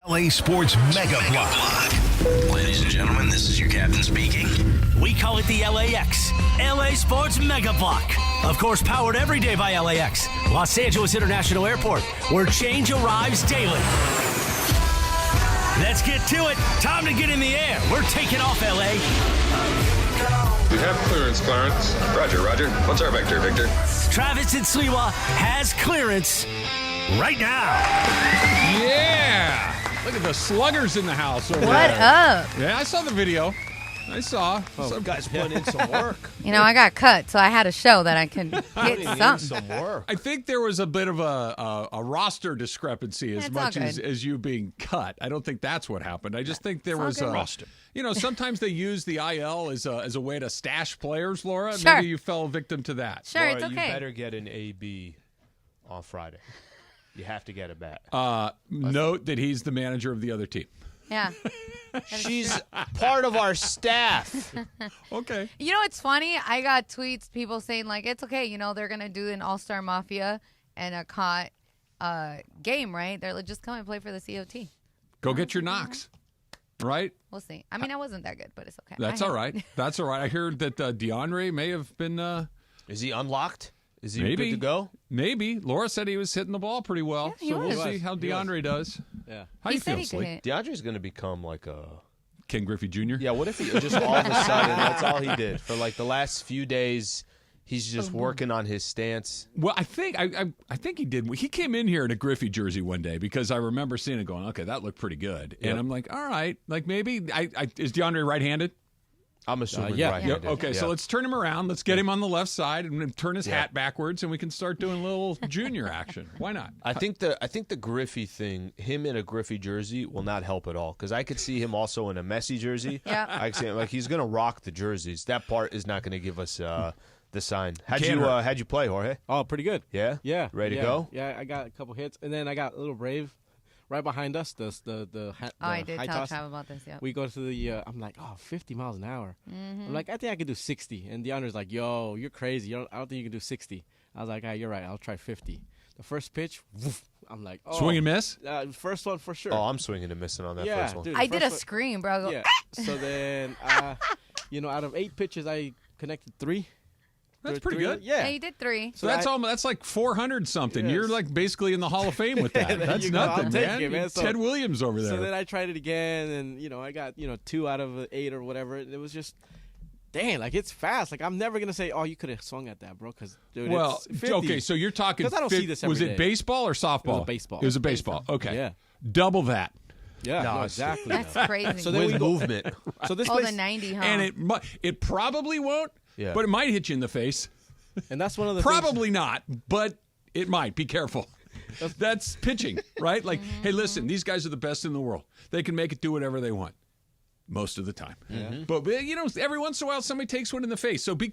LA Sports Mega Block. Ladies and gentlemen, this is your captain speaking. We call it the LAX, LA Sports Mega Block. Of course, powered every day by LAX, Los Angeles International Airport, where change arrives daily. Let's get to it. Time to get in the air. We're taking off, LA. We have clearance, Clarence. Roger. What's our vector, Victor? Travis and Sliwa has clearance right now. Yeah. Look at the sluggers in the house over What there. up? Yeah, I saw the video. I saw. Some guys put in some work. You know, I got cut, so I had to show that I can get something. Some work. I think there was a bit of a roster discrepancy as It's much all as, good. as you being cut. I don't think that's what happened. I just think there was all a good. roster. You know, sometimes they use the IL as a way to stash players, Laura. Sure. Maybe you fell victim to that. Sure, Laura, it's okay. You better get an AB on Friday. You have to get it back. Note that he's the manager of the other team. Yeah. She's part of our staff. Okay. You know, it's funny. I got tweets, people saying, like, it's okay. You know, they're going to do an All-Star Mafia and a COT game, right? They're like, just come and play for the COT. Go get your knocks. Right? We'll see. I mean, I wasn't that good, but it's okay. That's all right. That's all right. I heard that DeAndre may have been Is he unlocked? Is he maybe good to go? Maybe. Laura said he was hitting the ball pretty well. Yeah, he so we'll was. see how DeAndre does. Yeah. How He you said feel, he could Slee? hit. DeAndre's going to become like a... Ken Griffey Jr.? Yeah, what if he just all of a sudden, that's all he did. For like the last few days, he's just working on his stance. Well, I think he did. He came in here in a Griffey jersey one day because I remember seeing it going, okay, that looked pretty good. Yep. And I'm like, all right, like maybe is DeAndre right-handed? I'm assuming Yeah. right-handed. Okay, so let's turn him around. Let's get him on the left side and turn his hat backwards, and we can start doing a little junior action. Why not? I think the Griffey thing, him in a Griffey jersey, will not help at all. Because I could see him also in a Messi jersey. Yeah. I could see him, like he's gonna rock the jerseys. That part is not gonna give us the sign. How'd you play, Jorge? Oh, pretty good. Yeah. Yeah. Ready to yeah. go? Yeah, I got a couple hits, and then I got a little brave right behind us. The I did high tell toss. Trav about this, yeah. We go to the. I'm like, 50 miles an hour. I'm like, I think I could do 60, and DeAndre's like, yo, you're crazy. I don't think you can do 60. I was like, you're right. I'll try 50. The first pitch, woof, I'm like, oh. Swing and miss? First one for sure. Oh, I'm swinging and missing on that yeah, first one. dude, I did a first one- scream, bro. I go, Yeah. So then, out of 8 pitches, I connected 3. That's pretty good. yeah, Yeah. you did 3. So that's like 400 something. Yes. You're like basically in the Hall of Fame with that. There That's you go. I'll nothing, take man. it, man. So- Ted Williams over there. So then I tried it again, and I got 2 out of 8 or whatever. It was just, dang, like it's fast. Like I'm never gonna say, oh, you could have swung at that, bro, because dude, well, it's 50. okay, so you're talking. 'Cause I don't see this every was it day. baseball or softball? baseball. It was a baseball. Okay. Yeah. Double that. Yeah, No, no, it's- exactly. That's crazy. So then With we go- movement. So this oh, place, the 90, huh? And it probably won't, Yeah. but it might hit you in the face. and that's one of the Probably not, but it might. Be careful. That's pitching, right? Like, hey, listen, these guys are the best in the world. They can make it do whatever they want most of the time. But every once in a while, somebody takes one in the face. So be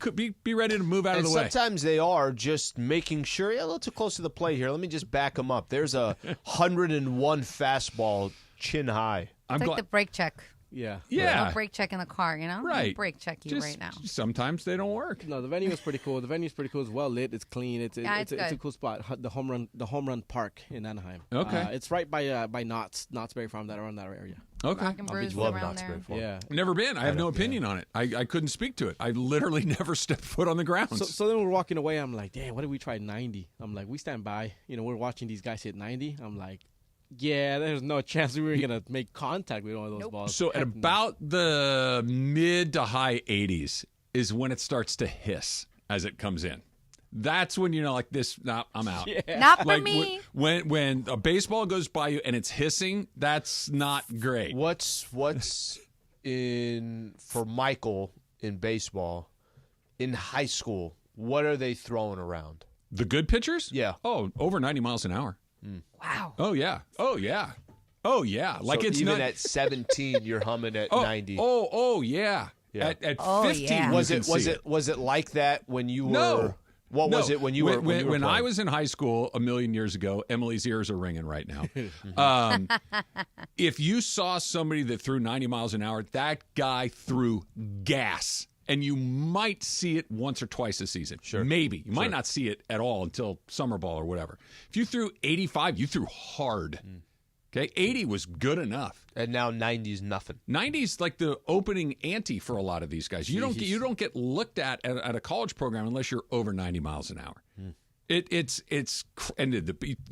ready to move out And of the way. sometimes they are just making sure, a little too close to the plate here. Let me just back them up. There's a 101 fastball chin high. I'm it's like glad. the brake check. Yeah. Yeah. No brake check in the car, Right. Brake check you Just- right now. Sometimes they don't work. No, the venue is pretty cool. It's well lit. It's clean. It's it's a good. cool spot. The home run park in Anaheim. Okay. It's right by Knott's Berry Farm, that around that area. Okay. Rock and brews love around Knott's there. Berry Farm. Yeah. Never been. I have no opinion on it. I couldn't speak to it. I literally never stepped foot on the grounds. So then we're walking away. I'm like, damn, what if we tried 90? I'm like, we stand by. We're watching these guys hit 90. I'm like, yeah, there's no chance we were going to make contact with one of those balls. So at Heck no. about the mid to high 80s is when it starts to hiss as it comes in. That's when like this. Nah, I'm out. Yeah. Not for Like me. when a baseball goes by you and it's hissing, that's not great. What's for Michael in baseball, in high school, what are they throwing around? The good pitchers? Yeah. Oh, over 90 miles an hour. Wow. Oh yeah. Oh yeah. Oh yeah. Like So it's even not. at 17, you're humming at 90. Oh yeah. Yeah. At Oh, 15, yeah. Was you it can was see it was it like that when you were? No. What was it when you were? When I playing? was in high school a million years ago, Emily's ears are ringing right now. If you saw somebody that threw 90 miles an hour, that guy threw gas. And you might see it once or twice a season. Sure. Maybe. You might not see it at all until summer ball or whatever. If you threw 85, you threw hard. Okay, 80 was good enough. And now 90 is nothing. 90 is like the opening ante for a lot of these guys. You don't get looked at a college program unless you're over 90 miles an hour. And the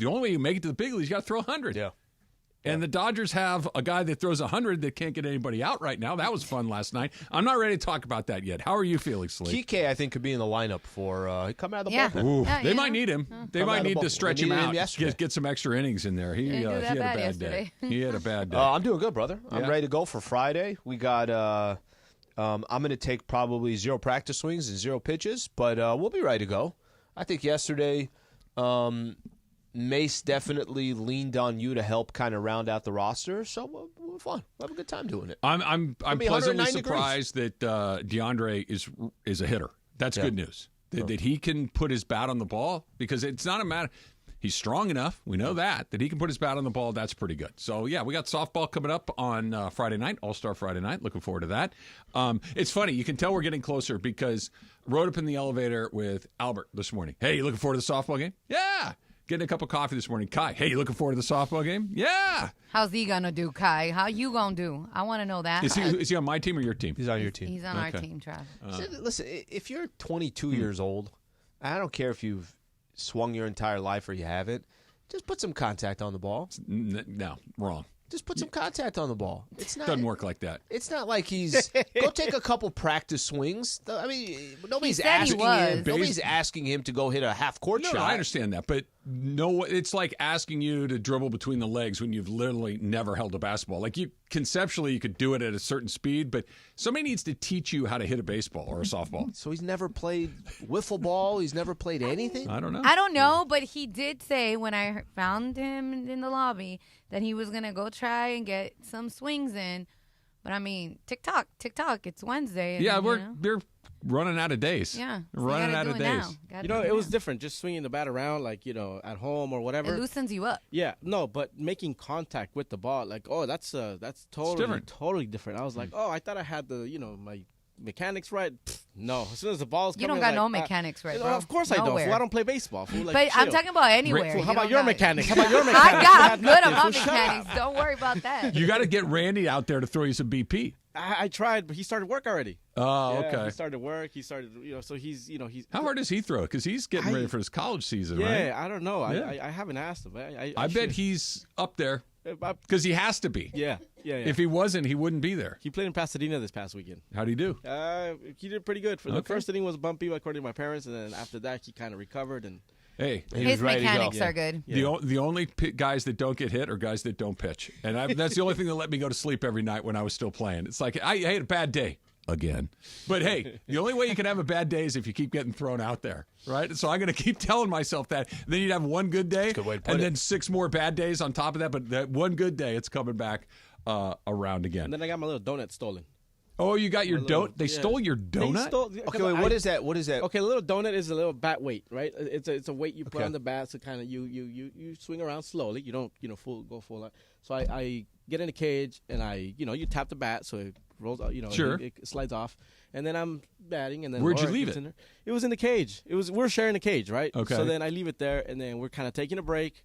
only way you make it to the big leagues, you got to throw 100. Yeah. And the Dodgers have a guy that throws 100 that can't get anybody out right now. That was fun last night. I'm not ready to talk about that yet. How are you feeling, Slick? Kike, I think, could be in the lineup for come out of the bullpen. Ooh, they might need him. They might need to stretch him out, yesterday. get some extra innings in there. He had a bad day. He had a bad day. I'm doing good, brother. I'm ready to go for Friday. We got. I'm going to take probably 0 practice swings and 0 pitches, but we'll be ready to go. I think yesterday. Mace definitely leaned on you to help kind of round out the roster, so we're fun. We'll have a good time doing it. I'm pleasantly surprised that DeAndre is a hitter. That's good news. That he can put his bat on the ball, because it's not a matter. He's strong enough. We know that he can put his bat on the ball. That's pretty good. So, yeah, we got softball coming up on Friday night, All-Star Friday night. Looking forward to that. It's funny. You can tell we're getting closer because I rode up in the elevator with Albert this morning. Hey, you looking forward to the softball game? Yeah. Getting a cup of coffee this morning. Kai, hey, you looking forward to the softball game? Yeah. How's he going to do, Kai? How you going to do? I want to know that. Is he on my team or your team? He's on your team. He's on our team, Trav. Listen, if you're 22 years old, I don't care if you've swung your entire life or you haven't, just put some contact on the ball. No, wrong. Just put some contact on the ball. It's not doesn't work like that. It's not like he's go take a couple practice swings. I mean, nobody's asking him to go hit a half court shot. No, I understand that, but no, it's like asking you to dribble between the legs when you've literally never held a basketball. Like conceptually you could do it at a certain speed, but somebody needs to teach you how to hit a baseball or a softball. So he's never played wiffle ball. He's never played anything. I don't know. I don't know, but he did say when I found him in the lobby that he was going to go try and get some swings in. But, I mean, TikTok, it's Wednesday. And, yeah, we're running out of days. Yeah. We're running out of days. It was different just swinging the bat around, like, at home or whatever. It loosens you up. Yeah, no, but making contact with the ball, like, that's totally different. I was like, I thought I had the, my mechanics right. No, as soon as the ball's coming, you don't got no mechanics right, bro. Of course I don't. Fool, I don't play baseball. Fool, like, but chill. I'm talking about anywhere. Fool, how about your mechanics? I'm good about mechanics. Don't worry about that. You got to get Randy out there to throw you some BP. I tried, but he started work already. Oh, yeah, okay. He started work. He started, so he's. How hard does he throw? Because he's getting ready for his college season, right? Yeah, I don't know. Yeah. I haven't asked him. I bet he's up there because he has to be. Yeah. If he wasn't, he wouldn't be there. He played in Pasadena this past weekend. How'd he do? He did pretty good. The first inning was bumpy, according to my parents, and then after that, he kind of recovered. And hey, his mechanics are good. Yeah. The only guys that don't get hit are guys that don't pitch, and that's the only thing that let me go to sleep every night when I was still playing. It's like I had a bad day again, but hey, the only way you can have a bad day is if you keep getting thrown out there, right? So I'm going to keep telling myself that. Then you'd have one good day, and then 6 more bad days on top of that. But that one good day, it's coming back around again. And then I got my little donut stolen. Oh, you got your donut? They stole your donut? Okay, wait, what is that? What is that? Okay, a little donut is a little bat weight, right? It's a weight you put on the bat, so kind of you swing around slowly. You don't go full out. So I get in the cage and you tap the bat so it rolls out. Sure. It slides off, and then I'm batting. And then where'd you leave it? It was in the cage. We're sharing the cage, right? Okay. So then I leave it there, and then we're kind of taking a break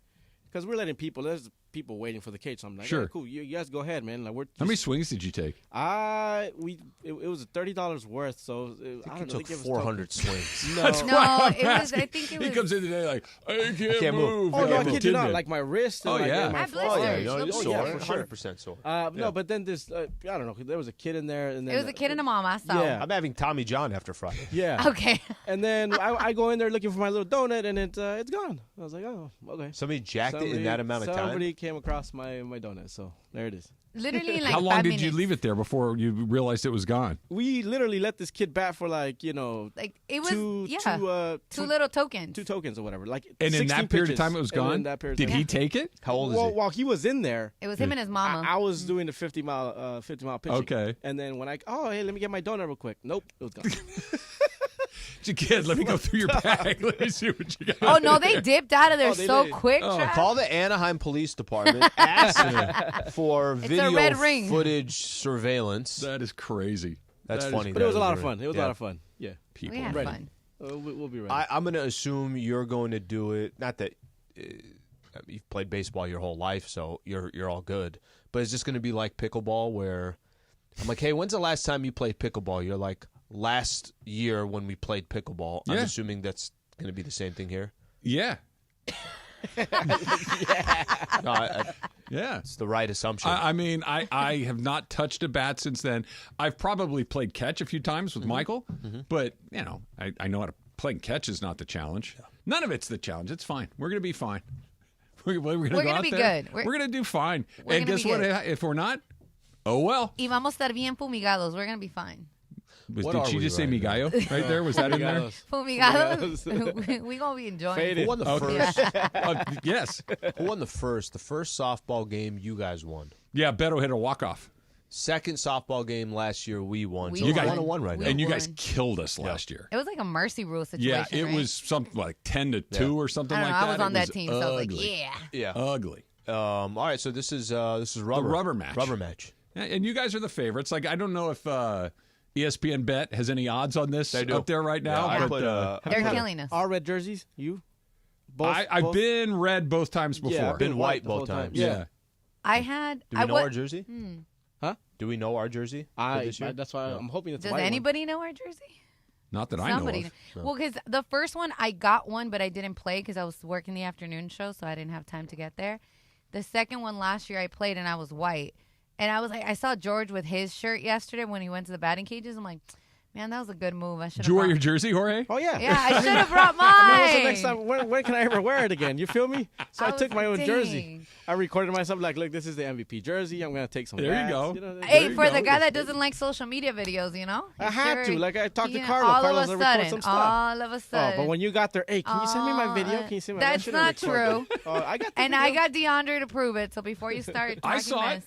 because we're letting people. There's people waiting for the cage. So I'm like, sure, hey, cool. You guys go ahead, man. Like, how many swings did you take? It was $30 worth. So I don't know. Took 400 swings. No, it was. I think it was. He comes in today like I can't move. Oh no, I kid you not. Like my wrist. Oh yeah. I blisters. Sore. 100% sore. No, but then this. I don't know. There was a kid in there, and then it was a kid and a mom. I saw. Yeah. I'm having Tommy John after Friday. Yeah. Okay. And then I go in there looking for my little donut, and it's gone. I was like, oh, okay. Somebody jacked it in that amount of time. Somebody came across my donut, so there it is. Literally, like how long 5 did minutes. you leave it there before you realized it was gone? We literally let this kid bat for like it was two little tokens, 2 tokens or whatever. Like and in that period of time it was gone. Did he take it? How old is he? While he was in there, it was him and his mama. I was doing the 50 mile pitching. Okay. And then when hey, let me get my donut real quick. Nope, it was gone. Kid, let me go through your bag. Let me see what you got. Oh no, they dipped out of there so quick. Call the Anaheim Police Department. Ask for video footage surveillance. That is crazy. That's funny. But it was a lot of fun. It was a lot of fun. Yeah. We had fun. We'll be ready. I'm going to assume you're going to do it. Not that you've played baseball your whole life, so you're all good. But is this going to be like pickleball, where I'm like, hey, when's the last time you played pickleball? You're like, last year when we played pickleball. I'm assuming that's going to be the same thing here. Yeah. Yeah, it's the right assumption. I mean, I have not touched a bat since then. I've probably played catch a few times with Michael, but I know how to play catch is not the challenge. None of it's the challenge. It's fine. We're going to be fine. We're going to be good. We're going to do fine. We're And gonna guess be what? good. If we're not, oh well. Y vamos a estar bien fumigados. We're going to be fine. Did she just say migallo right there? Was that in there? Fumigados? We're going to be enjoying. Who won the first? Yes. Who won the first? The first softball game you guys won. Yeah, Beto hit a walk-off. Second softball game last year we won. We So You we're guys 1-1 right now. And you guys killed us last year. It was like a mercy rule situation. Yeah, it right? was something like 10-2 or something I don't like know. that. I was on It that team, so I was like, ugly. yeah. Ugly. All right, so this is rubber. The rubber match. Rubber match. And you guys are the favorites. Like, I don't know if ESPN Bet has any odds on this up there right now. I but, put, They're killing us. All red jerseys? You? Both, I've been red both times before. Yeah, I've been white the whole both time. times. Yeah. I had. Do we know our jersey? Huh? Do we know our jersey? for this year? That's why I'm hoping it's a Does white anybody know our jersey? Not that I Somebody. know of. Well, because the first one, I got one, but I didn't play because I was working the afternoon show, so I didn't have time to get there. The second one last year, I played, and I was white. And I was like, I saw George with his shirt yesterday when he went to the batting cages. I'm like, man, that was a good move. I should Did you wear have your jersey, Jorge? one. Oh, yeah. Yeah, I should have brought I mean, what's the mine. next time? When can I ever wear it again? You feel me? So I was took my own like, jersey. dang. I recorded myself like, look, this is the MVP jersey. I'm going to take some There you bats. go. know, Hey, There you for the go. guy that doesn't like social media videos, I had to. Like, I talked to Carlo. All Carlo's of a gonna record sudden. some stuff. All of a Oh, sudden. but when you got there, hey, can you send me my video? Can you send me? I That's should've not recorded. true. Oh, I got the And video. I got DeAndre to prove it. So before you start talking I saw it. mess,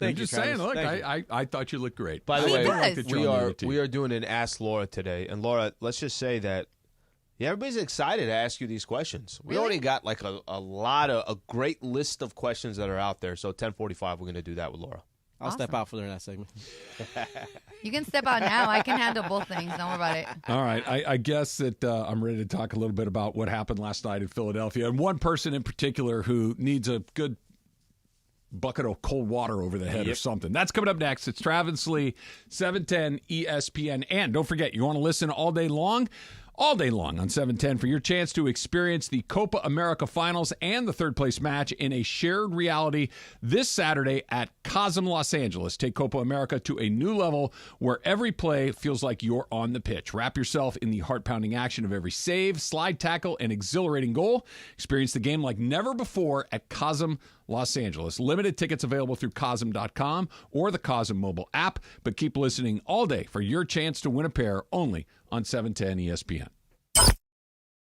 I'm Thank you, just saying, Travis. look, Thank you. I thought you looked great. By the He way, does. we are doing an Ask Laura today, and Laura, let's just say that everybody's excited to ask you these questions. We Really? already got like a great list of questions that are out there. So 10:45, we're going to do that with Laura. I'll step out for the next segment. you can step out now. I can handle both things. Don't worry about it. All right. I guess that I'm ready to talk a little bit about what happened last night in Philadelphia. And one person in particular who needs a good bucket of cold water over the head or something. That's coming up next. It's Travis Lee, 710 ESPN. And don't forget, you want to listen all day long on 710 for your chance to experience the Copa America Finals and the third-place match in a shared reality this Saturday at COSM Los Angeles. Take Copa America to a new level where every play feels like you're on the pitch. Wrap yourself in the heart-pounding action of every save, slide tackle, and exhilarating goal. Experience the game like never before at COSM Los Angeles. Limited tickets available through COSM.com or the COSM mobile app, but keep listening all day for your chance to win a pair only on 710 ESPN.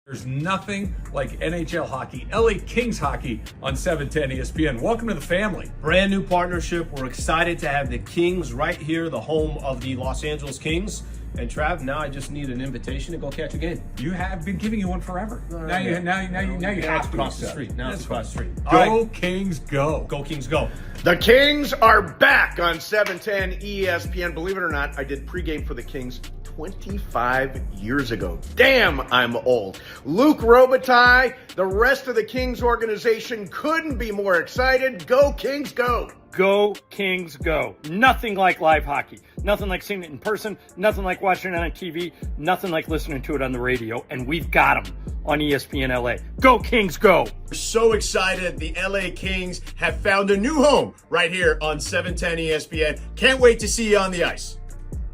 There's nothing like NHL hockey, LA Kings hockey on 710 ESPN. Welcome to the family. Brand new partnership. We're excited to have the Kings right here, the home of the Los Angeles Kings. And Trav, now I just need an invitation to go catch a game. You have been giving you one forever. Now you have to across the accept street. it. Now it's That's across the fine. street. Go All right. Kings, go. Go Kings, go. The Kings are back on 710 ESPN. Believe it or not, I did pregame for the Kings 25 years ago. Damn, I'm old. Luke Robitaille, the rest of the Kings organization couldn't be more excited. Go Kings, go. Go Kings, go. Nothing like live hockey. Nothing like seeing it in person. Nothing like watching it on TV. Nothing like listening to it on the radio. And we've got them on ESPN LA. Go Kings, go. We're so excited. The LA Kings have found a new home right here on 710 ESPN. Can't wait to see you on the ice.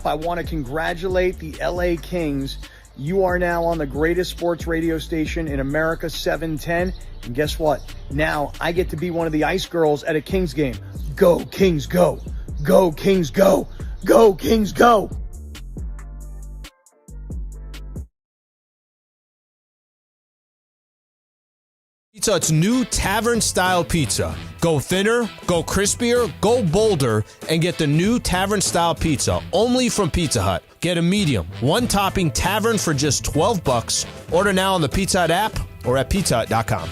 I want to congratulate the LA Kings. You are now on the greatest sports radio station in America, 710. And guess what? Now I get to be one of the ice girls at a Kings game. Go Kings, go. Go Kings, go. Go Kings, go. Pizza, it's new tavern-style pizza. Go thinner, go crispier, go bolder, and get the new tavern-style pizza only from Pizza Hut. Get a medium, one-topping tavern for just $12. Order now on the Pizza Hut app or at pizzahut.com.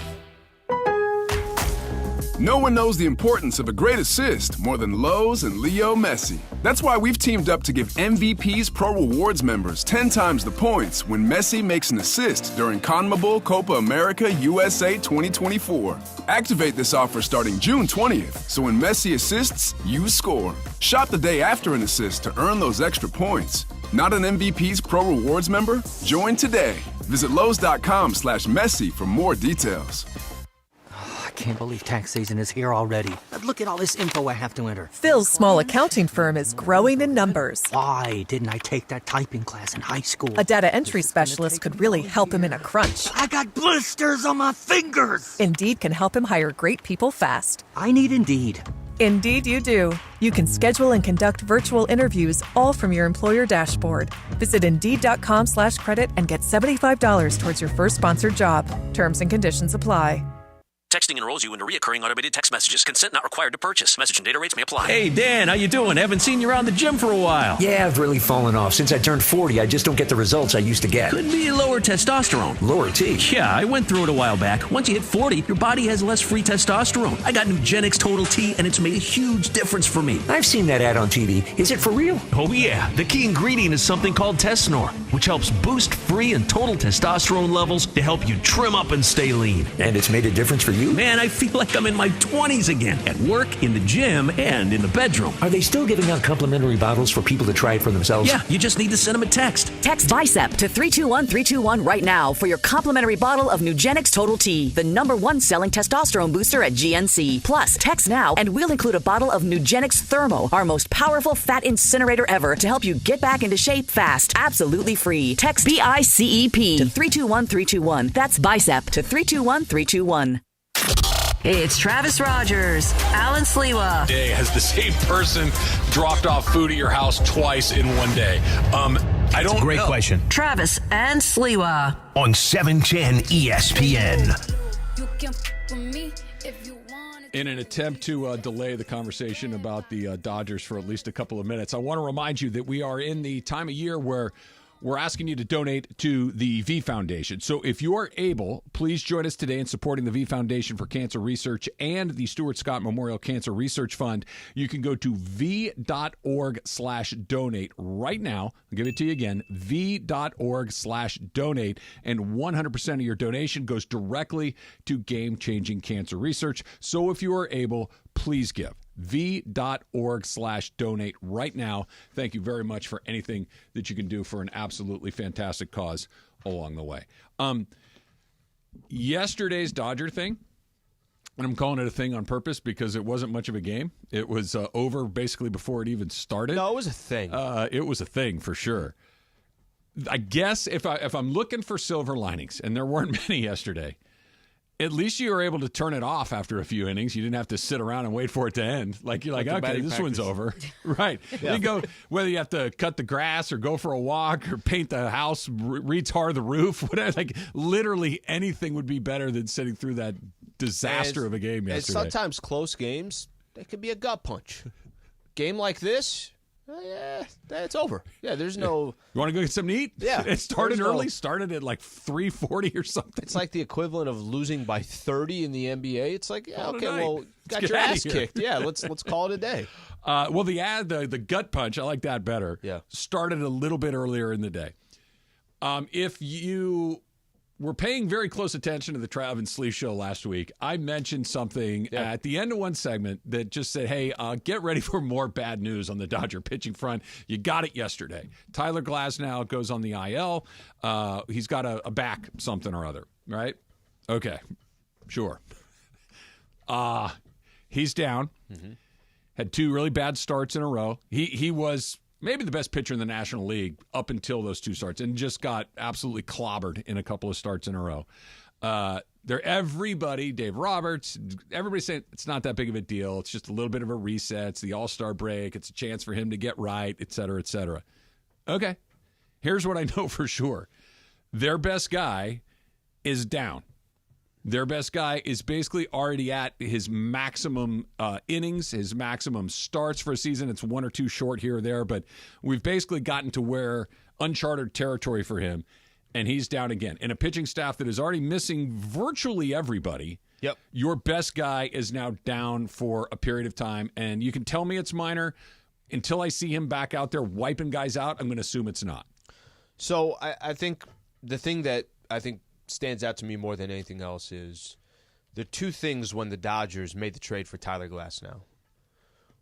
No one knows the importance of a great assist more than Lowe's and Leo Messi. That's why we've teamed up to give MVP's Pro Rewards members 10 times the points when Messi makes an assist during CONMEBOL Copa America USA 2024. Activate this offer starting June 20th, so when Messi assists, you score. Shop the day after an assist to earn those extra points. Not an MVP's Pro Rewards member? Join today. Visit Lowe's.com/Messi for more details. I can't believe tax season is here already. Look at all this info I have to enter. Phil's small accounting firm is growing in numbers. Why didn't I take that typing class in high school? A data entry specialist could really help him in a crunch. I got blisters on my fingers. Indeed can help him hire great people fast. I need Indeed. Indeed you do. You can schedule and conduct virtual interviews all from your employer dashboard. Visit Indeed.com/credit and get $75 towards your first sponsored job. Terms and conditions apply. Texting enrolls you into recurring automated text messages. Consent not required to purchase. Message and data rates may apply. Hey, Dan, how you doing? Haven't seen you around the gym for a while. Yeah, I've really fallen off. Since I turned 40, I just don't get the results I used to get. Could be lower testosterone. Lower T? Yeah, I went through it a while back. Once you hit 40, your body has less free testosterone. I got Nugenix Total T, and it's made a huge difference for me. I've seen that ad on TV. Is it for real? Oh, yeah. The key ingredient is something called Tesnor, which helps boost free and total testosterone levels to help you trim up and stay lean. And it's made a difference for you? Man, I feel like I'm in my 20s again, at work, in the gym, and in the bedroom. Are they still giving out complimentary bottles for people to try it for themselves? Yeah, you just need to send them a text. Text BICEP to 321-321 right now for your complimentary bottle of Nugenix Total T, the #1 selling testosterone booster at GNC. Plus, text now and we'll include a bottle of Nugenix Thermo, our most powerful fat incinerator ever, to help you get back into shape fast. Absolutely free. Text BICEP to 321-321. That's BICEP to 321-321. It's Travis Rogers, Alan Sliwa. Day has the same person dropped off food at your house twice in one day? I don't know. Great question. Travis and Sliwa. On 710 ESPN. In an attempt to delay the conversation about the Dodgers for at least a couple of minutes, I want to remind you that we are in the time of year where we're asking you to donate to the V Foundation. So if you are able, please join us today in supporting the V Foundation for Cancer Research and the Stuart Scott Memorial Cancer Research Fund. You can go to v.org/donate right now. I'll give it to you again, v.org/donate, and 100% of your donation goes directly to game-changing cancer research. So if you are able, please give. v.org/donate right now. Thank you very much for anything that you can do for an absolutely fantastic cause along the way. Yesterday's Dodger thing, and I'm calling it a thing on purpose because it wasn't much of a game. It was over basically before it even started. No, it was a thing. It was a thing for sure. I guess if I'm looking for silver linings, and there weren't many yesterday, at least you were able to turn it off after a few innings. You didn't have to sit around and wait for it to end. Like, you're like okay, this one's over. Right. Yeah. You go, whether you have to cut the grass or go for a walk or paint the house, retar the roof, whatever. Like, literally anything would be better than sitting through that disaster of a game yesterday. And sometimes close games, they can be a gut punch. Game like this, yeah, it's over. Yeah, there's no... You want to go get something to eat? Yeah. It started early, started at like 3:40 or something. It's like the equivalent of losing by 30 in the NBA. It's like, yeah, okay, well, got your ass kicked. Yeah, let's call it a day. Well, the gut punch, I like that better. Yeah. Started a little bit earlier in the day. If you were paying very close attention to the Trav and Slee show last week, I mentioned something at the end of one segment that just said, hey, get ready for more bad news on the Dodger pitching front. You got it yesterday. Tyler Glasnow goes on the IL. He's got a back something or other, right? Okay, sure. He's down. Mm-hmm. Had two really bad starts in a row. He was maybe the best pitcher in the National League up until those two starts, and just got absolutely clobbered in a couple of starts in a row. Everybody, Dave Roberts, everybody's saying it's not that big of a deal. It's just a little bit of a reset. It's the All-Star break. It's a chance for him to get right, et cetera, et cetera. Okay, here's what I know for sure. Their best guy is down. Their best guy is basically already at his maximum innings, his maximum starts for a season. It's one or two short here or there, but we've basically gotten to where uncharted territory for him, and he's down again. In a pitching staff that is already missing virtually everybody. Yep. Your best guy is now down for a period of time, and you can tell me it's minor. Until I see him back out there wiping guys out, I'm going to assume it's not. So I think the thing that I think stands out to me more than anything else is the two things when the Dodgers made the trade for Tyler Glasnow.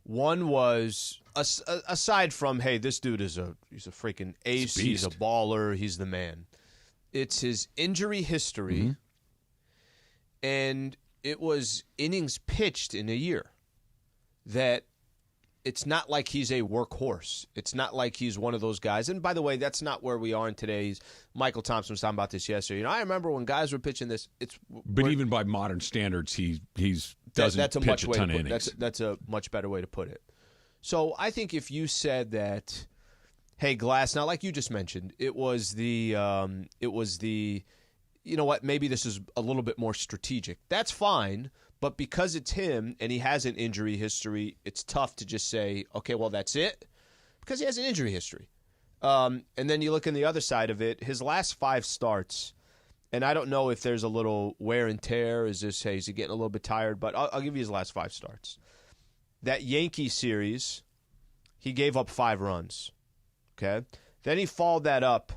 One was, aside from, hey, this dude he's a freaking ace, he's a baller, he's the man. It's his injury history, and it was innings pitched in a year that it's not like he's a workhorse. It's not like he's one of those guys. And by the way, that's not where we are in today's. Michael Thompson was talking about this yesterday. I remember when guys were pitching this. But even by modern standards, he doesn't pitch a ton of innings. That's a much better way to put it. So I think if you said that, hey, Glasnow, like you just mentioned, it was the you know what, maybe this is a little bit more strategic. That's fine. But because it's him and he has an injury history, it's tough to just say, okay, well, that's it, because he has an injury history. And then you look on the other side of it, his last 5 starts, and I don't know if there's a little wear and tear. Is he getting a little bit tired? But I'll give you his last 5 starts. That Yankee series, he gave up 5 runs. Okay? Then he followed that up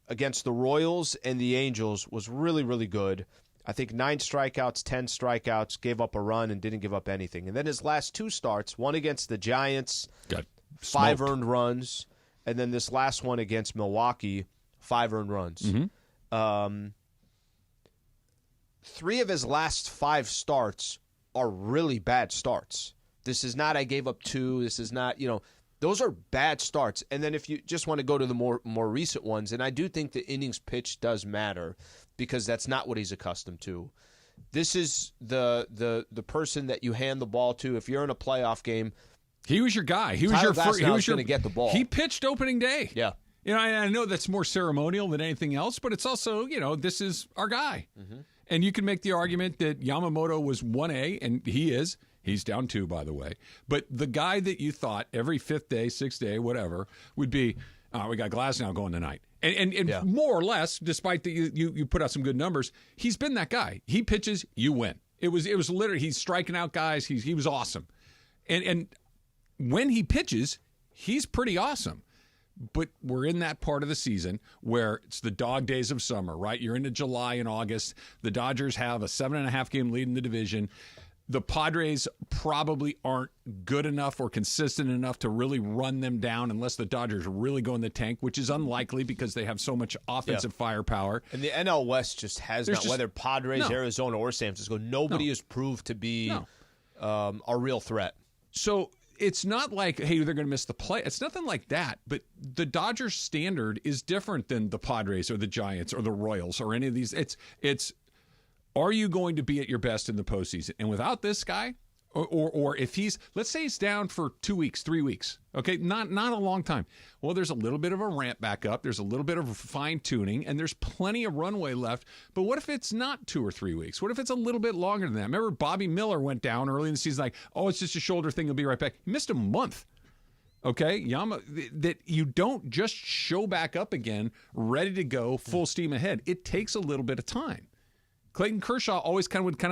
against the Royals and the Angels, was really, really good. I think 9 strikeouts, 10 strikeouts, gave up a run and didn't give up anything. And then his last 2 starts, one against the Giants, got 5 earned runs, and then this last one against Milwaukee, 5 earned runs. 3 of his last 5 starts are really bad starts. This is not I gave up 2. This is not, those are bad starts. And then if you just want to go to the more recent ones, and I do think the innings pitched does matter, because that's not what he's accustomed to. This is the person that you hand the ball to if you're in a playoff game. He was your guy. He was going to get the ball. He pitched opening day. Yeah. I know that's more ceremonial than anything else, but it's also, this is our guy. And you can make the argument that Yamamoto was 1A, and he is. He's down 2, by the way. But the guy that you thought every 5th day, 6th day, whatever, would be, we got Glasnow going tonight. And more or less, despite that you put out some good numbers, he's been that guy. He pitches, you win. It was literally, he's striking out guys. He was awesome. And when he pitches, he's pretty awesome. But we're in that part of the season where it's the dog days of summer, right? You're into July and August. The Dodgers have a 7.5 game lead in the division. The Padres probably aren't good enough or consistent enough to really run them down unless the Dodgers really go in the tank, which is unlikely because they have so much offensive firepower. And the NL West just has not, whether Padres, Arizona, or San Francisco, nobody has proved to be a real threat. So it's not like, hey, they're going to miss the play. It's nothing like that. But the Dodgers standard is different than the Padres or the Giants or the Royals or any of these. It's are you going to be at your best in the postseason? And without this guy, or if let's say he's down for 2 weeks, 3 weeks, okay, not a long time. Well, there's a little bit of a ramp back up. There's a little bit of fine tuning, and there's plenty of runway left. But what if it's not 2 or 3 weeks? What if it's a little bit longer than that? Remember, Bobby Miller went down early in the season, like, oh, it's just a shoulder thing. He'll be right back. He missed a month. Okay, that you don't just show back up again, ready to go, full steam ahead. It takes a little bit of time. Clayton Kershaw always would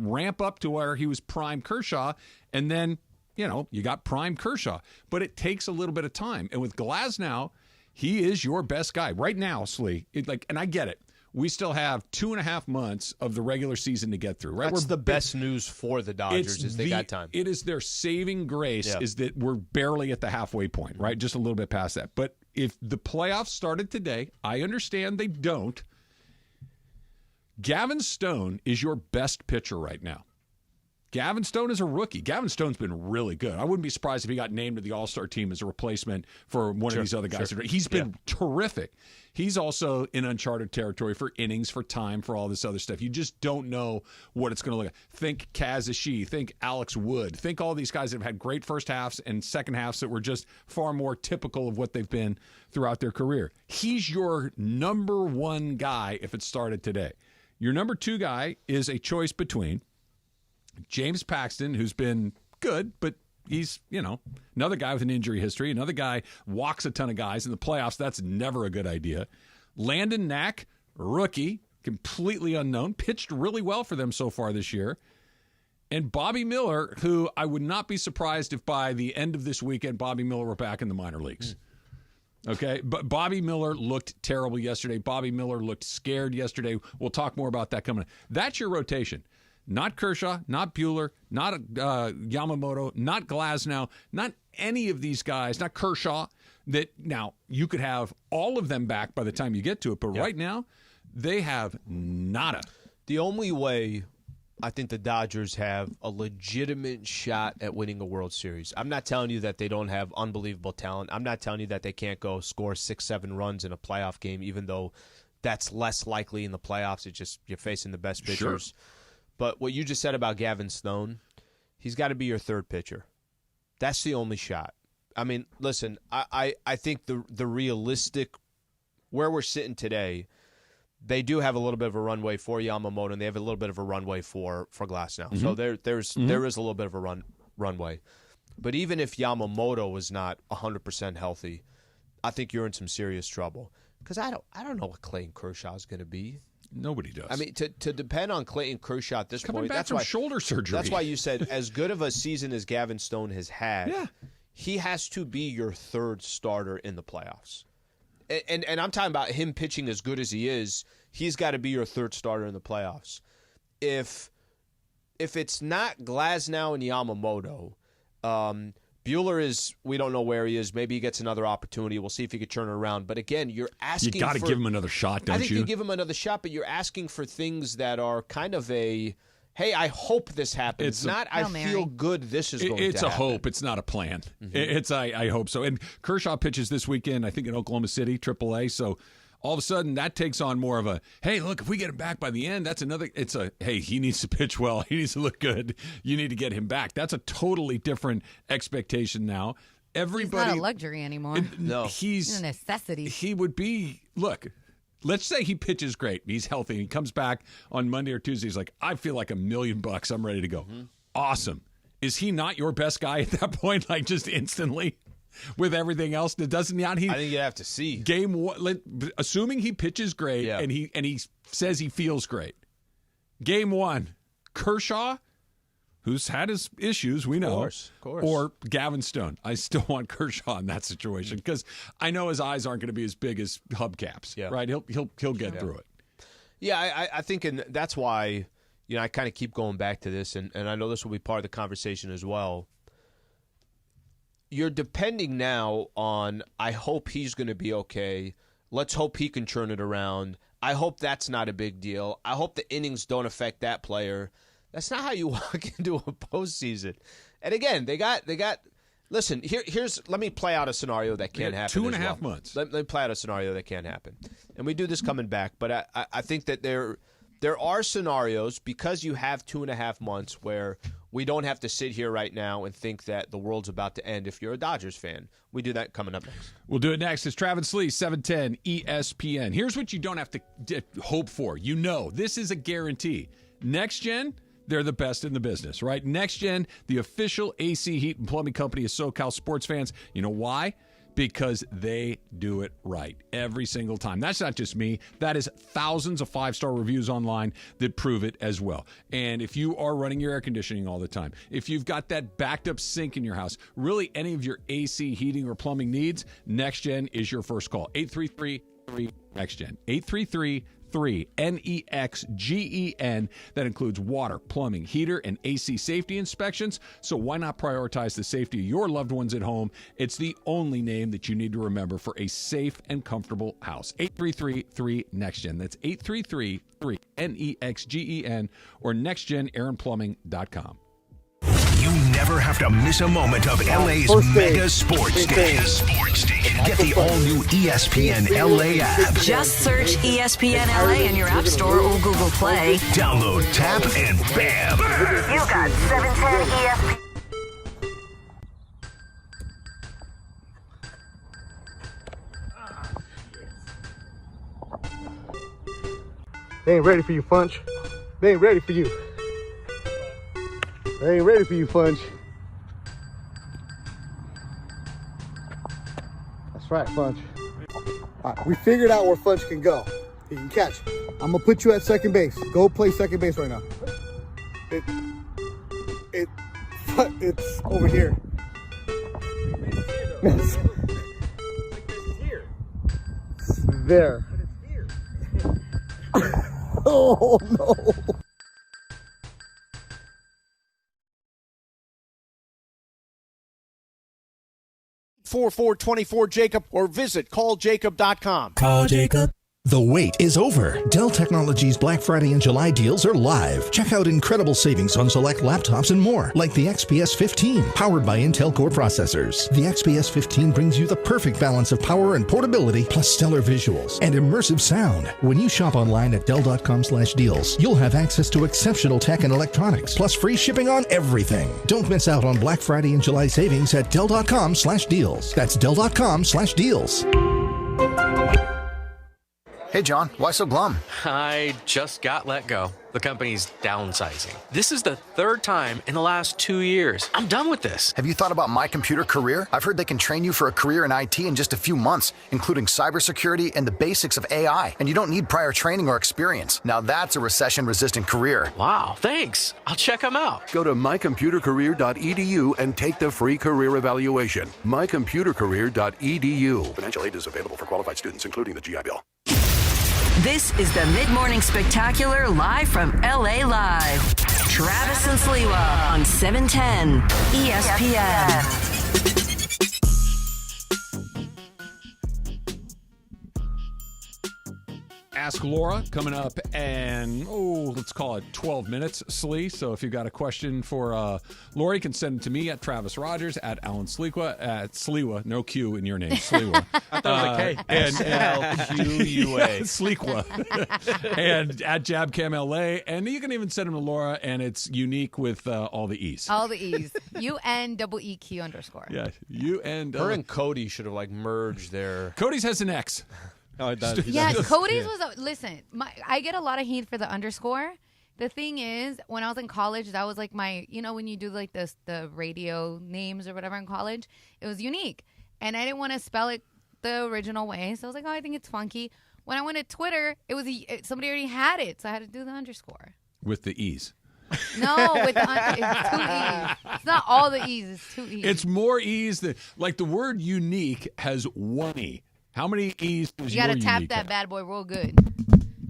ramp up to where he was prime Kershaw, and then, you got prime Kershaw. But it takes a little bit of time. And with Glasnow, he is your best guy. Right now, Slee, and I get it. We still have 2.5 months of the regular season to get through. Right? That's the best news for the Dodgers is they got time. It is their saving grace is that we're barely at the halfway point, right? Just a little bit past that. But if the playoffs started today, I understand they don't. Gavin Stone is your best pitcher right now. Gavin Stone is a rookie. Gavin Stone's been really good. I wouldn't be surprised if he got named to the All-Star team as a replacement for one of these other guys. Sure. He's been terrific. He's also in uncharted territory for innings, for time, for all this other stuff. You just don't know what it's going to look like. Think Kaz Ishii. Think Alex Wood. Think all these guys that have had great first halves and second halves that were just far more typical of what they've been throughout their career. He's your number 1 guy if it started today. Your number 2 guy is a choice between James Paxton, who's been good, but he's, another guy with an injury history. Another guy walks a ton of guys in the playoffs. That's never a good idea. Landon Knack, rookie. completely unknown, pitched really well for them so far this year. And Bobby Miller, who I would not be surprised if by the end of this weekend, Bobby Miller were back in the minor leagues. Okay, but Bobby Miller looked terrible yesterday. Bobby Miller looked scared yesterday. We'll talk more about that coming up. That's your rotation. Not Kershaw, not Buehler, not Yamamoto, not Glasnow, not any of these guys, not Kershaw. That now you could have all of them back by the time you get to it, but right now they have nada. The only way I think the Dodgers have a legitimate shot at winning a World Series. I'm not telling you that they don't have unbelievable talent. I'm not telling you that they can't go score 6-7 runs in a playoff game, even though that's less likely in the playoffs. It's just you're facing the best pitchers. Sure. But what you just said about Gavin Stone, he's got to be your third pitcher. That's the only shot. I mean, listen, I think the realistic, where we're sitting today, they do have a little bit of a runway for Yamamoto, and they have a little bit of a runway for Glasnow. Mm-hmm. So there is a little bit of a runway. But even if Yamamoto was not 100% healthy, I think you're in some serious trouble. Because I don't know what Clayton Kershaw is going to be. Nobody does. I mean, to depend on Clayton Kershaw at this Coming point, back that's from why shoulder surgery. That's why you said as good of a season as Gavin Stone has had, he has to be your third starter in the playoffs. And I'm talking about him pitching as good as he is. He's got to be your third starter in the playoffs. If it's not Glasnow and Yamamoto, Buehler is, we don't know where he is. Maybe he gets another opportunity. We'll see if he can turn it around. But again, you're asking You got to give him another shot, don't you? I think you give him another shot, but you're asking for things that are kind of a, hey, I hope this happens. It's not, I feel good this is going to happen. It's a hope. It's not a plan. Mm-hmm. It's I hope so. And Kershaw pitches this weekend, I think, in Oklahoma City, AAA. So all of a sudden, that takes on more of a, hey, look, if we get him back by the end, that's another, it's a, hey, he needs to pitch well. He needs to look good. You need to get him back. That's a totally different expectation now. Everybody, he's not a luxury anymore. No. He's a necessity. He would be, look, let's say he pitches great. He's healthy. And he comes back on Monday or Tuesday. He's like, I feel like $1 million. I'm ready to go. Mm-hmm. Awesome. Is he not your best guy at that point? Like just instantly? With everything else, doesn't he? I think you have to see game one. Assuming he pitches great and he says he feels great. Game one, Kershaw, who's had his issues, we know, of course. Or Gavin Stone. I still want Kershaw in that situation because I know his eyes aren't going to be as big as hubcaps. Yeah. Right? He'll get through it. Yeah, I think, and that's why I kind of keep going back to this, and I know this will be part of the conversation as well. You're depending now on, I hope he's going to be okay. Let's hope he can turn it around. I hope that's not a big deal. I hope the innings don't affect that player. That's not how you walk into a postseason. And again, they got. Listen, here's. Let me play out a scenario that can't happen. 2.5 months. Let me play out a scenario that can't happen. And we do this coming back, but I think that there are scenarios, because you have 2.5 months, where we don't have to sit here right now and think that the world's about to end if you're a Dodgers fan. We do that coming up next. We'll do it next. It's Travis Lee, 710 ESPN. Here's what you don't have to hope for. This is a guarantee. Next Gen, they're the best in the business, right? Next Gen, the official AC heat and plumbing company of SoCal sports fans. You know why? Because they do it right every single time. That's not just me. That is thousands of 5-star reviews online that prove it as well. And if you are running your air conditioning all the time, if you've got that backed up sink in your house, really any of your AC heating or plumbing needs, Next Gen is your first call. 833-3-NEXT-GEN. 833-3 NEXGEN. That includes water, plumbing, heater, and AC safety inspections. So why not prioritize the safety of your loved ones at home? It's the only name that you need to remember for a safe and comfortable house. 833-3-NEXT-GEN. That's 833-3-NEXGEN or nextgenairandplumbing.com. You never have to miss a moment of LA's mega sports day. Get the all-new ESPN LA app. Just search ESPN LA in your App Store or Google Play. Download, tap, and bam! You got 710 ESPN. They ain't ready for you, Funch. They ain't ready for you. They ain't ready for you, Funch. That's right, Funch. All right, we figured out where Funch can go. You can catch. I'm gonna put you at second base. Go play second base right now. It's over here. It's there. Oh no. 4424 Jacob or visit calljacob.com. Call Jacob. The wait is over. Dell Technologies Black Friday and July deals are live. Check out incredible savings on select laptops and more, like the XPS 15, powered by Intel Core processors. The XPS 15 brings you the perfect balance of power and portability, plus stellar visuals and immersive sound. When you shop online at Dell.com/deals, you'll have access to exceptional tech and electronics, plus free shipping on everything. Don't miss out on Black Friday and July savings at Dell.com/deals. That's Dell.com/deals. Hey, John, why so glum? I just got let go. The company's downsizing. This is the third time in the last 2 years. I'm done with this. Have you thought about My Computer Career? I've heard they can train you for a career in IT in just a few months, including cybersecurity and the basics of AI. And you don't need prior training or experience. Now that's a recession-resistant career. Wow, thanks. I'll check them out. Go to mycomputercareer.edu and take the free career evaluation. mycomputercareer.edu. Financial aid is available for qualified students, including the GI Bill. This is the Mid-Morning Spectacular live from LA Live. Travis and Sliwa on 710 ESPN. Ask Laura coming up, and let's call it 12 minutes, Slee. So if you've got a question for Laura, you can send it to me at Travis Rogers, at Alan Sliwa, at Sliwa, no Q in your name, Sliwa. I thought it was a K. And SLQUA. Sliwa. And at JabCamLA, and you can even send them to Laura, and it's unique with all the E's. All the E's. UN_EQ_. Yeah, UN. Her and Cody should have merged their. Cody's has an X. Oh, it does. Yeah, Cody's was listen. I get a lot of hate for the underscore. The thing is, when I was in college, that was like my, when you do like the radio names or whatever in college, it was unique, and I didn't want to spell it the original way, so I was like, I think it's funky. When I went to Twitter, it was somebody already had it, so I had to do the underscore with the E's. No, with it's 2 E's. It's not all the E's. It's 2 E's. It's more E's than the word unique has 1 E. How many E's does you your gotta tap unique that have? bad boy real good.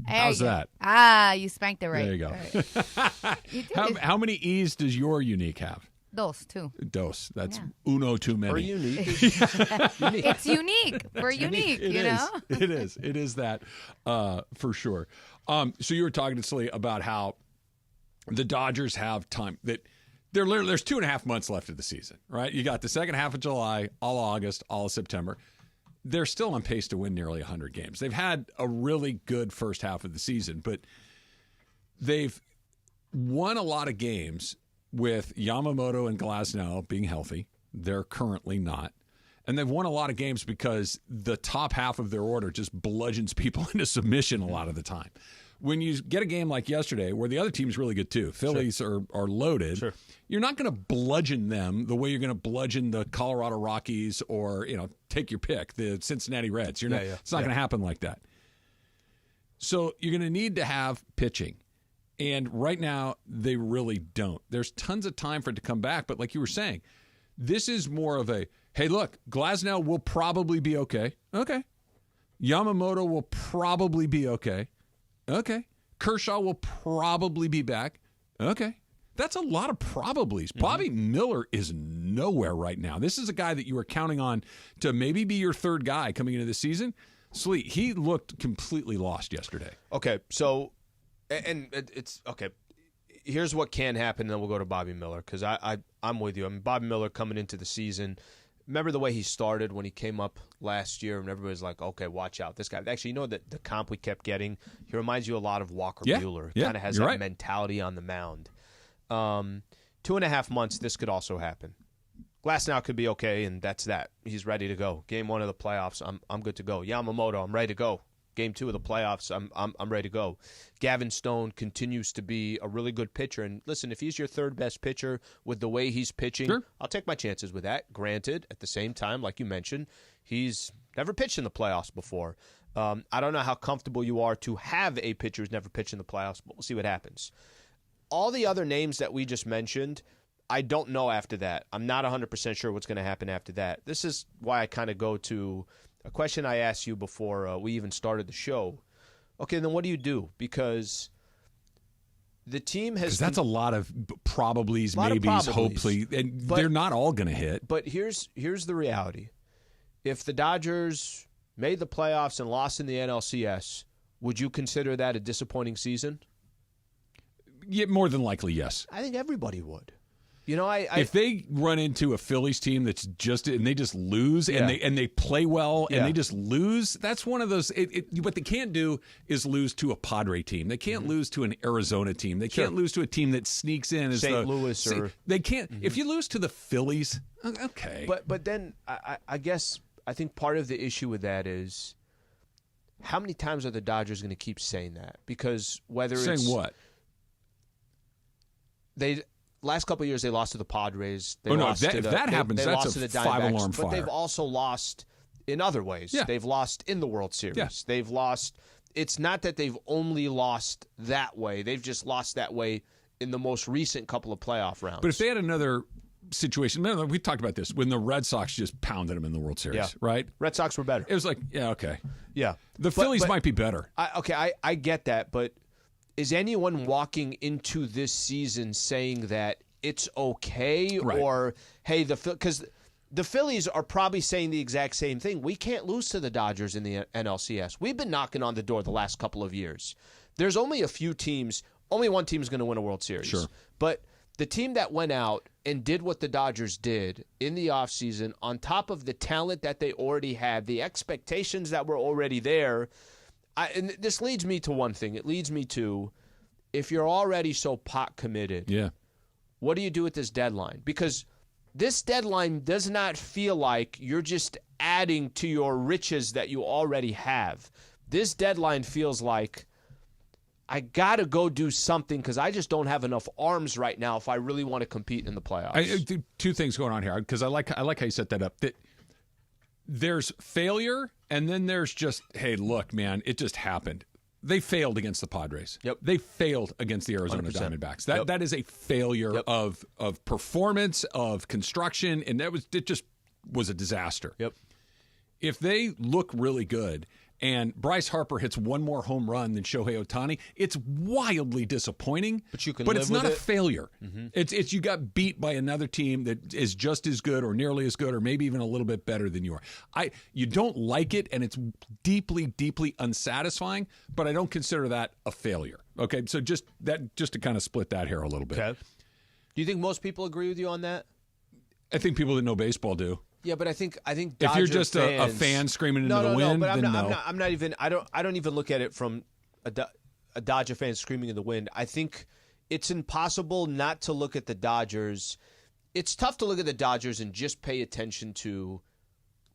How's that? You spanked it right. There you go. Right. You did. How many E's does your unique have? Two. Dos. That's uno too many. Or unique. It's unique. We're unique, It is. It is that for sure. So you were talking to Slee about how the Dodgers have time. That there's 2.5 months left of the season, right? You got the second half of July, all August, all of September. They're still on pace to win nearly 100 games. They've had a really good first half of the season, but they've won a lot of games with Yamamoto and Glasnow being healthy. They're currently not. And they've won a lot of games because the top half of their order just bludgeons people into submission a lot of the time. When you get a game like yesterday where the other team's really good too, Phillies are loaded, you're not going to bludgeon them the way you're going to bludgeon the Colorado Rockies or, take your pick, the Cincinnati Reds. It's not going to happen like that. So you're going to need to have pitching. And right now, they really don't. There's tons of time for it to come back. But like you were saying, this is more of a, hey, look, Glasnow will probably be okay. Okay. Yamamoto will probably be okay. Okay. Kershaw will probably be back. Okay. That's a lot of probablys. Bobby Miller is nowhere right now. This is a guy that you were counting on to maybe be your third guy coming into the season. Slee, he looked completely lost yesterday. Okay, so, and it's, okay, here's what can happen, and then we'll go to Bobby Miller, because I'm with you. I mean, Bobby Miller coming into the season, remember the way he started when he came up last year, and everybody's like, okay, watch out. This guy, actually, the comp we kept getting, he reminds you a lot of Walker Buehler. Kind of has that mentality on the mound. 2.5 months, this could also happen. Glasnow could be okay, and that's that. He's ready to go. Game 1 of the playoffs, I'm good to go. Yamamoto, I'm ready to go. Game 2 of the playoffs, I'm ready to go. Gavin Stone continues to be a really good pitcher. And listen, if he's your third best pitcher with the way he's pitching, I'll take my chances with that. Granted, at the same time, like you mentioned, he's never pitched in the playoffs before. I don't know how comfortable you are to have a pitcher who's never pitched in the playoffs, but we'll see what happens. All the other names that we just mentioned, I don't know after that. I'm not 100% sure what's going to happen after that. This is why I kind of go to a question I asked you before we even started the show. Okay, then what do you do? Because the team has... Because that's a lot of probablys, maybes, hopefully, and they're not all going to hit. But here's the reality. If the Dodgers made the playoffs and lost in the NLCS, would you consider that a disappointing season? Yeah, more than likely, yes. I think everybody would. If they run into a Phillies team and they just lose and they play well and they just lose, that's one of those. What they can't do is lose to a Padre team. They can't lose to an Arizona team. They can't lose to a team that sneaks in as St. Louis they can't. If you lose to the Phillies, okay. But then I guess I think part of the issue with that is how many times are the Dodgers going to keep saying that? Because saying what? Last couple of years, they lost to the Padres. If that happens, that's a 5-alarm fire. But they've also lost in other ways. Yeah. They've lost in the World Series. Yeah. They've lost. It's not that they've only lost that way. They've just lost that way in the most recent couple of playoff rounds. But if they had another situation, we talked about this, when the Red Sox just pounded them in the World Series, right? Red Sox were better. It was like, yeah, okay. Yeah. The Phillies might be better. I get that, but is anyone walking into this season saying that it's okay, right, or hey, because the Phillies are probably saying the exact same thing. We can't lose to the Dodgers in the NLCS. We've been knocking on the door the last couple of years. There's only a few teams. Only one team is going to win a World Series. Sure. But the team that went out and did what the Dodgers did in the offseason, on top of the talent that they already had, the expectations that were already there, and this leads me to one thing. It leads me to, if you're already so pot committed, what do you do with this deadline? Because this deadline does not feel like you're just adding to your riches that you already have. This deadline feels like, I got to go do something because I just don't have enough arms right now if I really want to compete in the playoffs. Two things going on here, because I like how you set that up. That there's failure, and then there's just, hey, look, man, it just happened. They failed against the Padres. Yep. They failed against the Arizona 100%. Diamondbacks. That is a failure of performance, of construction, and it just was a disaster. Yep. If they look really good and Bryce Harper hits one more home run than Shohei Ohtani, it's wildly disappointing. But it's not a failure. Mm-hmm. It's you got beat by another team that is just as good or nearly as good or maybe even a little bit better than you are. You don't like it, and it's deeply, deeply unsatisfying, but I don't consider that a failure. Okay, so just to kind of split that hair a little bit. Okay. Do you think most people agree with you on that? I think people that know baseball do. Yeah, but I think Dodger if you're just fans, a fan screaming into the wind, but then I'm not even. I don't even look at it from a Dodger fan screaming in the wind. I think it's impossible not to look at the Dodgers. It's tough to look at the Dodgers and just pay attention to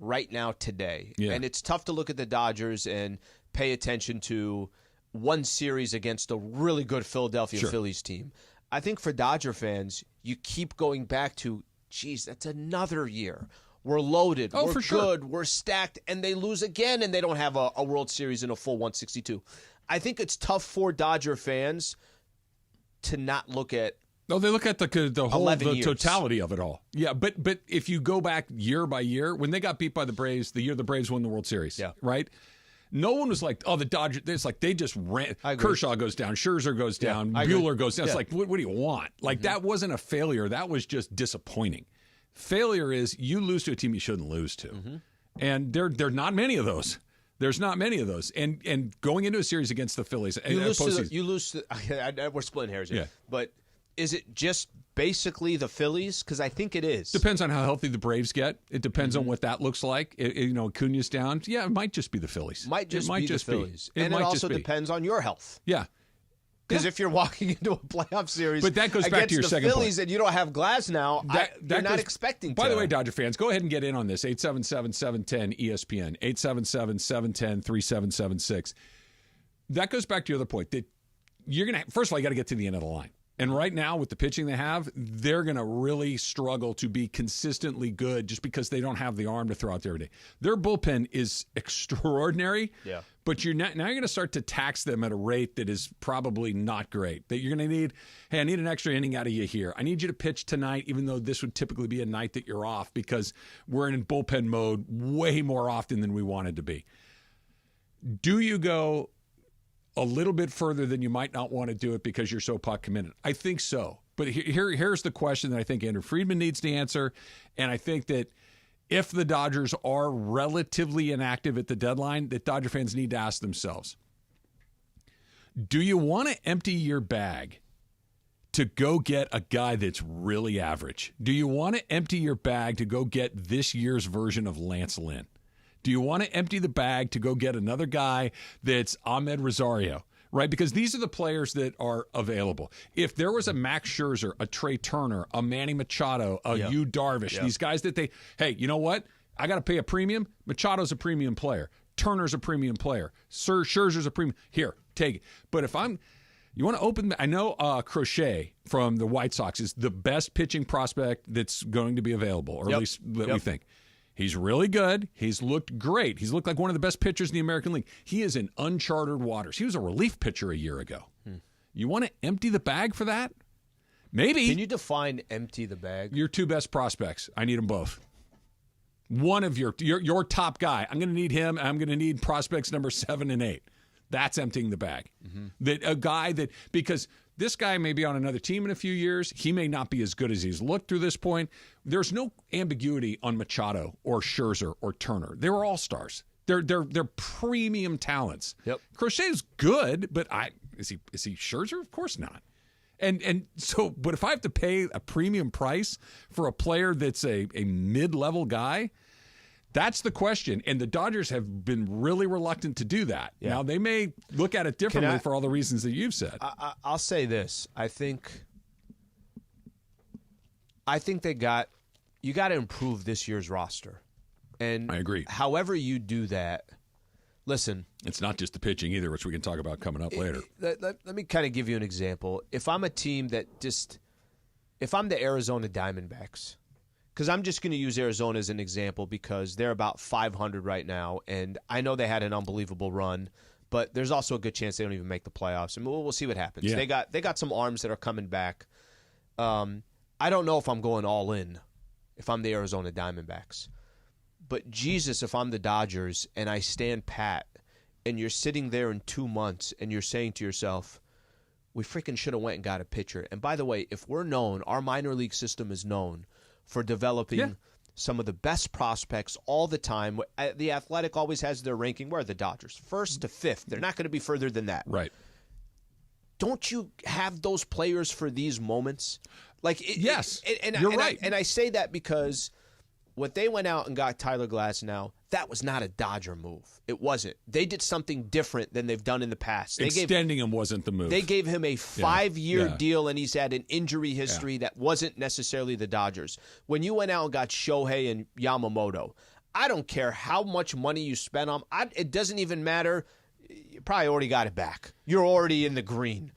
right now today, and it's tough to look at the Dodgers and pay attention to one series against a really good Philadelphia Phillies team. I think for Dodger fans, you keep going back to, geez, that's another year. We're loaded. We're good. We're stacked. And they lose again, and they don't have a World Series in a full 162. I think it's tough for Dodger fans to not look at. No, they look at the totality of it all. Yeah, but if you go back year by year, when they got beat by the Braves, the year the Braves won the World Series, right? No one was like, oh, the Dodgers. It's like they just ran. Kershaw goes down. Scherzer goes down. Buehler goes down. It's like, what do you want? Like, that wasn't a failure. That was just disappointing. Failure is you lose to a team you shouldn't lose to. And there are not many of those. There's not many of those. And going into a series against the Phillies. You lose to we're splitting hairs here. Yeah. But is it just basically the Phillies? Because I think it is. Depends on how healthy the Braves get. It depends on what that looks like. Acuna's down. Yeah, it might just be the Phillies. Might just be the Phillies. And it also depends on your health. Yeah. Because if you're walking into a playoff series, but that goes back to your second point. Phillies and you don't have Glass now, you're not expecting to. By the way, Dodger fans, go ahead and get in on this. 877-710-ESPN, 877-710-3776. That goes back to your other point that you're going to. First of all, you got to get to the end of the line. And right now, with the pitching they have, they're going to really struggle to be consistently good just because they don't have the arm to throw out there every day. Their bullpen is extraordinary, but now you're going to start to tax them at a rate that is probably not great. That you're going to need, hey, I need an extra inning out of you here. I need you to pitch tonight, even though this would typically be a night that you're off because we're in bullpen mode way more often than we wanted to be. Do you go a little bit further than you might not want to do it because you're so puck committed? I think so. But here's the question that I think Andrew Friedman needs to answer. And I think that if the Dodgers are relatively inactive at the deadline, that Dodger fans need to ask themselves, do you want to empty your bag to go get a guy that's really average? Do you want to empty your bag to go get this year's version of Lance Lynn? Do you want to empty the bag to go get another guy that's Ahmed Rosario, right? Because these are the players that are available. If there was a Max Scherzer, a Trey Turner, a Manny Machado, a Yu Darvish, these guys that hey, you know what? I got to pay a premium. Machado's a premium player. Turner's a premium player. Scherzer's a premium. Here, take it. But if you want to open, I know Crochet from the White Sox is the best pitching prospect that's going to be available, or at least that we think. He's really good. He's looked great. He's looked like one of the best pitchers in the American League. He is in uncharted waters. He was a relief pitcher a year ago. You want to empty the bag for that? Maybe. Can you define empty the bag? Your two best prospects. I need them both. One of your top guy. I'm going to need him. I'm going to need prospects number 7 and 8. That's emptying the bag. That a guy that, because this guy may be on another team in a few years. He may not be as good as he's looked through this point. There's no ambiguity on Machado or Scherzer or Turner. They were all stars. They're premium talents. Crochet's good, but is he Scherzer? Of course not. And so, but if I have to pay a premium price for a player that's a mid-level guy, that's the question, and the Dodgers have been really reluctant to do that. Now, they may look at it differently for all the reasons that you've said. I'll say this. I think you got to improve this year's roster. And I agree. However you do that, listen. It's not just the pitching either, which we can talk about coming up later. Let me kind of give you an example. If I'm a team if I'm the Arizona Diamondbacks, because I'm just going to use Arizona as an example because they're about 500 right now, and I know they had an unbelievable run, but there's also a good chance they don't even make the playoffs, and we'll see what happens. Yeah. They got some arms that are coming back. I don't know if I'm going all in if I'm the Arizona Diamondbacks, but Jesus, if I'm the Dodgers and I stand pat, and you're sitting there in 2 months and you're saying to yourself, we freaking should have went and got a pitcher. And by the way, if we're known, our minor league system is known for developing some of the best prospects all the time. The Athletic always has their ranking. Where are the Dodgers? 1st to 5th. They're not going to be further than that. Right. Don't you have those players for these moments? Yes, you're right. And I say that because what they went out and got Tyler Glasnow, that was not a Dodger move. It wasn't. They did something different than they've done in the past. Extending him wasn't the move. They gave him a 5-year deal, and he's had an injury history that wasn't necessarily the Dodgers. When you went out and got Shohei and Yamamoto, I don't care how much money you spent on them. It doesn't even matter. You probably already got it back. You're already in the green.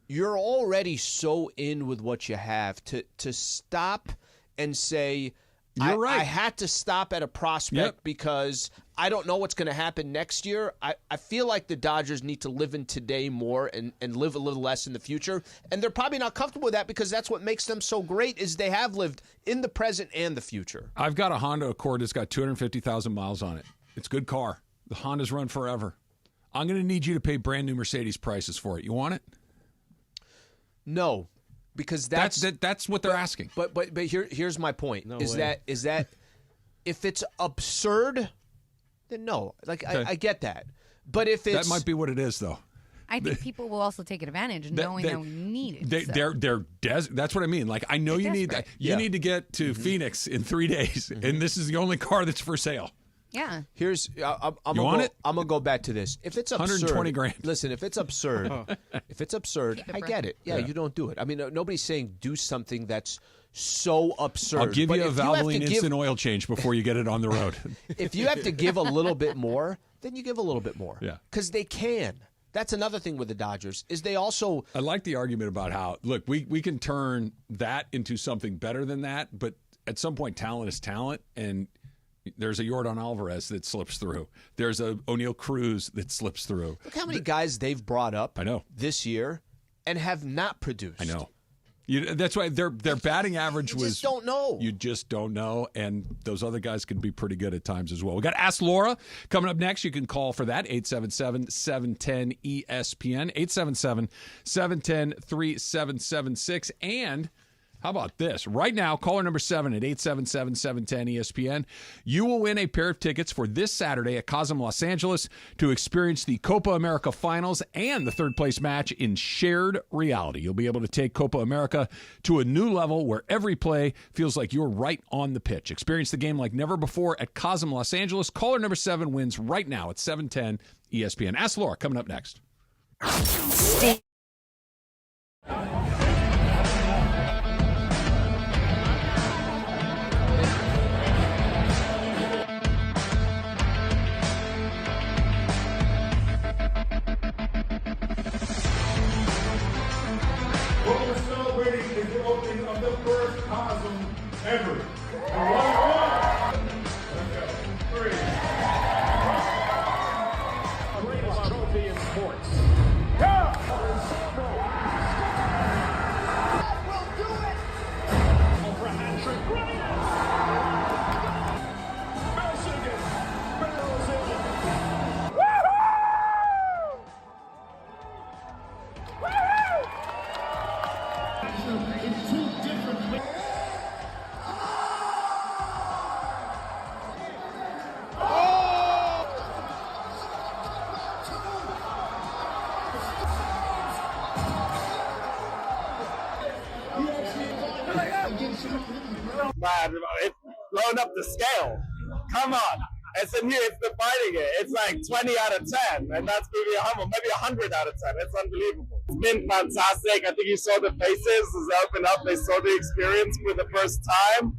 You're already so in with what you have to stop and say, you're right. I had to stop at a prospect because I don't know what's going to happen next year. I feel like the Dodgers need to live in today more and live a little less in the future. And they're probably not comfortable with that because that's what makes them so great is they have lived in the present and the future. I've got a Honda Accord that's got 250,000 miles on it. It's a good car. The Hondas run forever. I'm going to need you to pay brand new Mercedes prices for it. You want it? No. Because that's what they're asking. But here's my point. Is that if it's absurd, then no. I get that. But if it's that might be what it is, though. I think people will also take advantage knowing they need it. They're that's what I mean. Like I know you need that. You need to get to Phoenix in 3 days, and this is the only car that's for sale. Yeah. Here's I'm gonna go back to this. If it's absurd, $120,000. Listen, if it's absurd, I get it. Yeah, you don't do it. I mean, nobody's saying do something that's so absurd. I'll give you a Valvoline instant oil change before you get it on the road. If you have to give a little bit more, then you give a little bit more. Yeah. Because they can. That's another thing with the Dodgers is they also. I like the argument about how look we can turn that into something better than that, but at some point talent is talent, and there's a Yordan Alvarez that slips through. There's a O'Neal Cruz that slips through. Look how many guys they've brought up. I know this year and have not produced. I know. That's why their batting average was. You just don't know. You just don't know, and those other guys can be pretty good at times as well. We got Ask Laura coming up next. You can call for that 877-710-ESPN 877-710-3776. And how about this? Right now, caller number 7 at 877-710-ESPN. You will win a pair of tickets for this Saturday at Cosm Los Angeles to experience the Copa America Finals and the third-place match in shared reality. You'll be able to take Copa America to a new level where every play feels like you're right on the pitch. Experience the game like never before at Cosm Los Angeles. Caller number 7 wins right now at 710 ESPN. Ask Laura coming up next. What we're celebrating is the opening of the first Cosm ever. Greatest trophy in sports. We'll do it! Over a hat trick. It's blown up the scale. Come on. It's the fighting it. It's like 20 out of 10, and that's maybe 100 out of 10. It's unbelievable. It's been fantastic. I think you saw the faces as they opened up. They saw the experience for the first time.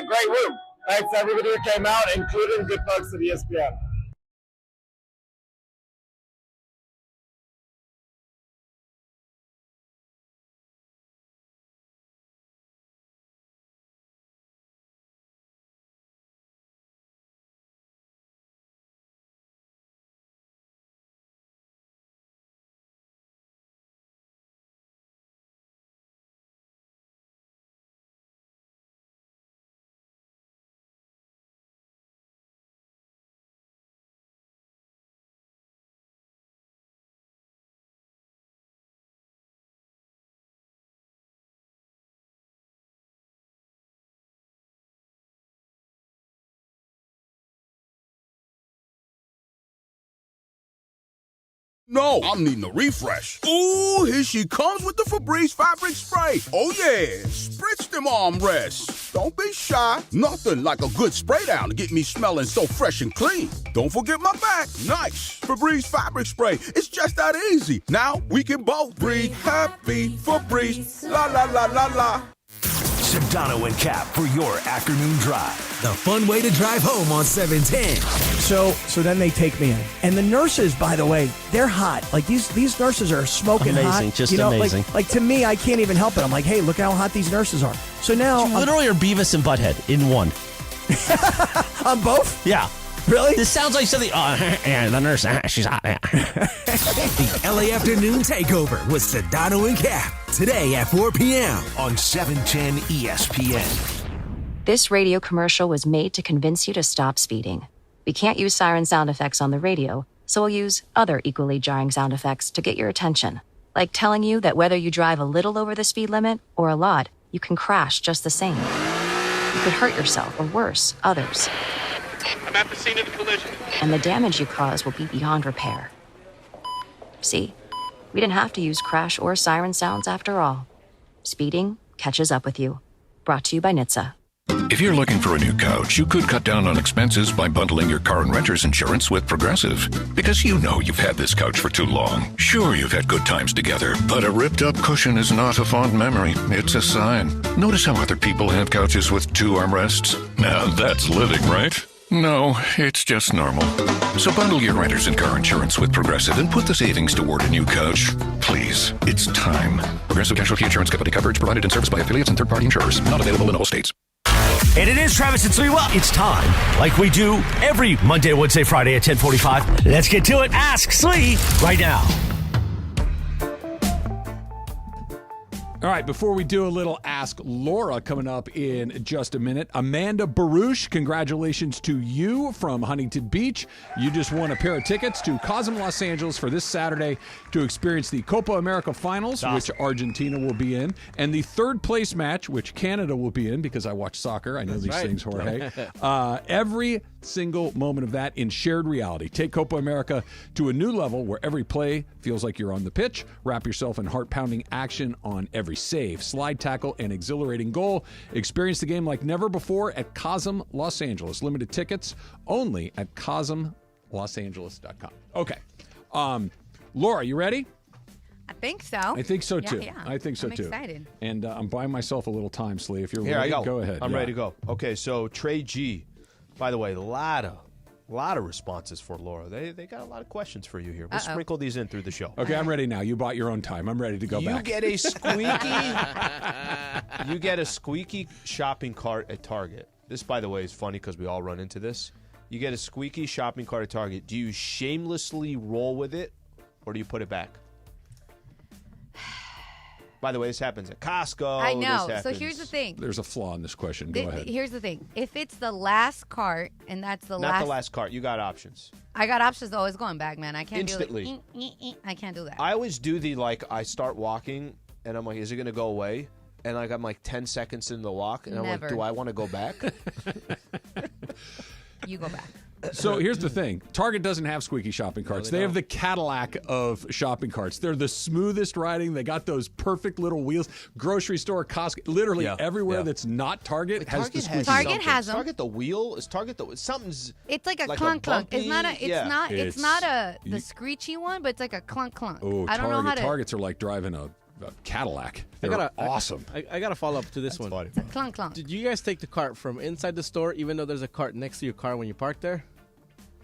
Great room. Thanks to everybody who came out, including good folks at ESPN. No, I'm needing a refresh. Ooh, here she comes with the Febreze fabric spray. Oh yeah, spritz them armrests. Don't be shy. Nothing like a good spray down to get me smelling so fresh and clean. Don't forget my back. Nice. Febreze fabric spray. It's just that easy. Now we can both breathe happy. Febreze. La la la la la. Sedano and Cap for your afternoon drive. The fun way to drive home on 710. So then they take me in. And the nurses, by the way, they're hot. Like these nurses are smoking hot. Amazing, just amazing. Like to me, I can't even help it. I'm like, hey, look how hot these nurses are. So now you literally are Beavis and Butthead in one. On both? Yeah. Really? This sounds like something. Yeah, the nurse, she's hot. The LA Afternoon Takeover with Sedano and Cap. Today at 4 p.m. on 710 ESPN. This radio commercial was made to convince you to stop speeding. We can't use siren sound effects on the radio, so we'll use other equally jarring sound effects to get your attention. Like telling you that whether you drive a little over the speed limit or a lot, you can crash just the same. You could hurt yourself or worse, others. I'm at the scene of the collision. And the damage you cause will be beyond repair. See? We didn't have to use crash or siren sounds after all. Speeding catches up with you. Brought to you by NHTSA. If you're looking for a new couch, you could cut down on expenses by bundling your car and renter's insurance with Progressive. Because you know you've had this couch for too long. Sure, you've had good times together, but a ripped-up cushion is not a fond memory. It's a sign. Notice how other people have couches with 2 armrests? Now that's living, right? No, it's just normal. So bundle your renters and car insurance with Progressive and put the savings toward a new couch. Please, it's time. Progressive Casualty Insurance Company coverage provided in service by affiliates and third-party insurers. Not available in all states. And it is Travis and Sliwa. It's time, like we do every Monday, Wednesday, Friday at 10:45. Let's get to it. Ask Slee right now. All right, before we do a little Ask Laura coming up in just a minute, Amanda Baruch, congratulations to you from Huntington Beach. You just won a pair of tickets to Cosm, Los Angeles for this Saturday to experience the Copa America Finals, which Argentina will be in, and the third place match, which Canada will be in, because I watch soccer. I know these things, Jorge. Every single moment of that in shared reality. Take Copa America to a new level where every play feels like you're on the pitch. Wrap yourself in heart-pounding action on every save, slide tackle, and exhilarating goal. Experience the game like never before at Cosm, Los Angeles. Limited tickets only at CosmLosAngeles.com. Okay. Laura, you ready? I think so. I think so, too. Yeah. I think so, I'm too. excited. And I'm buying myself a little time, Slee. If you're Here ready, I go. ahead. I'm ready to go. Okay, so Trey G. By the way, a lot of responses for Laura. They got a lot of questions for you here. We'll sprinkle these in through the show. Okay, I'm ready now. You bought your own time. I'm ready to go back. You get a squeaky shopping cart at Target. This, by the way, is funny because we all run into this. You get a squeaky shopping cart at Target. Do you shamelessly roll with it, or do you put it back? By the way, this happens at Costco. I know. So here's the thing. There's a flaw in this question. Go ahead. Here's the thing. If it's the last cart and that's the Not the last cart. You got options. I got options always going back, man. I can't Instantly. do it. I can't do that. I always do I start walking, and I'm like, is it going to go away? And I'm like 10 seconds into the walk, and I'm like, do I want to go back? You go back. So here's the thing. Target doesn't have squeaky shopping carts. They have the Cadillac of shopping carts. They're the smoothest riding. They got those perfect little wheels. Grocery store, Costco, literally everywhere that's not Target has the squeaky. Target has them. Target the wheel? Is Target the something's? It's like a clunk clunk. It's not the you- screechy one, but it's like a clunk clunk. Oh, I don't know how to. Targets are like driving a Cadillac. They're awesome. I got to follow up to this one. It's a clunk clunk. Did you guys take the cart from inside the store, even though there's a cart next to your car when you park there?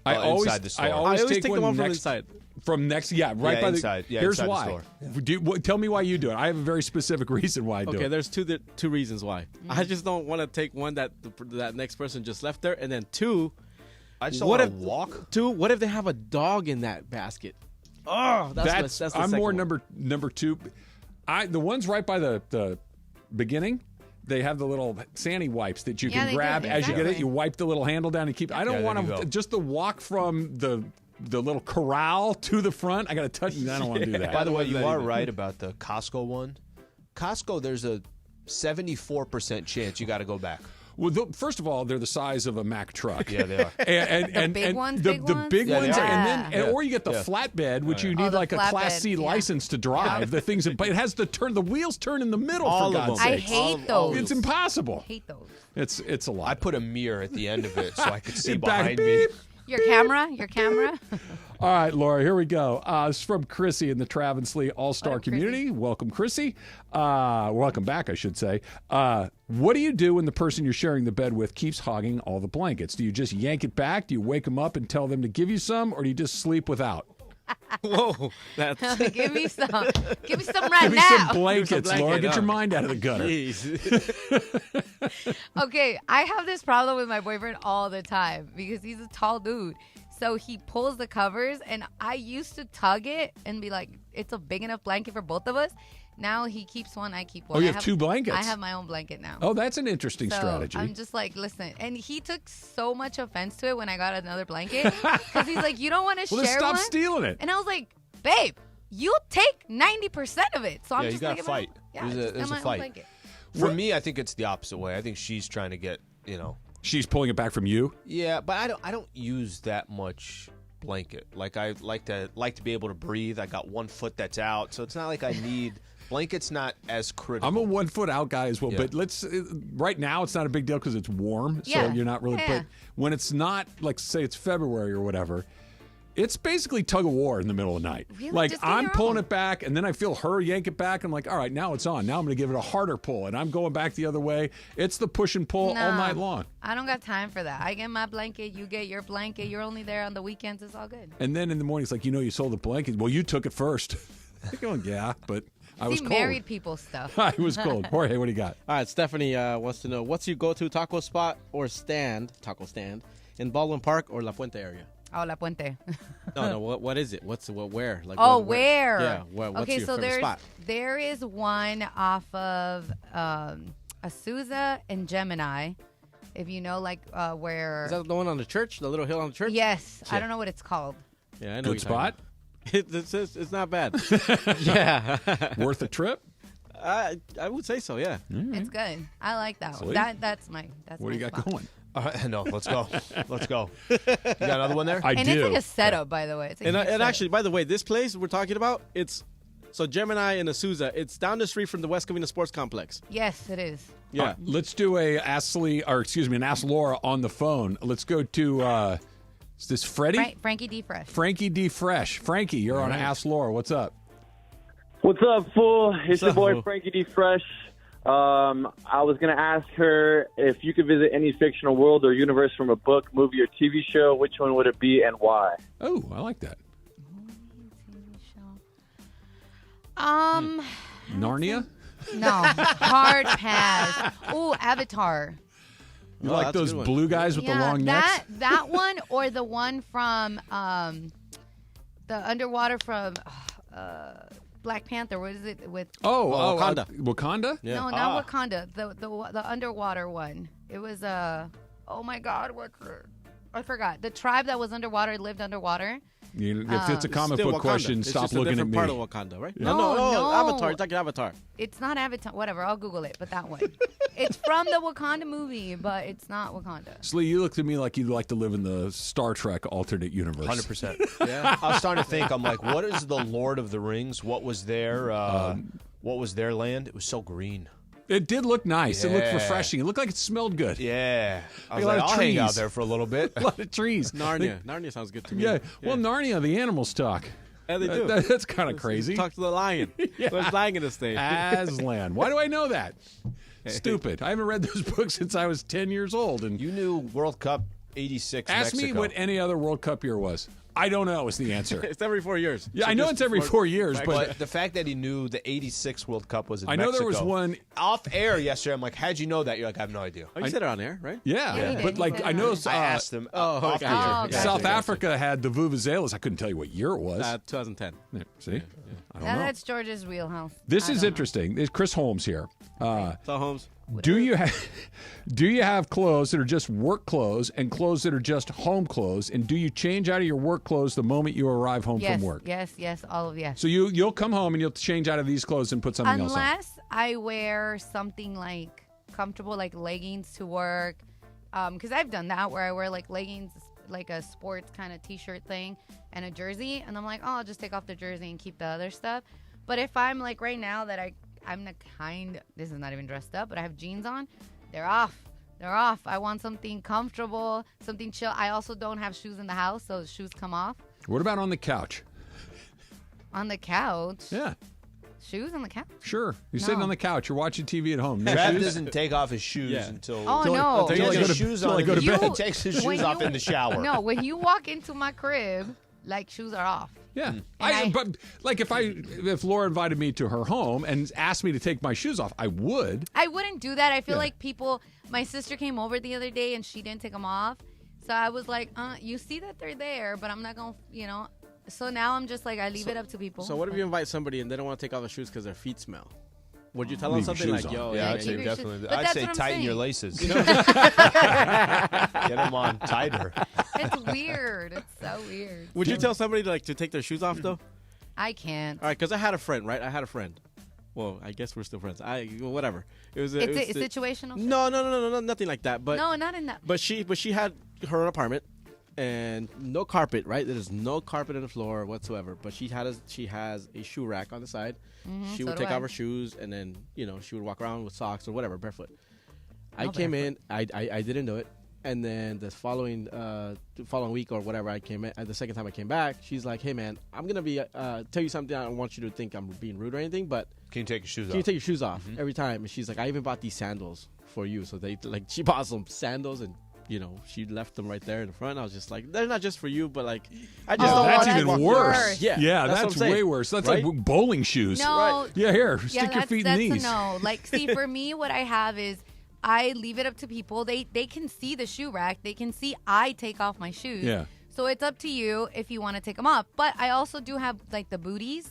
I always take the one from inside. From next, right by inside. the. Here's inside why. the store. Tell me why you do it. I have a very specific reason why I do it. Okay, there's two reasons why. I just don't want to take one that next person just left there, and then two. I just want to walk. Two. What if they have a dog in that basket? Oh, that's the I'm second more one. number two. The ones right by the beginning. They have the little Sandy wipes that you can grab as you get it. You wipe the little handle down and keep. I don't want to just the walk from the little corral to the front. I got to touch. I don't want to do that. By the way, you are right about the Costco one. Costco, there's a 74% chance you got to go back. Well, first of all, they're the size of a Mack truck. Yeah, they are. And the big ones, the big Yeah, ones, they are. and then or you get the flatbed, which you need the like a Class flatbed, C license to drive. The things, but it has the wheels turn in the middle. All for of God's them. I sake, hate those. it's impossible. I hate those. It's a lot. I put a mirror at the end of it so I could see Back, behind me. Your camera. All right, Laura, here we go. It's from Chrissy in the Travis Lee All-Star community. Welcome, Chrissy. Welcome back, I should say. What do you do when the person you're sharing the bed with keeps hogging all the blankets? Do you just yank it back? Do you wake them up and tell them to give you some, or do you just sleep without? Whoa, that's Give me some right Give me now. some blankets, Laura. Get your mind out of the gutter. Okay, I have this problem with my boyfriend all the time because he's a tall dude. So he pulls the covers, and I used to tug it and be like, it's a big enough blanket for both of us. Now he keeps one, I keep one. Oh, you have two blankets? I have my own blanket now. Oh, that's an interesting strategy. I'm just like, listen. And he took so much offense to it when I got another blanket. Because he's like, you don't want to share Well, then stop one? stealing it. And I was like, babe, you take 90% of it. So I'm just you got to fight. There's a fight. For me, I think it's the opposite way. I think she's trying to get, She's pulling it back from you? Yeah, but I don't use that much blanket. Like I like to be able to breathe. I got 1 foot that's out, so it's not like I need blanket's not as critical. I'm a 1 foot out guy as well, but right now it's not a big deal because it's warm, so you're not really. But when it's not, like say it's February or whatever, It's basically tug of war in the middle of the night. Really? Like, Just do I'm your pulling own. it back, and then I feel her yank it back. I'm like, all right, now it's on. Now I'm going to give it a harder pull, and I'm going back the other way. It's the push and pull all Nah. night long. I don't got time for that. I get my blanket, you get your blanket. You're only there on the weekends. It's all good. And then in the morning, it's like, you sold the blanket. Well, you took it first. I'm going, yeah, but I was See, cold. married people stuff. I was cold. Jorge, what do you got? All right, Stephanie wants to know, what's your go-to taco spot or taco stand, in Baldwin Park or La Puente area? Oh, La Puente. No, what is it? Where? Like, Where? Yeah, what's okay, your so favorite spot? there is one off of Azusa and Gemini. If you know, like where. Is that the one on the church? The little hill on the church? Yes. Yeah. I don't know what it's called. Yeah, I know. Good spot? It's not bad. Yeah. Worth a trip? I would say so, yeah. It's good. I like that one. Sweet. That's my What do you got spot. going? No, let's go. Let's go. You got another one there? I And do. it's like a setup, by the way. It's a And huge setup. actually, by the way, this place we're talking about, so Gemini and Azusa, it's down the street from the West Covina Sports Complex. Yes, it is. Yeah. All right, let's do an Ask Laura on the phone. Let's go to, is this Freddie? Frankie D. Fresh. Frankie D. Fresh. Frankie, you're on Ask Laura. What's up? What's up, fool? It's your up, boy fool? Frankie D. Fresh. I was going to ask her if you could visit any fictional world or universe from a book, movie, or TV show, which one would it be and why? Oh, I like that. Narnia? No, hard pass. Ooh, Avatar. You Oh, like that's a those good one. blue guys with the long necks? That one or the one from the underwater from Black Panther. What is it with? Wakanda. Wakanda? Yeah. No, not Wakanda. The underwater one. It was oh my God, what's it? I forgot. The tribe that was underwater lived underwater. If it's a comic Still book Wakanda. question, It's stop just a looking at different me. part of Wakanda, right? Yeah. No. Avatar. It's like Avatar. It's not Avatar. Whatever. I'll Google it. But that one. It's from the Wakanda movie, but it's not Wakanda. Slee, you look to me like you'd like to live in the Star Trek alternate universe. 100%. Yeah. I was starting to think, I'm like, what is the Lord of the Rings? What was their land? It was so green. It did look nice. It looked Yeah. refreshing. It looked like it smelled good. Yeah. I was A like, lot of I'll hang out trees. there for a little bit. A lot of trees. Narnia sounds good to me. Yeah. Well, Narnia, the animals talk. Yeah, they do. That's kind of crazy. Talk to the lion. Yeah. There's lying in this thing. Aslan. Why do I know that? Stupid. I haven't read those books since I was 10 years old. And You knew World Cup 86 ask Mexico. me what any other World Cup year was. I don't know is the answer. It's every 4 years. Yeah, So I know just it's every 4 years, But the fact that he knew the 86 World Cup was in I know Mexico. there was one Off air yesterday. I'm like, how'd you know that? You're like, I have no idea. Oh, you said it on air, right? Yeah, Yeah, he did. but He like said I it know on I asked him Oh, off okay. the air. Oh, okay. South Gotcha. Africa had the vuvuzelas. I couldn't tell you what year it was. 2010. Yeah, see, I don't know. That's George's wheelhouse. This I is don't know. interesting. There's Chris Holmes here. So, Holmes. Do you have clothes that are just work clothes and clothes that are just home clothes? And do you change out of your work clothes the moment you arrive home Yes, from work? yes, all of yes. So you'll come home and you'll change out of these clothes and put something else on. Unless I wear something like comfortable, like leggings to work, because I've done that where I wear like leggings, like a sports kind of t-shirt thing, and a jersey, and I'm like, oh, I'll just take off the jersey and keep the other stuff. But if I'm like right now that I'm the kind, this is not even dressed up, but I have jeans on, they're off. They're off. I want something comfortable, something chill. I also don't have shoes in the house, so shoes come off. What about on the couch? On the couch? Yeah, Shoes on the couch? sure. You're sitting No. on the couch. You're watching TV at home. No Trav shoes? doesn't take off his shoes Yeah. until Oh, Till I- no. till he I has go his to- shoes till on. I go to He bed. takes his when shoes off you- in the shower. No, when you walk into my crib, like shoes are off. Yeah, I- but like if Laura invited me to her home and asked me to take my shoes off, I would. I wouldn't do that. I feel Yeah. like people. My sister came over the other day and she didn't take them off, so I was like, you see that they're there, but I'm not gonna, So now I'm just like, I leave it up to people. So what if you invite somebody and they don't want to take off their shoes because their feet smell? Would you tell them Leave your something shoes like, on. yo, Yeah, hey, I'd say Leave your shoes- definitely. but I'd that's say what I'm tighten your saying. laces. Get them on tighter. It's weird. It's so weird. Would you tell somebody to take their shoes off though? I can't. All right, because I had a friend, right? I had a friend. Well, I guess we're still friends. Whatever. It was. It's situational. No, nothing like that. But No, not in that. But she had her own apartment, and no carpet. Right? There is no carpet on the floor whatsoever. But she has a shoe rack on the side. She so would do take I. off her shoes, and then she would walk around with socks or whatever barefoot. I No came in. I didn't do it. And then the following week or whatever, the second time I came back, she's like, "Hey man, I'm gonna be tell you something. I don't want you to think I'm being rude or anything, but can you take your shoes off? Can you take your shoes off every time?" And she's like, "I even bought these sandals for you." So she bought some sandals and she left them right there in the front. I was just like, they're not just for you, but like I just don't that's want even worse. Yeah, that's way worse. That's right? like bowling shoes. No, right. Yeah, here, stick your feet in these. No, like see, for me, what I have is I leave it up to people. They can see the shoe rack. They can see I take off my shoes. Yeah. So it's up to you if you want to take them off. But I also do have like the booties.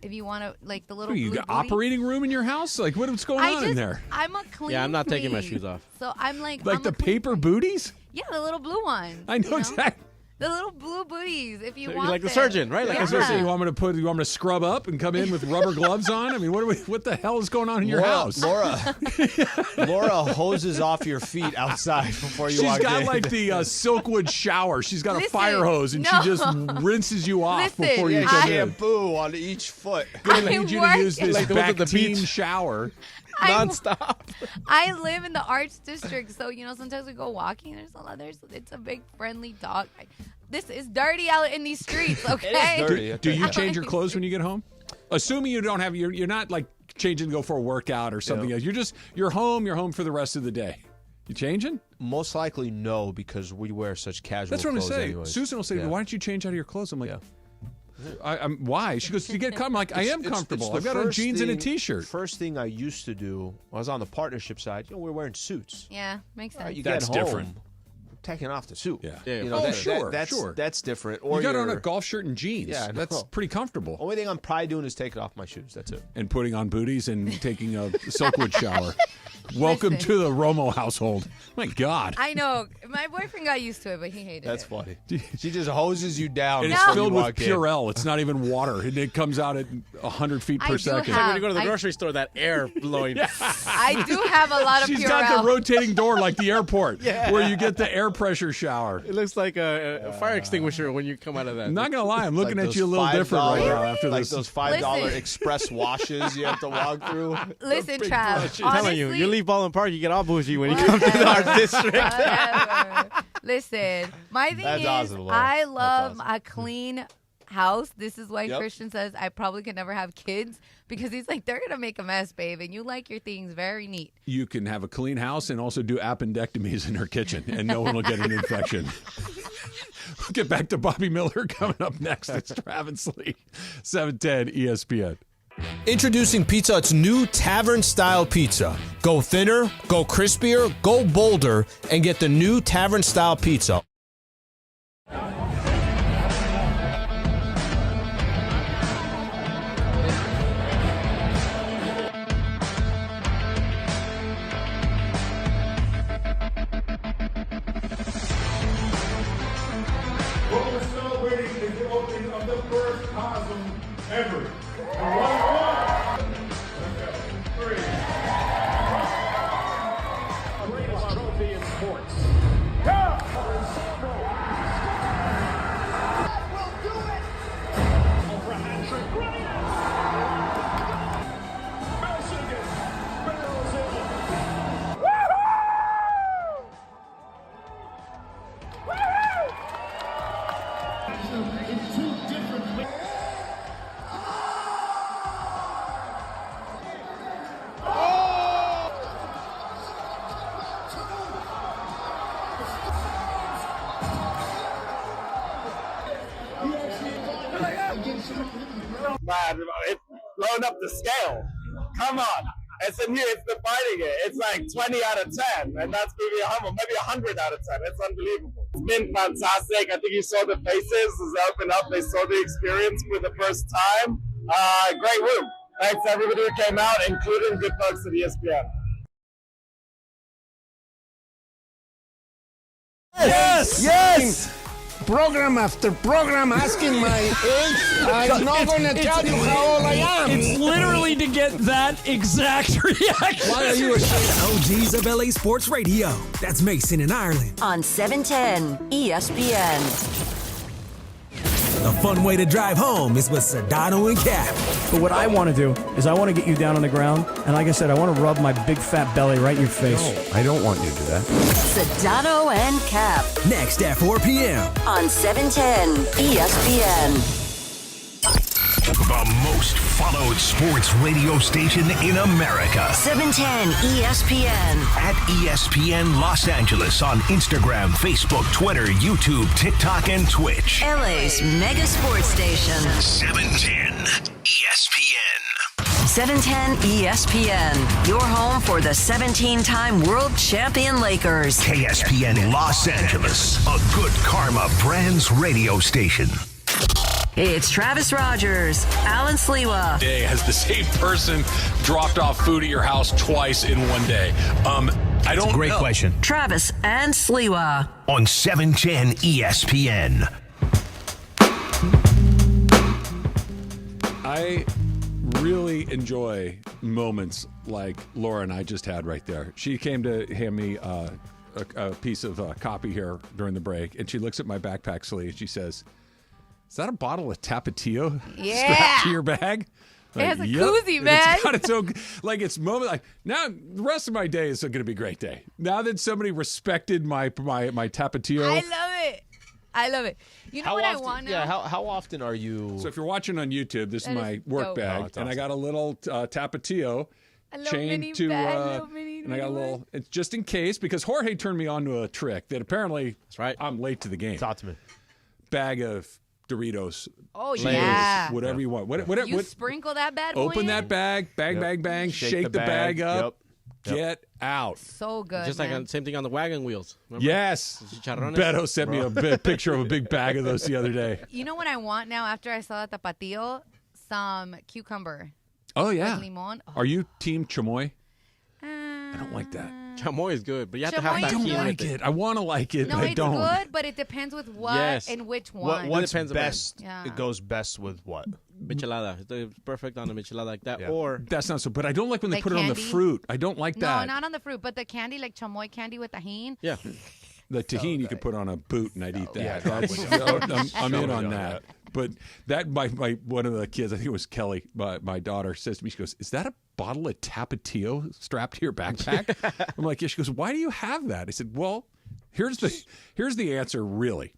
If you want to, like the little. You got operating room in your house? Like what's going on in there? I'm a clean. Yeah, I'm not taking my freak. shoes off. So I'm like the paper booties? Yeah, the little blue ones. I know exactly. The little blue booties, if you So want. like the them. surgeon, right? Like yeah. a surgeon. You want me to scrub up and come in with rubber gloves on? I mean, what the hell is going on in your house? Laura hoses off your feet outside before you walk in. She's got like the Silkwood shower. She's got a fire hose and no. she just rinses you off before you Yeah, come in. shampoo on each foot. I need you to use this Like the ones at the Bactine beach. shower. nonstop. I live in the Arts District, so sometimes we go walking. It's a big friendly dog. This is dirty out in these streets. Okay. It is dirty. Do you change your clothes when you get home? Assuming you don't have you're not like changing to go for a workout or something else. You're home. You're home for the rest of the day. You changing? Most likely no, because we wear such casual That's what I'm clothes saying. anyways. Susan will say, "Why don't you change out of your clothes?" I'm like, why? She goes, "You get comfortable." I'm like, I am comfortable. I've got on jeans and a t-shirt. First thing I used to do, I was on the partnership side. We're wearing suits. Yeah, makes sense. You That's get home, different. Taking off the suit. Yeah. Sure. That's different. Or you got on a golf shirt and jeans. Yeah, that's pretty comfortable. Only thing I'm probably doing is taking off my shoes. That's it. And putting on booties and taking a Silkwood shower. Welcome to the Romo household. My God. I know. My boyfriend got used to it, but he hated That's it. funny. She just hoses you down. And it's filled with Purell. It's not even water. And it comes out at 100 feet per second. It's like when you go to the grocery store, that air blowing. I do have a lot of She's Purell. got the rotating door like the airport where you get the air pressure shower. It looks like a fire extinguisher when you come out of that. I'm not going to lie. I'm looking Like at you a little those different right $5 now after like this. those $5 Listen. express washes you have to walk through. Listen, Trav. I'm telling you, honestly- you leave Ballin Park, you get all bougie when you come to the Arts District. Whatever. Listen, my thing That's is, awesome, Laura. I love That's a clean house. This is why Yep. Christian says I probably could never have kids because he's like, they're gonna make a mess, babe, and you like your things very neat. You can have a clean house and also do appendectomies in her kitchen, and no one will get an infection. We'll get back to Bobby Miller coming up next. It's Travis Lee, 710 ESPN. Introducing Pizza Hut's new tavern-style pizza. Go thinner, go crispier, go bolder, and get the new tavern-style pizza. What we're celebrating is the opening of the first cosm ever. Greatest trophy in sports. Man, it's blown up the scale. Come on. It's the fighting it. It's like 20 out of 10, and that's maybe 100 out of 10. It's unbelievable. It's been fantastic. I think you saw the faces as they opened up. They saw the experience for the first time. Great room. Thanks to everybody who came out, including good folks at ESPN. Yes! Program after program asking my age. I'm not going to tell you how old I am. It's literally to get that exact reaction. Why are you ashamed? OGs of LA Sports Radio. That's Mason in Ireland. On 710 ESPN. The fun way to drive home is with Sedano and Cap. But what I want to do is I want to get you down on the ground, and like I said, I want to rub my big fat belly right in your face. No, I don't want you to do that. Sedano and Cap. Next at 4 p.m. on 710 ESPN. The most followed sports radio station in America. 710 ESPN. At ESPN Los Angeles on Instagram, Facebook, Twitter, YouTube, TikTok, and Twitch. LA's mega sports station. 710 ESPN. 710 ESPN. Your home for the 17-time world champion Lakers. KSPN Los Angeles. A Good Karma Brands radio station. It's Travis Rogers, Alan Sliwa. Day has the same person dropped off food at your house twice in one day. I don't know. Great question. Travis and Sliwa. On 710 ESPN. I really enjoy moments like Laura and I just had right there. She came to hand me a piece of copy here during the break, and she looks at my backpack sleeve and she says, "Is that a bottle of Tapatio strapped to your bag?" It has a koozie, man. It's got its own, it's moment. Like, now, the rest of my day is going to be a great day. Now that somebody respected my Tapatio. I love it. You know what I want now? Yeah, how often are you? So if you're watching on YouTube, this is my work dope. bag, and I got a little Tapatio chained to, and I got a little. It's just in case, because Jorge turned me on to a trick that apparently I'm late to the game. Talk to me. Bag of Doritos. Oh, Layers, yeah. whatever you want. You sprinkle that bad boy Open in? that bag, bang, shake the bag up, get out. So good, Just like same thing on the wagon wheels. Remember? Yes. Chicharrones? Beto sent me a picture of a big bag of those the other day. You know what I want now after I saw the Tapatio? Some cucumber. Oh, yeah. With limon. Oh. Are you team chamoy? I don't like that. Chamoy is good, but you have to Chamoy have that is I key don't with like it. I want to like it, No, but I it's don't. good, but it depends with what and which one. What's depends on best? Yeah. It goes best with what? Michelada. It's perfect on a michelada like that. Yeah. Or That's not so. But I don't like when they Like put it on the candy? fruit. I don't like No, that. not on the fruit, but the candy, like chamoy candy with tahini. yeah. The tahini you could put on a boot, and I'd eat that. Yeah, That's, I'm in on on that. But that my one of the kids, I think it was Kelly, my daughter, says to me, she goes, "Is that a bottle of Tapatio strapped to your backpack?" I'm like, "Yeah." She goes, "Why do you have that?" I said, "Well, here's the answer. Really,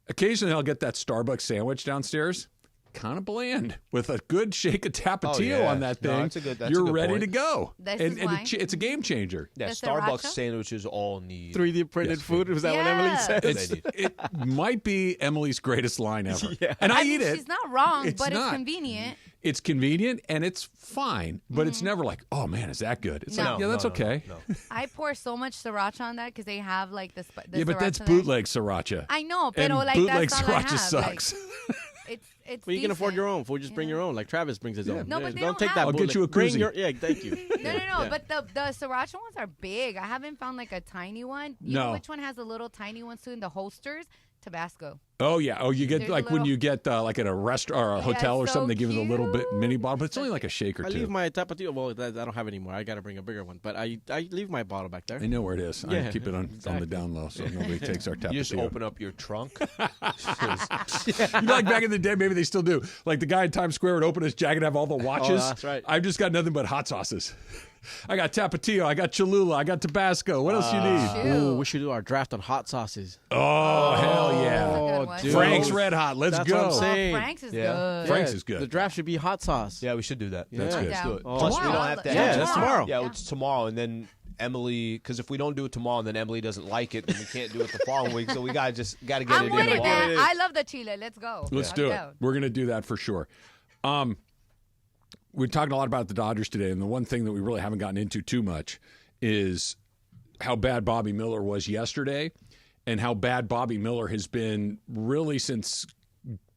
occasionally I'll get that Starbucks sandwich downstairs." Kind of bland with a good shake of Tapatio on that thing. No, that's a good You're ready point. to go, This and is why. it's a game changer. Yeah, The Starbucks sriracha? sandwiches all need 3D printed food. Was that what Emily said? It might be Emily's greatest line ever. And I eat it. She's not wrong, It's but not. it's convenient. It's convenient and it's fine, but it's never like, oh man, is that good? It's No. like, yeah, that's okay. No. I pour so much siracha on that because they have like the Yeah, but that's sriracha there. bootleg sriracha. I know, And pero like bootleg that's all I sriracha have. sucks. Like, it's Well, you can afford decent. your own. Fool, just bring your own. Like Travis brings his own. No, but they don't don't take have- that. I'll get bootleg. you a Bring koozie. your, yeah, thank you. No, Yeah. but the sriracha ones are big. I haven't found like a tiny one. You No. know which one has the little tiny ones too in the holsters? Tabasco. Oh yeah. Oh, you get There's a like when little- you get like at a restaurant or a hotel or so something, they give you the little bit mini bottle, but it's only like a shake or I two. leave my Tapatio. Well, that I don't have anymore. I got to bring a bigger one. But I leave my bottle back there. I know where it is. I Yeah, keep it on exactly. the down low so nobody takes our Tapatio. You just open up your trunk. You know, like back in the day, maybe they still do. Like the guy in Times Square would open his jacket and have all the watches. Oh, that's right. I've just got nothing but hot sauces. I got Tapatio, I got Cholula, I got Tabasco. What else you need? Ooh, we should do our draft on hot sauces. Oh, hell yeah. Oh, dude. Frank's Red Hot. Let's That's go. what I'm saying. Frank's is Yeah. good. Frank's is good. The draft should be hot sauce. Yeah, we should do that. That's good. Let's do it. Oh, Plus, we tomorrow. don't have to. Yeah, that's tomorrow. Yeah, it's tomorrow, and then Emily. Because if we don't do it tomorrow, and then Emily doesn't like it, then we can't do it the following week. So we got to get I'm it with in. it, man. I love the chile. Let's go. Let's I'm do it. down. We're going to do that for sure. We're talking a lot about the Dodgers today, and the one thing that we really haven't gotten into too much is how bad Bobby Miller was yesterday and how bad Bobby Miller has been really since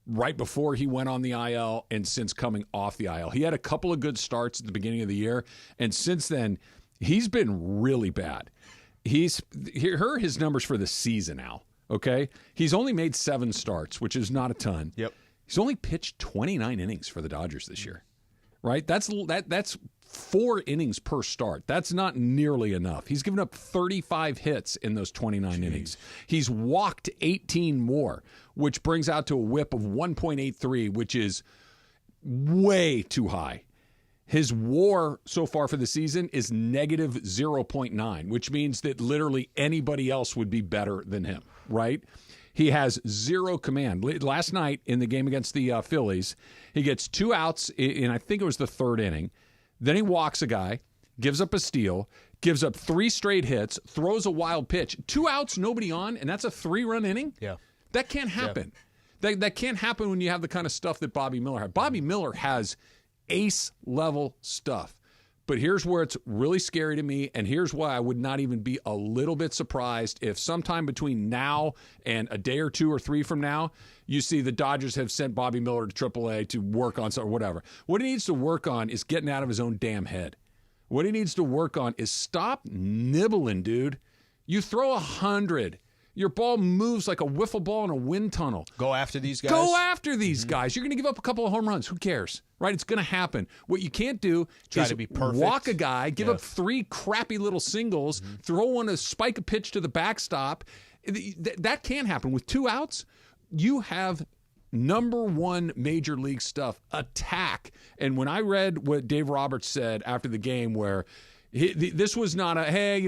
right before he went on the IL and since coming off the IL. He had a couple of good starts at the beginning of the year, and since then, he's been really bad. Here are his numbers for the season now, okay? He's only made 7 starts, which is not a ton. Yep. He's only pitched 29 innings for the Dodgers this year. Right? That's 4 innings per start. That's not nearly enough. He's given up 35 hits in those 29 innings. He's walked 18 more, which brings out to a whip of 1.83, which is way too high. His WAR so far for the season is negative 0.9, which means that literally anybody else would be better than him, right? He has zero command. Last night in the game against the Phillies, he gets 2 outs in, I think it was the 3rd inning. Then he walks a guy, gives up a steal, gives up 3 straight hits, throws a wild pitch. 2 outs, nobody on, and that's a 3-run inning? Yeah. That can't happen. Yeah. That can't happen when you have the kind of stuff that Bobby Miller had. Bobby Miller has ace-level stuff. But here's where it's really scary to me, and here's why I would not even be a little bit surprised if sometime between now and a day or 2 or 3 from now, you see the Dodgers have sent Bobby Miller to AAA to work on something or whatever. What he needs to work on is getting out of his own damn head. What he needs to work on is stop nibbling, dude. You throw 100. Your ball moves like a wiffle ball in a wind tunnel. Go after these guys. Go after these guys. You're going to give up a couple of home runs. Who cares? Right? It's going to happen. What you can't do is to be perfect. Walk a guy, give up 3 crappy little singles, throw one to spike a pitch to the backstop. That can't happen. With 2 outs, you have number 1 major league stuff, attack. And when I read what Dave Roberts said after the game where this was not a, hey,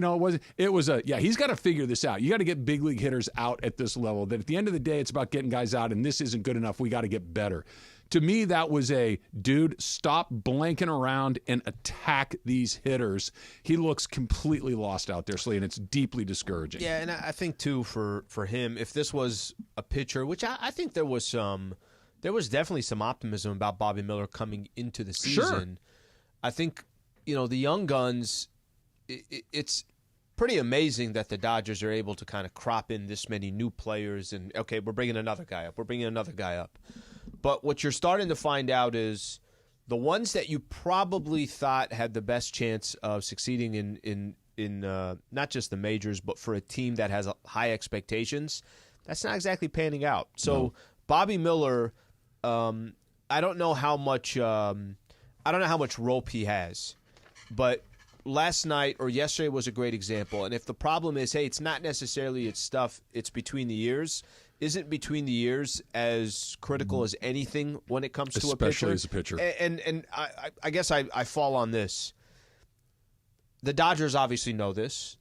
it was a, yeah, he's got to figure this out. You got to get big league hitters out at this level. That at the end of the day, it's about getting guys out, and this isn't good enough. We got to get better. To me, that was a, dude, stop blanking around and attack these hitters. He looks completely lost out there, Slee, and it's deeply discouraging. Yeah, and I think, too, for him, if this was a pitcher, which I think there was definitely some optimism about Bobby Miller coming into the season. Sure. I think, the young guns, it's pretty amazing that the Dodgers are able to kind of crop in this many new players and, okay, we're bringing another guy up. But what you're starting to find out is the ones that you probably thought had the best chance of succeeding in not just the majors, but for a team that has high expectations, that's not exactly panning out. So Bobby Miller, I don't know how much rope he has, but last night or yesterday was a great example. And if the problem is, hey, it's not necessarily its stuff, it's between the ears. Isn't between the ears as critical as anything when it comes to a pitcher? Especially as a pitcher. And I guess I fall on this. The Dodgers obviously know this.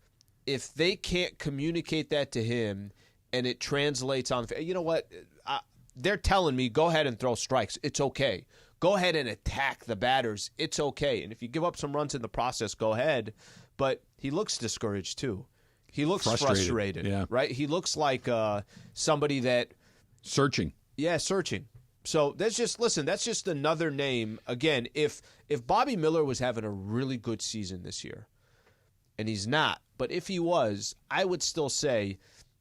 If they can't communicate that to him and it translates on, you know what? They're telling me, go ahead and throw strikes. It's okay. Go ahead and attack the batters. It's okay. And if you give up some runs in the process, go ahead. But he looks discouraged too. He looks frustrated, yeah. Right? He looks like somebody that... Searching. Yeah, searching. So that's just another name. Again, if Bobby Miller was having a really good season this year, and he's not, but if he was, I would still say,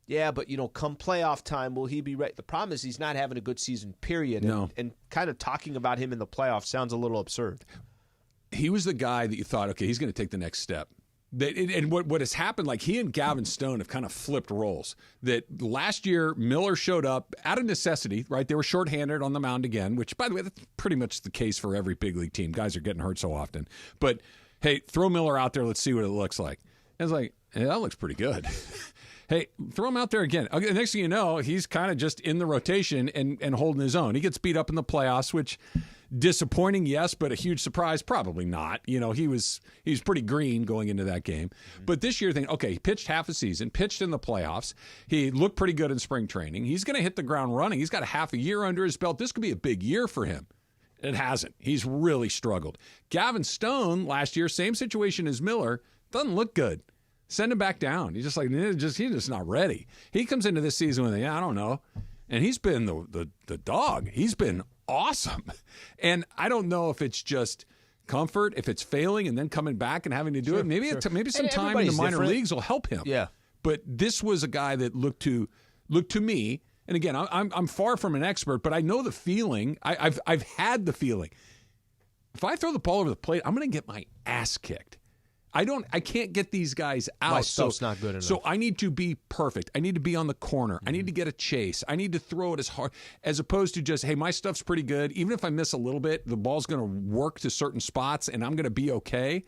yeah, but, come playoff time, will he be ready? The problem is he's not having a good season, period. No. And kind of talking about him in the playoffs sounds a little absurd. He was the guy that you thought, okay, he's going to take the next step. And what has happened, like he and Gavin Stone have kind of flipped roles. That last year, Miller showed up out of necessity, right? They were shorthanded on the mound again, which, by the way, that's pretty much the case for every big league team. Guys are getting hurt so often. But, hey, throw Miller out there. Let's see what it looks like. And it's like, hey, that looks pretty good. Hey, throw him out there again. Okay, the next thing you know, he's kind of just in the rotation and holding his own. He gets beat up in the playoffs, which disappointing, yes, but a huge surprise, probably not. He was pretty green going into that game. But this year, he pitched half a season, pitched in the playoffs. He looked pretty good in spring training. He's going to hit the ground running. He's got a half a year under his belt. This could be a big year for him. It hasn't. He's really struggled. Gavin Stone last year, same situation as Miller, doesn't look good. Send him back down. He's just like, he's just not ready. He comes into this season with, I don't know. And he's been the dog. He's been awesome. And I don't know if it's just comfort, if it's failing and then coming back and having to do it. Maybe maybe some time in the minor leagues will help him. Yeah. But this was a guy that looked to me, and again, I'm far from an expert, but I know the feeling. I've had the feeling. If I throw the ball over the plate, I'm going to get my ass kicked. I can't get these guys out. My stuff's not good enough. So I need to be perfect. I need to be on the corner. I need to get a chase. I need to throw it as hard, as opposed to just, hey, my stuff's pretty good. Even if I miss a little bit, the ball's going to work to certain spots and I'm going to be okay.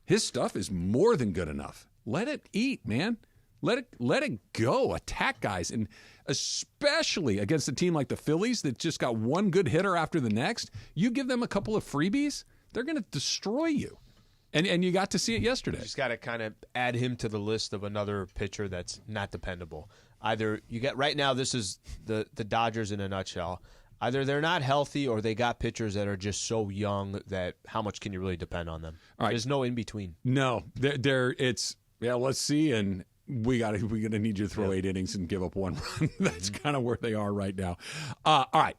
His stuff is more than good enough. Let it eat, man. Let it go. Attack guys. And especially against a team like the Phillies that just got one good hitter after the next, you give them a couple of freebies, they're going to destroy you. And you got to see it yesterday. You just got to kind of add him to the list of another pitcher that's not dependable. Either you get right now, this is the Dodgers in a nutshell. Either they're not healthy or they got pitchers that are just so young that how much can you really depend on them? All right. There's no in between. No, it's let's see, and we're gonna need you to throw 8 innings and give up 1 run. That's kind of where they are right now. All right,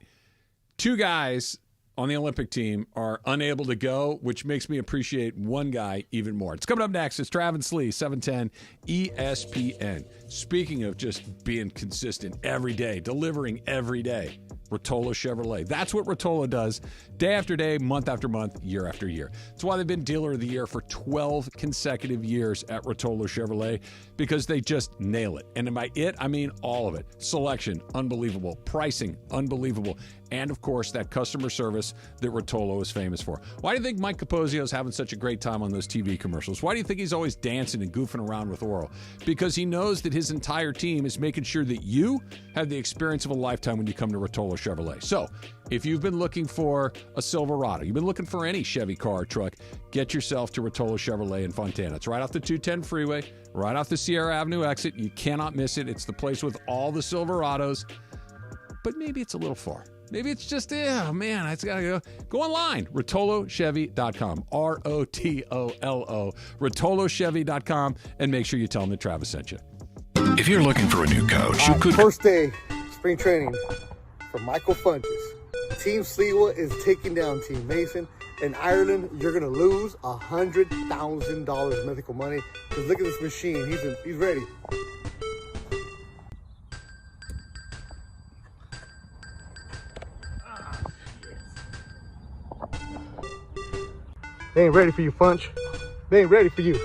2 guys on the Olympic team are unable to go, which makes me appreciate one guy even more. It's coming up next. It's Travis Lee, 710 ESPN. Speaking of just being consistent every day, delivering every day, Rotolo Chevrolet. That's what Rotolo does day after day, month after month, year after year. That's why they've been Dealer of the Year for 12 consecutive years at Rotolo Chevrolet, because they just nail it. And by it, I mean all of it. Selection, unbelievable. Pricing, unbelievable. And, of course, that customer service that Rotolo is famous for. Why do you think Mike Capozio is having such a great time on those TV commercials? Why do you think he's always dancing and goofing around with Oral? Because he knows that his entire team is making sure that you have the experience of a lifetime when you come to Rotolo Chevrolet. So, if you've been looking for a Silverado, you've been looking for any Chevy car or truck, get yourself to Rotolo Chevrolet in Fontana. It's right off the 210 freeway, right off the Sierra Avenue exit. You cannot miss it. It's the place with all the Silverados, but maybe it's a little far. Maybe it's just, man, I just got to go online, RotoloChevy.com, ROTOLO, RotoloChevy.com, and make sure you tell them that Travis sent you. If you're looking for a new coach, you could... First day, spring training for Michael Funches. Team Sliwa is taking down Team Mason. In Ireland, you're going to lose $100,000 mythical money. Because look at this machine. He's ready. They ain't ready for you, Funch. They ain't ready for you.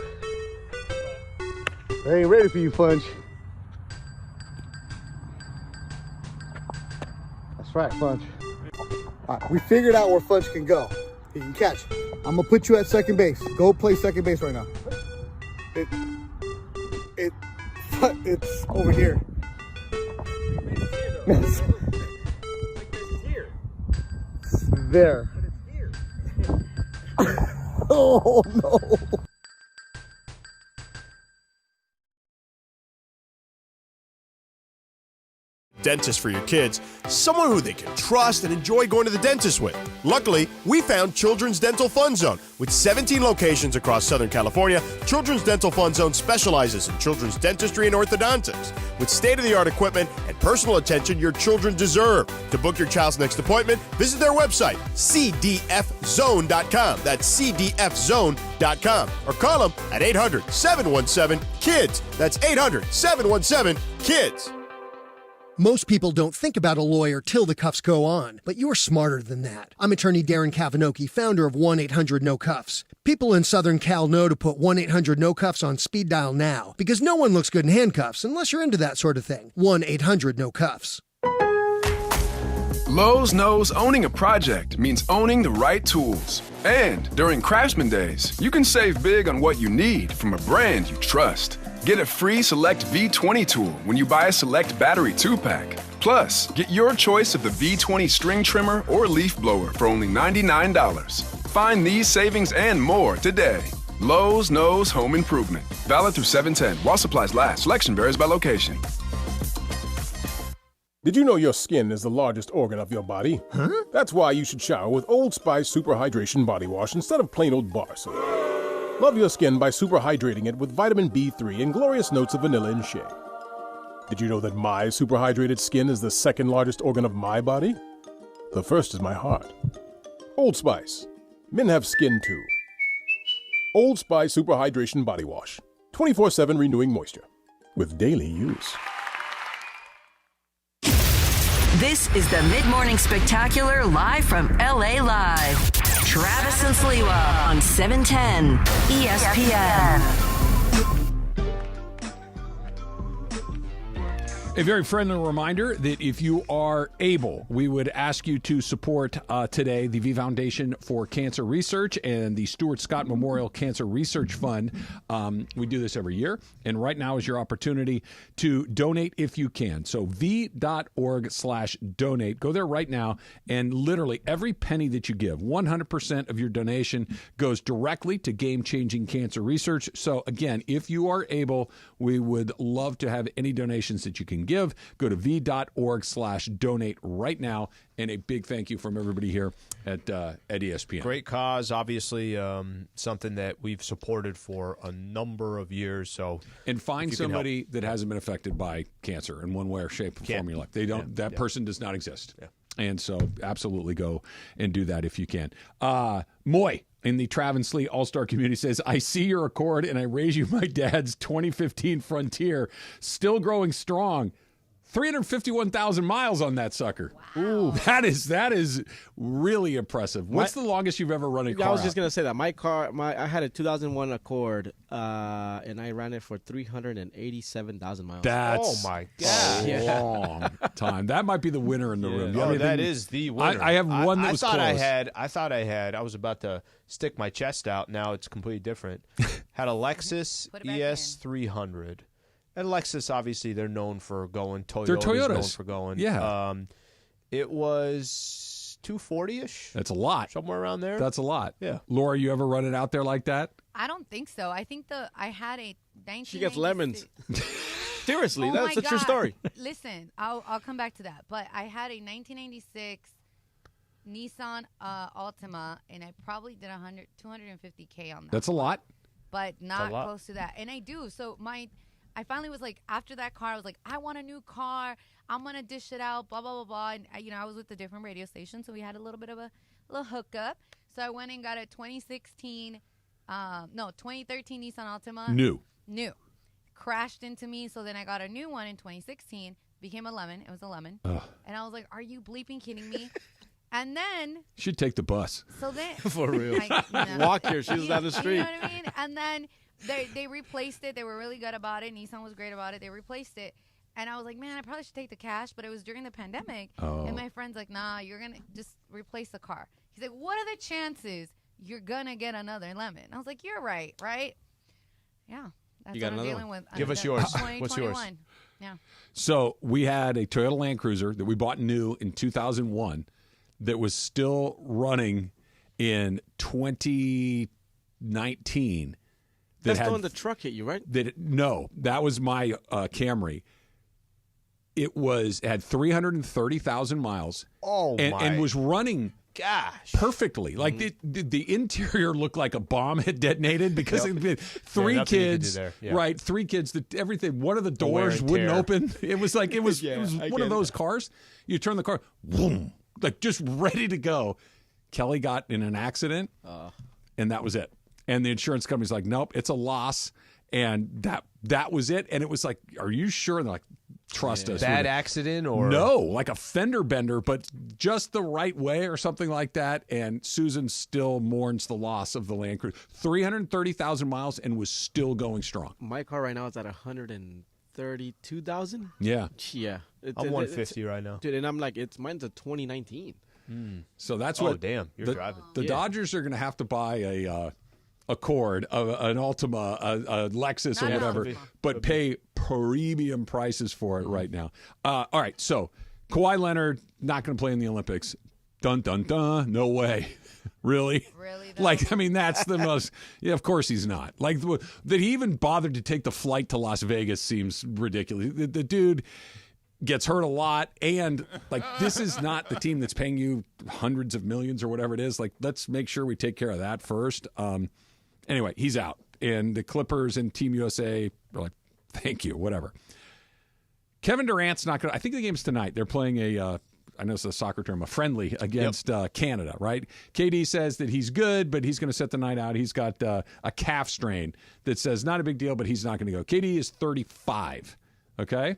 They ain't ready for you, Funch. That's right, Funch. All right, we figured out where Funch can go. He can catch. I'm gonna put you at second base. Go play second base right now. It's over here. It's there. Oh, no. Dentist for your kids, someone who they can trust and enjoy going to the dentist with. Luckily, we found Children's Dental Fun Zone. With 17 locations across Southern California, Children's Dental Fun Zone specializes in children's dentistry and orthodontics. With state-of-the-art equipment and personal attention your children deserve. To book your child's next appointment, visit their website, cdfzone.com. That's cdfzone.com. Or call them at 800-717-KIDS. That's 800-717-KIDS. Most people don't think about a lawyer till the cuffs go on, but you're smarter than that. I'm attorney Darren Kavanoki, founder of 1-800-NO-CUFFS. People in Southern Cal know to put 1-800-NO-CUFFS on speed dial now, because no one looks good in handcuffs unless you're into that sort of thing. 1-800-NO-CUFFS. Lowe's knows owning a project means owning the right tools. And during Craftsman Days, you can save big on what you need from a brand you trust. Get a free Select V20 tool when you buy a Select Battery 2-pack. Plus, get your choice of the V20 string trimmer or leaf blower for only $99. Find these savings and more today. Lowe's knows home improvement. Valid through 7/10 while supplies last. Selection varies by location. Did you know your skin is the largest organ of your body? Huh? That's why you should shower with Old Spice Super Hydration Body Wash instead of plain old bar soap. Love your skin by super hydrating it with vitamin B3 and glorious notes of vanilla and shea. Did you know that my super hydrated skin is the second largest organ of my body? The first is my heart. Old Spice. Men have skin too. Old Spice Super Hydration Body Wash. 24/7 renewing moisture. With daily use. This is the Mid-Morning Spectacular live from LA Live. Travis and Sliwa on 710 ESPN. A very friendly reminder that if you are able, we would ask you to support today the V Foundation for Cancer Research and the Stuart Scott Memorial Cancer Research Fund. We do this every year, and right now is your opportunity to donate if you can. So v.org/donate. Go there right now, and literally every penny that you give, 100% of your donation goes directly to game-changing cancer research. So again, if you are able, we would love to have any donations that you can give. Go to v.org/donate right now, and a big thank you from everybody here at ESPN. Great cause, obviously something that we've supported for a number of years. So, and find somebody that hasn't been affected by cancer in one way or shape or form in your life. They don't. That person does not exist. Yeah. And so, absolutely go and do that if you can. Moy in the Travis Lee All-Star community says, I see your Accord and I raise you my dad's 2015 Frontier. Still growing strong. 351,000 miles on that sucker. Wow. Ooh, that is really impressive. What's the longest you've ever run a car? I was just going to say that. I had a 2001 Accord, and I ran it for 387,000 miles. That's oh my God. a long time. That might be the winner in the room. Oh, that is the winner. I have one that was close. I was about to stick my chest out. Now it's completely different. Had a Lexus ES 300. And Lexus, obviously, they're known for going. They're Toyotas. Known for going. Yeah. It was 240-ish. That's a lot. Somewhere around there. That's a lot. Yeah. Laura, you ever run it out there like that? I don't think so. I think I had a 1996. She gets lemons. Seriously, that's a true story. Listen, I'll come back to that. But I had a 1996 Nissan Altima, and I probably did 250K on that. That's a lot. But not close to that. And I do. So I finally was like, after that car, I was like, I want a new car. I'm going to dish it out, blah, blah, blah, blah. And, I was with a different radio station, so we had a little bit of a little hookup. So I went and got a 2013 Nissan Altima. New. Crashed into me, so then I got a new one in 2016. Became a lemon. It was a lemon. Ugh. And I was like, are you bleeping kidding me? And then. Should take the bus. So then. For real. Walk here. She was down the street. You know what I mean? And then. They replaced it. They were really good about it. Nissan was great about it. They replaced it. And I was like, man, I probably should take the cash. But it was during the pandemic. Oh. And my friend's like, nah, you're going to just replace the car. He's like, what are the chances you're going to get another lemon? And I was like, you're right? Yeah. That's what I'm dealing with. Give us yours. What's yours? Yeah. So we had a Toyota Land Cruiser that we bought new in 2001 that was still running in 2019. That's the one the truck hit you, right? No, that was my Camry. It had 330,000 miles. Oh, and was running gosh perfectly. Like the interior looked like a bomb had detonated because three kids, right? Three kids. Everything. One of the doors wouldn't open. It was like it was one of those cars. You turn the car, boom, like just ready to go. Kelly got in an accident, and that was it. And the insurance company's like, nope, it's a loss. And that was it. And it was like, are you sure? And they're like, trust us. Bad accident or? No, like a fender bender, but just the right way or something like that. And Susan still mourns the loss of the Land Cruiser. 330,000 miles and was still going strong. My car right now is at 132,000. Yeah. Yeah. I'm 150 right now. Dude, and I'm like, mine's a 2019. So that's what. Oh, damn. You're driving. The Dodgers are going to have to buy a Accord, an Altima, a Lexus, or whatever, but pay premium prices for it right now. All right, so Kawhi Leonard not going to play in the Olympics. Dun, dun, dun. No way. Really? Really? Like, I mean, that's the most. Yeah, of course he's not. Like, that he even bothered to take the flight to Las Vegas seems ridiculous. The dude gets hurt a lot, and like, this is not the team that's paying you hundreds of millions or whatever it is. Like, let's make sure we take care of that first. Anyway, he's out, and the Clippers and Team USA are like, thank you, whatever. Kevin Durant's not going to – I think the game's tonight. They're playing I know it's a soccer term, a friendly against Canada, right? KD says that he's good, but he's going to set the night out. He's got a calf strain that says not a big deal, but he's not going to go. KD is 35, okay?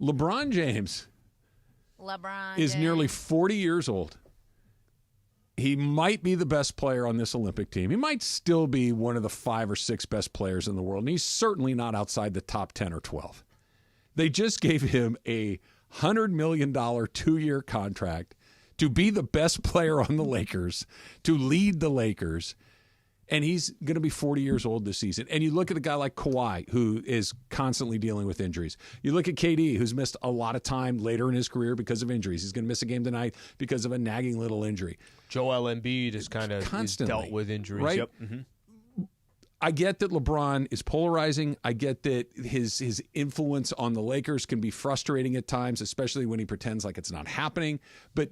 LeBron James is nearly 40 years old. He might be the best player on this Olympic team. He might still be one of the 5 or 6 best players in the world, and he's certainly not outside the top 10 or 12. They just gave him a $100 million 2-year contract to be the best player on the Lakers, to lead the Lakers, and he's going to be 40 years old this season. And you look at a guy like Kawhi, who is constantly dealing with injuries. You look at KD, who's missed a lot of time later in his career because of injuries. He's going to miss a game tonight because of a nagging little injury. Joel Embiid is kind of dealt with injuries. Right? Yep. Mm-hmm. I get that LeBron is polarizing. I get that his influence on the Lakers can be frustrating at times, especially when he pretends like it's not happening. But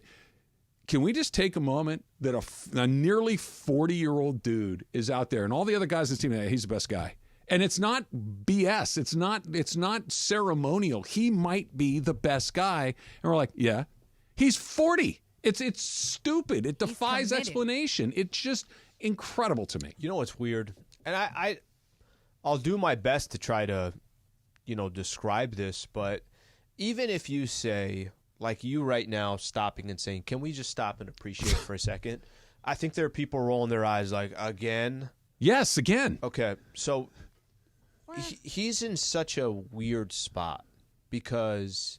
can we just take a moment that a nearly 40-year-old dude is out there, and all the other guys on the team, he's the best guy. And it's not BS. It's not ceremonial. He might be the best guy. And we're like, yeah, he's 40. It's stupid. It defies explanation. It's just incredible to me. You know what's weird? And I'll do my best to try to, describe this, but even if you say, like you right now, stopping and saying, can we just stop and appreciate for a second? I think there are people rolling their eyes like, again? Yes, again. Okay, so he's in such a weird spot because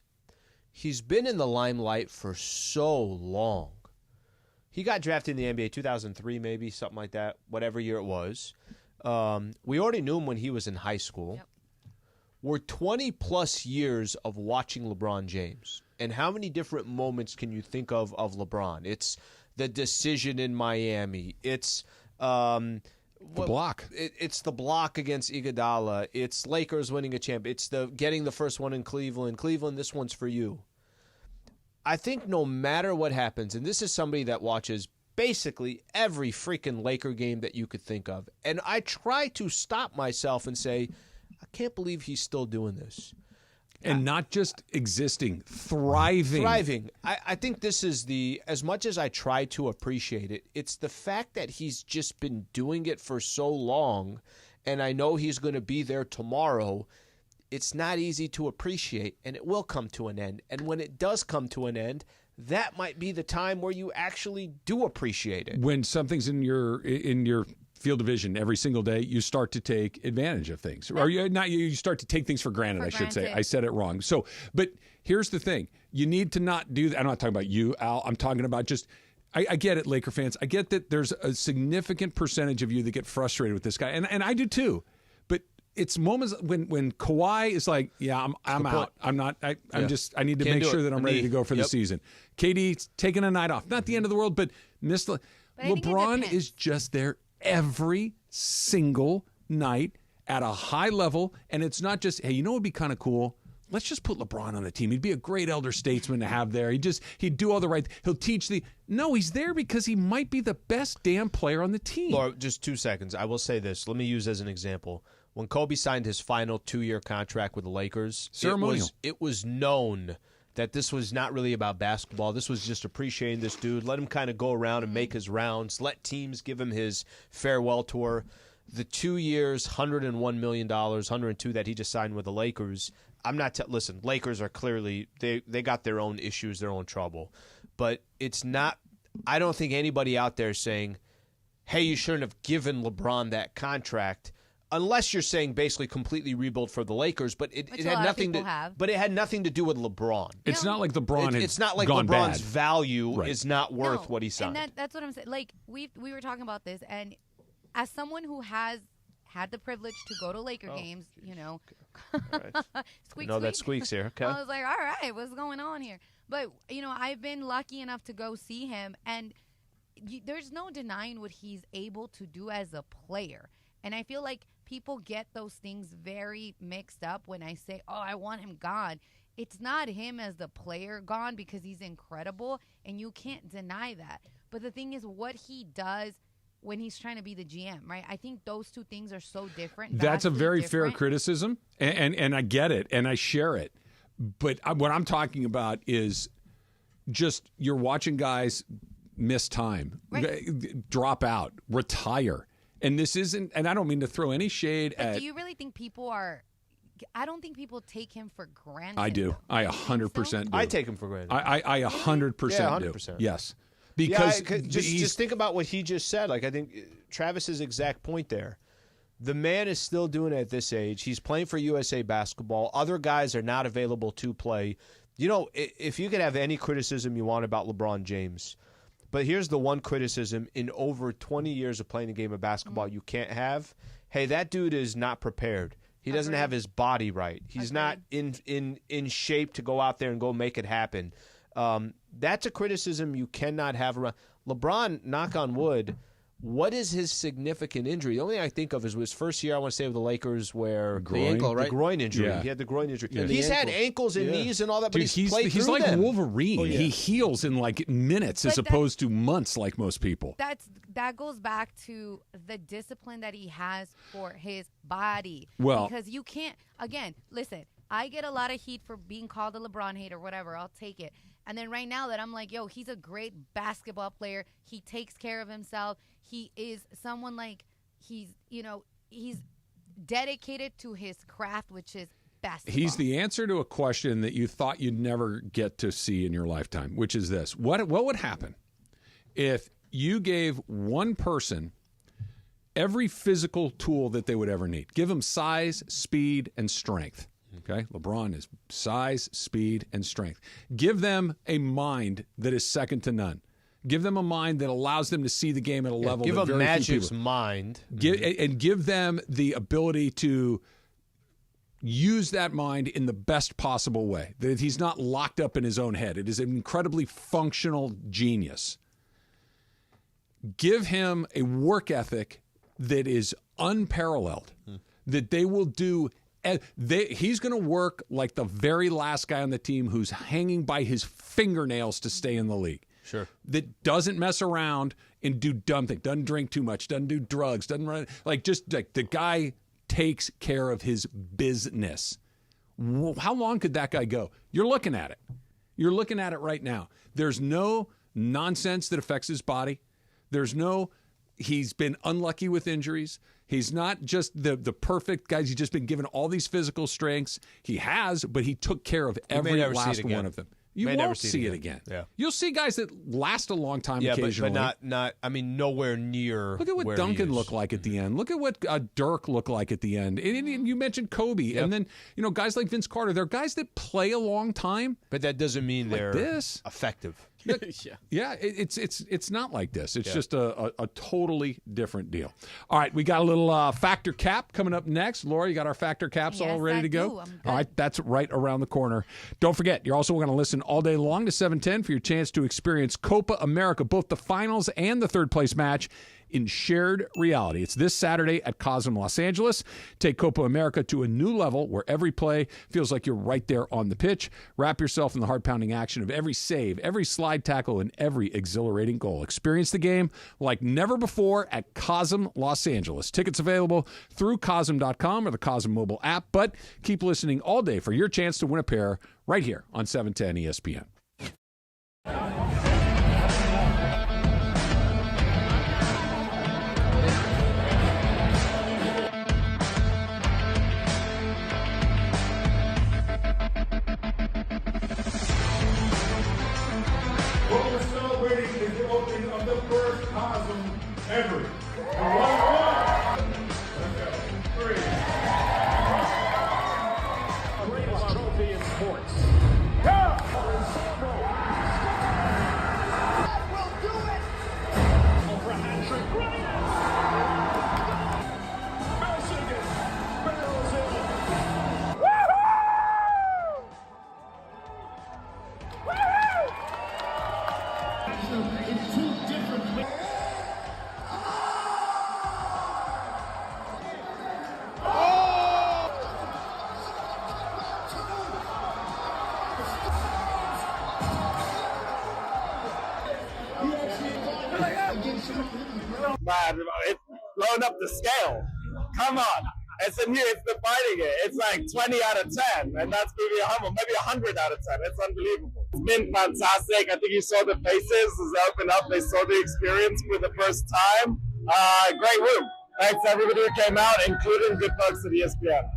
he's been in the limelight for so long. He got drafted in the NBA 2003, maybe, something like that, whatever year it was. We already knew him when he was in high school. Yep. We're 20-plus years of watching LeBron James. And how many different moments can you think of LeBron? It's the decision in Miami. It's the block. It's the block against Iguodala. It's Lakers winning a champ. It's the getting the first one in Cleveland. Cleveland, this one's for you. I think no matter what happens, and this is somebody that watches basically every freaking Laker game that you could think of, and I try to stop myself and say, I can't believe he's still doing this. And not just existing, thriving. Thriving. I think this is as much as I try to appreciate it, it's the fact that he's just been doing it for so long, and I know he's going to be there tomorrow. It's not easy to appreciate, and it will come to an end. And when it does come to an end, that might be the time where you actually do appreciate it. When something's in your field of vision every single day, you start to take advantage of things. Or you start to take things for granted, I should say. I said it wrong. So, but here's the thing. You need to not do that. I'm not talking about you, Al. I'm talking about just, I get it, Laker fans. I get that there's a significant percentage of you that get frustrated with this guy. And I do too. But it's moments when Kawhi is like, yeah, I'm out. I'm not, I need to make sure that I'm ready to go for the season. KD's taking a night off. Not the end of the world, but LeBron is just there every single night at a high level, and it's not just, hey, you know what would be kind of cool? Let's just put LeBron on the team. He'd be a great elder statesman to have there. He'd do all the right. He'll teach No, he's there because he might be the best damn player on the team. Laura, just 2 seconds. I will say this. Let me use as an example. When Kobe signed his final 2-year contract with the Lakers, ceremonial. It was known that this was not really about basketball. This was just appreciating this dude. Let him kind of go around and make his rounds. Let teams give him his farewell tour. The 2 years, $101 million, 102 that he just signed with the Lakers. I'm not listen, Lakers are clearly, they got their own issues, their own trouble. But it's not, I don't think anybody out there is saying, hey, you shouldn't have given LeBron that contract. Unless you're saying basically completely rebuild for the Lakers, but it had nothing to. But it had nothing to do with LeBron. It's not like LeBron. It's not like gone LeBron's bad. value is not worth what he signed. And that's what I'm saying. Like we were talking about this, and as someone who has had the privilege to go to Laker games, squeak. No, that squeaks here. Okay. I was like, all right, what's going on here? But I've been lucky enough to go see him, and there's no denying what he's able to do as a player. And I feel like people get those things very mixed up when I say, oh, I want him gone. It's not him as the player gone because he's incredible, and you can't deny that. But the thing is what he does when he's trying to be the GM, right? I think those two things are so different. That's a very fair criticism, and I get it, and I share it. But what I'm talking about is just you're watching guys miss time, drop out, retire. And this isn't, and I don't mean to throw any shade at. Do you really think people are? I don't think people take him for granted. I do. I 100% do. I take him for granted. I 100% do. 100%. Yes, Because just think about what he just said. Like, I think Travis's exact point there. The man is still doing it at this age. He's playing for USA Basketball. Other guys are not available to play. You know, if you could have any criticism you want about LeBron James, but here's the one criticism in over 20 years of playing the game of basketball you can't have. Hey, that dude is not prepared. He doesn't have his body right. He's not in shape to go out there and go make it happen. That's a criticism you cannot have around. LeBron, knock on wood, what is his significant injury? The only thing I think of is his first year, I want to say, with the Lakers, where the ankle, right? The groin injury. Yeah. He had the groin injury. Yeah. He's had ankles and knees and all that, but Dude, he's played he's through like them. Wolverine. Oh, yeah. He heals in like minutes as opposed to months like most people. That goes back to the discipline that he has for his body. Well, because you can't, again, listen, I get a lot of heat for being called a LeBron hater, whatever. I'll take it. And then right now that I'm like, yo, he's a great basketball player. He takes care of himself. He is someone like he's dedicated to his craft, which is basketball. He's the answer to a question that you thought you'd never get to see in your lifetime, which is this. What would happen if you gave one person every physical tool that they would ever need? Give them size, speed, and strength. Okay, LeBron is size, speed, and strength. Give them a mind that is second to none. Give them a mind that allows them to see the game at a level give that them very few Magic's people. mind. And give them the ability to use that mind in the best possible way. That he's not locked up in his own head. It is an incredibly functional genius. Give him a work ethic that is unparalleled, that they will do. He's going to work like the very last guy on the team who's hanging by his fingernails to stay in the league. Sure. That doesn't mess around and do dumb things, doesn't drink too much, doesn't do drugs, doesn't run. Just the guy takes care of his business. How long could that guy go? You're looking at it. You're looking at it right now. There's no nonsense that affects his body. He's been unlucky with injuries. He's not just the perfect guy. He's just been given all these physical strengths. He has, but he took care of every last one of them. You won't see it again. Yeah. You'll see guys that last a long time occasionally. but not. I mean, nowhere near. Look at what Duncan looked like at the end. Look at what Dirk looked like at the end. And you mentioned Kobe, and then guys like Vince Carter. They're guys that play a long time, but that doesn't mean like they're effective. It's not like this. It's just a totally different deal. All right, we got a little factor cap coming up next. Laura, you got our factor caps all ready to go? All right, that's right around the corner. Don't forget, you're also going to listen all day long to 710 for your chance to experience Copa America, both the finals and the third place match in shared reality. It's this Saturday at Cosm Los Angeles. Take Copa America to a new level where every play feels like you're right there on the pitch. Wrap yourself in the heart-pounding action of every save, every slide tackle, and every exhilarating goal. Experience the game like never before at Cosm Los Angeles. Tickets available through Cosm.com or the Cosm mobile app, but keep listening all day for your chance to win a pair right here on 710 ESPN. What we're celebrating is the opening of the first Cosm ever. Greatest trophy in sports. Man, it's blowing up the scale. Come on. It's in here, it's the fighting it. It's like 20 out of 10, and that's maybe maybe 100 out of 10. It's unbelievable. It's been fantastic. I think you saw the faces as they opened up. They saw the experience for the first time. Great room. Thanks to everybody who came out, including good folks at ESPN.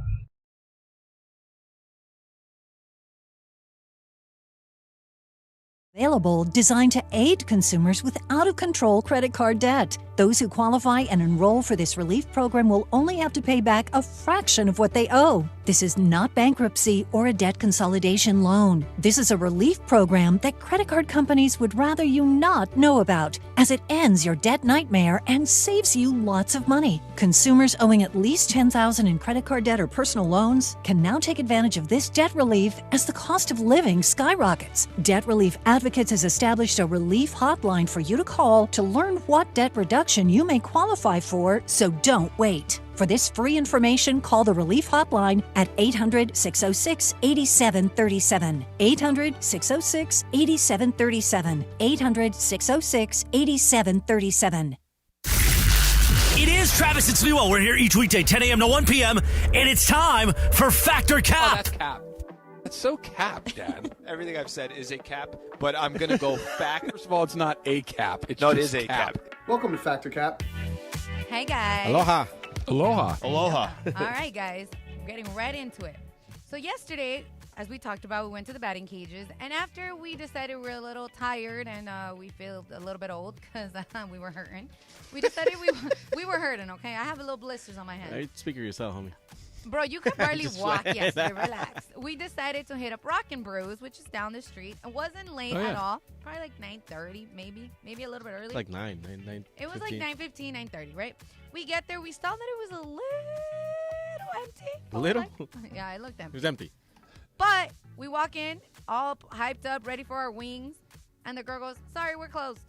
Available, designed to aid consumers with out-of-control credit card debt. Those who qualify and enroll for this relief program will only have to pay back a fraction of what they owe. This is not bankruptcy or a debt consolidation loan. This is a relief program that credit card companies would rather you not know about, as it ends your debt nightmare and saves you lots of money. Consumers owing at least $10,000 in credit card debt or personal loans can now take advantage of this debt relief as the cost of living skyrockets. Debt Relief Advocates has established a relief hotline for you to call to learn what debt reduction you may qualify for, so don't wait. For this free information, call the Relief Hotline at 800-606-8737. 800-606-8737. 800-606-8737. It is Travis and Sliwa. We're here each weekday, 10 a.m. to 1 p.m., and it's time for Factor Cap. Oh, that's cap. That's so cap, Dad. Everything I've said is a cap, but I'm going to go back. First of all, it's not a cap. It's No, it just is a cap. Welcome to Factor Cap. Hey, guys. Aloha. Aloha. Aloha. All right, guys. We're getting right into it. So yesterday, as we talked about, we went to the batting cages. And after we decided we were a little tired and we feel a little bit old because we were hurting, we decided we were hurting, okay? I have a little blisters on my hand. Hey, speak for yourself, homie. Bro, you could barely Just walk like yesterday. that. Relax. We decided to hit up Rock and Brews, which is down the street. It wasn't late Oh, yeah. at all. Probably like 9:30, maybe a little bit early. It's like 9. It was like 9:15, 9:30, right? We get there. We saw that it was a little empty. Little? Yeah, it looked It empty. was empty. But we walk in, all hyped up, ready for our wings, and the girl goes, "Sorry, we're closed."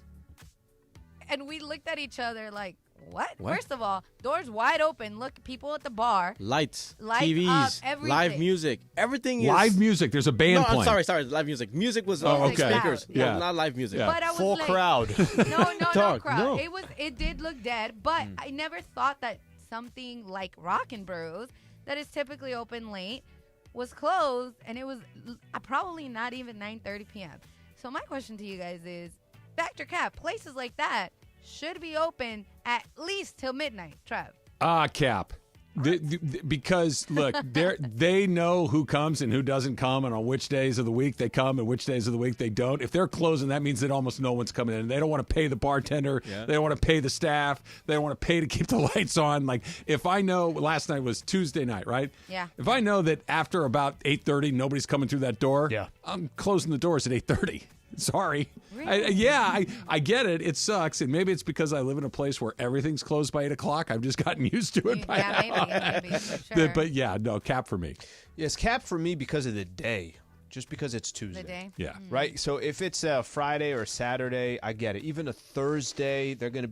And we looked at each other like, what? First of all, doors wide open. Look, people at the bar. Lights, Lights TVs, up, everything. live music, everything is Live music. There's a band No, playing. I'm sorry, live music. Music was okay. speakers. Yeah. No, not live music. Yeah. But I was Full like, crowd. No Dog, crowd. no. It did look dead, but I never thought that something like Rock and Brews, that is typically open late, was closed, and it was probably not even 9:30 p.m. So my question to you guys is, Factor Cap, places like that should be open at least till midnight, Trev. Cap. Because, look, they know who comes and who doesn't come, and on which days of the week they come and which days of the week they don't. If they're closing, that means that almost no one's coming in. They don't want to pay the bartender. Yeah. They don't want to pay the staff. They don't want to pay to keep the lights on. Like, if I know last night was Tuesday night, right? Yeah. If I know that after about 8:30 nobody's coming through that door, I'm closing the doors at 8:30. Sorry. Really? I get it. It sucks. And maybe it's because I live in a place where everything's closed by 8 o'clock. I've just gotten used to it by now. Maybe, for sure. But yeah, no, cap for me. Yes, cap for me because of the day. Just because it's Tuesday. The day? Yeah. Right? So if it's a Friday or Saturday, I get it. Even a Thursday, they're going to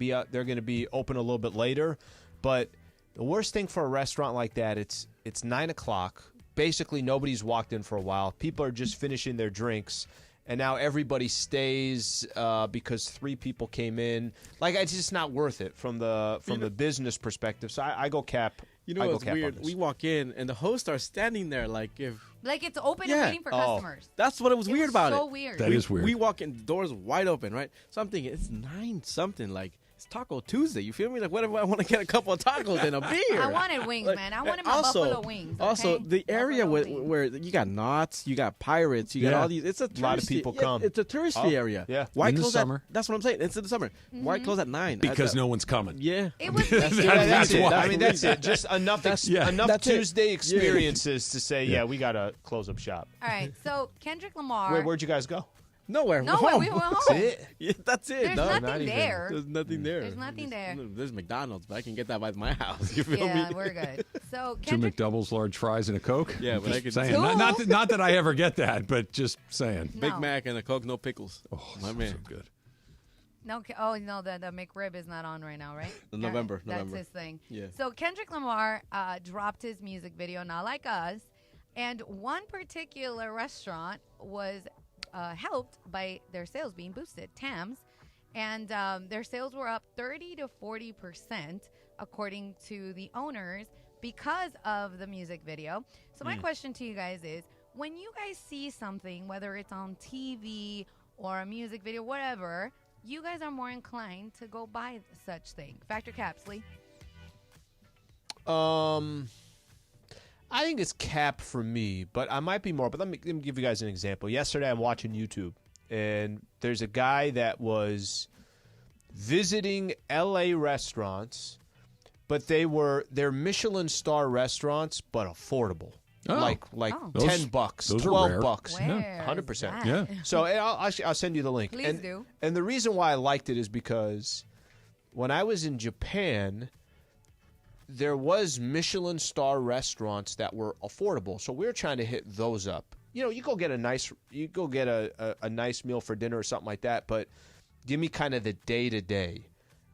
be open a little bit later. But the worst thing for a restaurant like that, it's 9 o'clock. Basically, nobody's walked in for a while. People are just finishing their drinks. And now everybody stays because 3 people came in. Like, it's just not worth it from the business perspective. So I go cap. You know what's weird? We walk in and the hosts are standing there like it's open and waiting for customers. That's what it was weird about it. So weird. That is weird. We walk in, the doors wide open, right? So I'm thinking it's 9 something. Like, it's Taco Tuesday. You feel me? Like, what if I want to get a couple of tacos and a beer? I wanted wings, man. I wanted my buffalo wings. Okay? Also, the area where you got knots, you got pirates, you got all these. It's a lot of people come. It's a touristy area. Yeah. Why In the close summer. That's what I'm saying. It's in the summer. Why close at 9? Because no one's coming. Yeah. It was that's it. why. I mean, that's it. Just enough That's Tuesday it. experiences to say, we got to close up shop. All right. So Kendrick Lamar. Wait, where'd you guys go? Nowhere. Nowhere. We went home. Yeah, that's it. There's No, nothing there. There's nothing there. There's nothing there. There's McDonald's, but I can get that by my house. You feel Yeah, me? we're good. So 2 Kendrick, McDoubles, large fries, and a Coke. Yeah, but I Just could saying. Two? Not that I ever get that, but just saying. No. Big Mac and a Coke, no pickles. Oh, my man. so good. no, the McRib is not on right now, right? November. That's his thing. Yeah. So Kendrick Lamar dropped his music video, Not Like Us, and one particular restaurant was helped by their sales being boosted, Tams, and their sales were up 30 to 40% according to the owners because of the music video. So my question to you guys is, when you guys see something, whether it's on TV or a music video, whatever, you guys are more inclined to go buy such thing. Factor Caps, Lee. I think it's cap for me, but I might be more. But let me give you guys an example. Yesterday, I'm watching YouTube, and there's a guy that was visiting L.A. restaurants, but they're Michelin star restaurants, but affordable. Oh. Like $10, those are $12, rare. Where 100%. is that? Yeah. So I'll send you the link. Please do. And the reason why I liked it is because when I was in Japan, there was Michelin star restaurants that were affordable. So we were trying to hit those up. You know, you go get a nice meal for dinner or something like that, but give me kind of the day-to-day.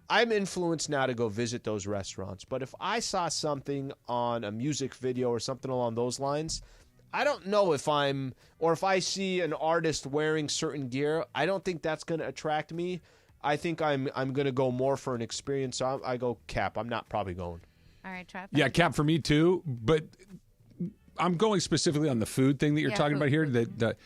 I'm influenced now to go visit those restaurants, but if I saw something on a music video or something along those lines, I don't know if I see an artist wearing certain gear, I don't think that's going to attract me. I think I'm going to go more for an experience. So I go Cap. I'm not probably going. All right, Trav. Yeah, Cap for me too, but I'm going specifically on the food thing that you're talking about here. That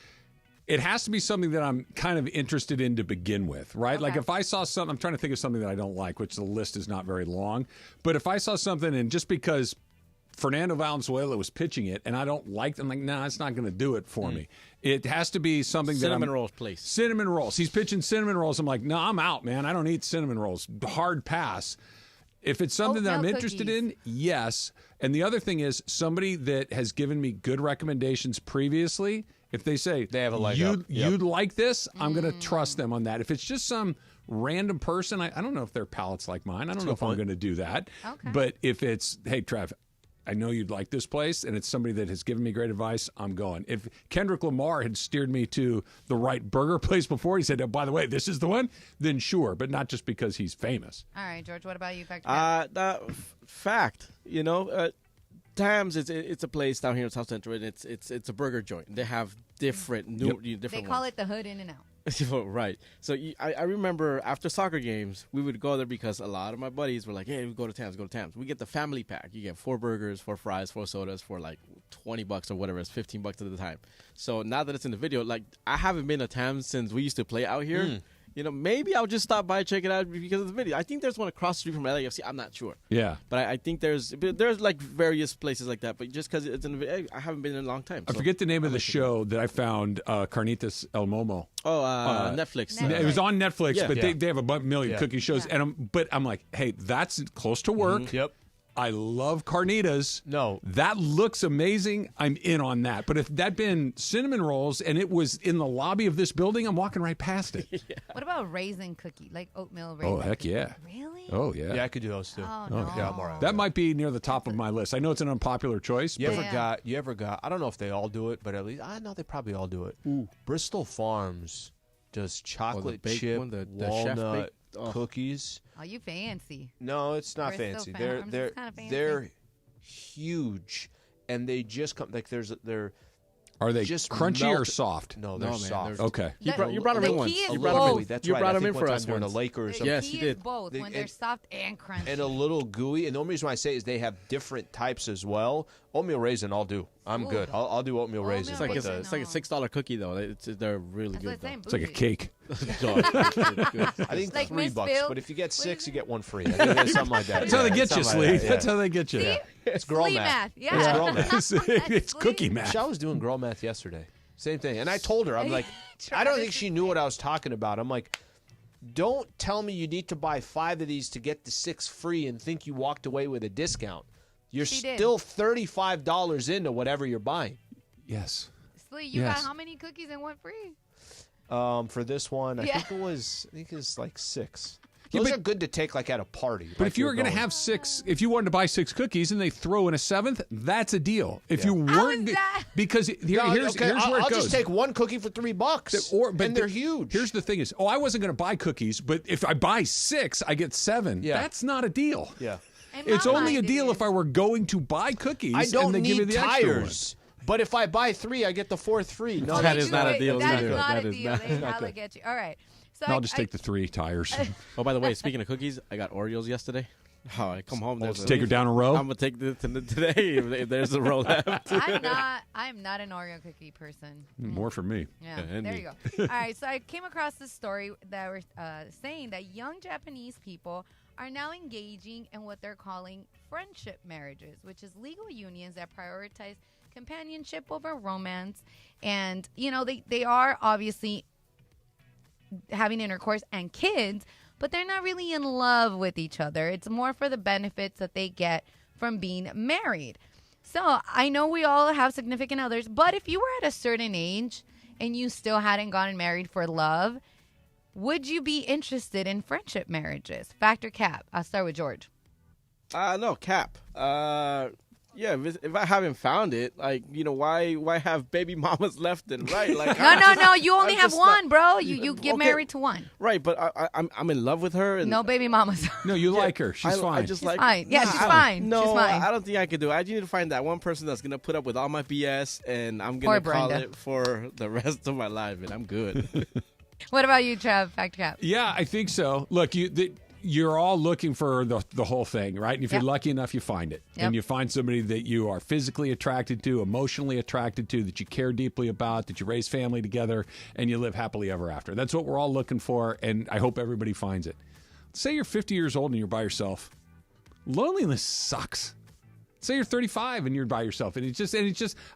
it has to be something that I'm kind of interested in to begin with, right? Okay. Like if I saw something, I'm trying to think of something that I don't like, which the list is not very long. But if I saw something and just because Fernando Valenzuela was pitching it and I don't like it, I'm like, nah, it's not going to do it for me. It has to be something Cinnamon rolls, please. Cinnamon rolls. He's pitching cinnamon rolls. I'm like, no, I'm out, man. I don't eat cinnamon rolls. Hard pass. If it's something that I'm interested in, yes. And the other thing is somebody that has given me good recommendations previously. If they say they have a leg up. You'd like this, I'm going to trust them on that. If it's just some random person, I don't know if their palate's like mine. I don't know if I'm going to do that. Okay. But if it's, hey, Trav, I know you'd like this place, and it's somebody that has given me great advice, I'm going. If Kendrick Lamar had steered me to the right burger place before, he said, oh, by the way, this is the one, then sure, but not just because he's famous. All right, George, what about you? Fact, you know, Tams, it's a place down here in South Central, and it's a burger joint. They have different different They call it the Hood In and Out. Right. So I remember after soccer games, we would go there because a lot of my buddies were like, hey, we go to Tams. We get the family pack. You get 4 burgers, 4 fries, 4 sodas for like $20 or whatever. It's $15 at the time. So now that it's in the video, like I haven't been to Tams since we used to play out here. You know, maybe I'll just stop by and check it out because of the video. I think there's one across the street from LAFC. I'm not sure. Yeah. But I think there's like various places like that. But just because it's in the video, I haven't been in a long time. I forget the name of the show that I found, Carnitas El Momo. Oh, Netflix. It was on Netflix, but they have a million cookie shows. Yeah. But I'm like, hey, that's close to work. Yep. I love carnitas. No. That looks amazing. I'm in on that. But if that'd been cinnamon rolls and it was in the lobby of this building, I'm walking right past it. What about raisin cookie, like oatmeal raisin? Oh, heck yeah. Really? Oh, yeah. Yeah, I could do those too. Oh, no. Yeah, I'm all right. That might be near the top of my list. I know it's an unpopular choice. You ever got, I don't know if they all do it, but at least, I know they probably all do it. Bristol Farms does chocolate chip walnut cookies. Oh, you fancy. No, it's not Bristol fancy. Farms is kinda fancy. They're huge, and they just come like Are they just crunchy or melt- soft? No, they're soft. Okay. You brought them in once. You brought them That's you right. brought I them think in one for time us during a once. Laker or The something. Yes, key you did. is both, when they're soft and crunchy. And a little gooey. And the only reason why I say is they have different types as well. Oatmeal raisin, I'll do. I'm good. I'll do oatmeal raisin. It's like a $6 cookie though. They're really good. Though. It's like a cake. I think Like $3, Miss Phil? but if you get 6, you get 1 free. I think that's something like that. That's how they get you, Something like Slee. that, That's how they get you. See? It's girl Slee math. Yeah. It's girl math. It's cookie math. Michelle was doing girl math yesterday. Same thing. And I told her, I'm like, I don't think she knew what I was talking about. I'm like, don't tell me you need to buy 5 of these to get the 6 free and think you walked away with a discount. You're She did. still $35 into whatever you're buying. Yes. Slee, you got how many cookies and one free? For this one, I think it was like 6. Those are good to take like at a party. But if you were going to have 6, if you wanted to buy 6 cookies and they throw in a 7th, that's a deal. If you weren't, because here's where it I'll goes. just take 1 cookie for $3, and they're huge. Here's the thing: I wasn't going to buy cookies, but if I buy 6, I get 7. Yeah. That's not a deal. Yeah, it's only a deal if I were going to buy cookies. I don't and they give need me the extra tires. But if I buy 3, I get the 4th free. No, that is not a deal. That is not a deal. They hella get you. All right. So I'll just take the 3 tires. Oh, by the way, speaking of cookies, I got Oreos yesterday. Oh, I come home. Take her down a row. I'm gonna take today if there's a row left. I'm not an Oreo cookie person. More for me. Yeah, there you go. All right, so I came across this story that was saying that young Japanese people are now engaging in what they're calling friendship marriages, which is legal unions that prioritize companionship over romance. And, you know, they are obviously having intercourse and kids, but they're not really in love with each other. It's more for the benefits that they get from being married. So I know we all have significant others, but if you were at a certain age and you still hadn't gotten married for love, would you be interested in friendship marriages? Fact or cap? I'll start with George. No, cap. Yeah, if I haven't found it, like, why have baby mamas left and right? Like, no. You only have one, bro. You get married to one. Right, but I'm in love with her. And no baby mamas. No, you like her. She's fine. She's fine. Yeah, she's fine. No, she's fine. I don't think I could do it. I need to find that one person that's gonna put up with all my BS, and I'm gonna call it for the rest of my life, and I'm good. What about you, Trav? Fact or cap? Yeah, I think so. Look, you're all looking for the whole thing, right? And if you're lucky enough, you find it. Yep. And you find somebody that you are physically attracted to, emotionally attracted to, that you care deeply about, that you raise family together, and you live happily ever after. That's what we're all looking for, and I hope everybody finds it. Say you're 50 years old and you're by yourself. Loneliness sucks. Say you're 35 and you're by yourself, and it's just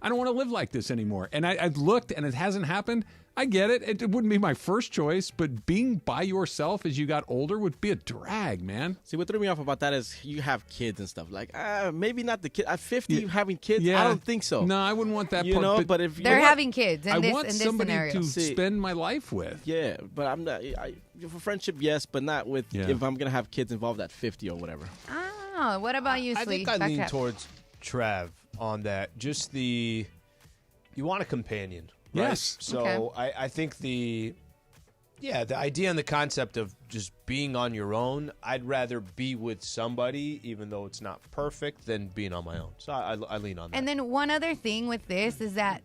I don't want to live like this anymore. And I've looked, and it hasn't happened. I get it. It wouldn't be my first choice, but being by yourself as you got older would be a drag, man. See, what threw me off about that is you have kids and stuff. Like, maybe not the kid. At 50, having kids, I don't think so. No, I wouldn't want that you part. know, but if they're having kids in I this, want in this somebody scenario. to spend my life with. Yeah, but I'm not. For friendship, yes, but not with if I'm going to have kids involved at 50 or whatever. Oh, what about you, I Slee? think I lean towards Trav on that. Just you want a companion. Right? Yes. So I think the idea and the concept of just being on your own, I'd rather be with somebody, even though it's not perfect, than being on my own. So I lean on that. And then one other thing with this is that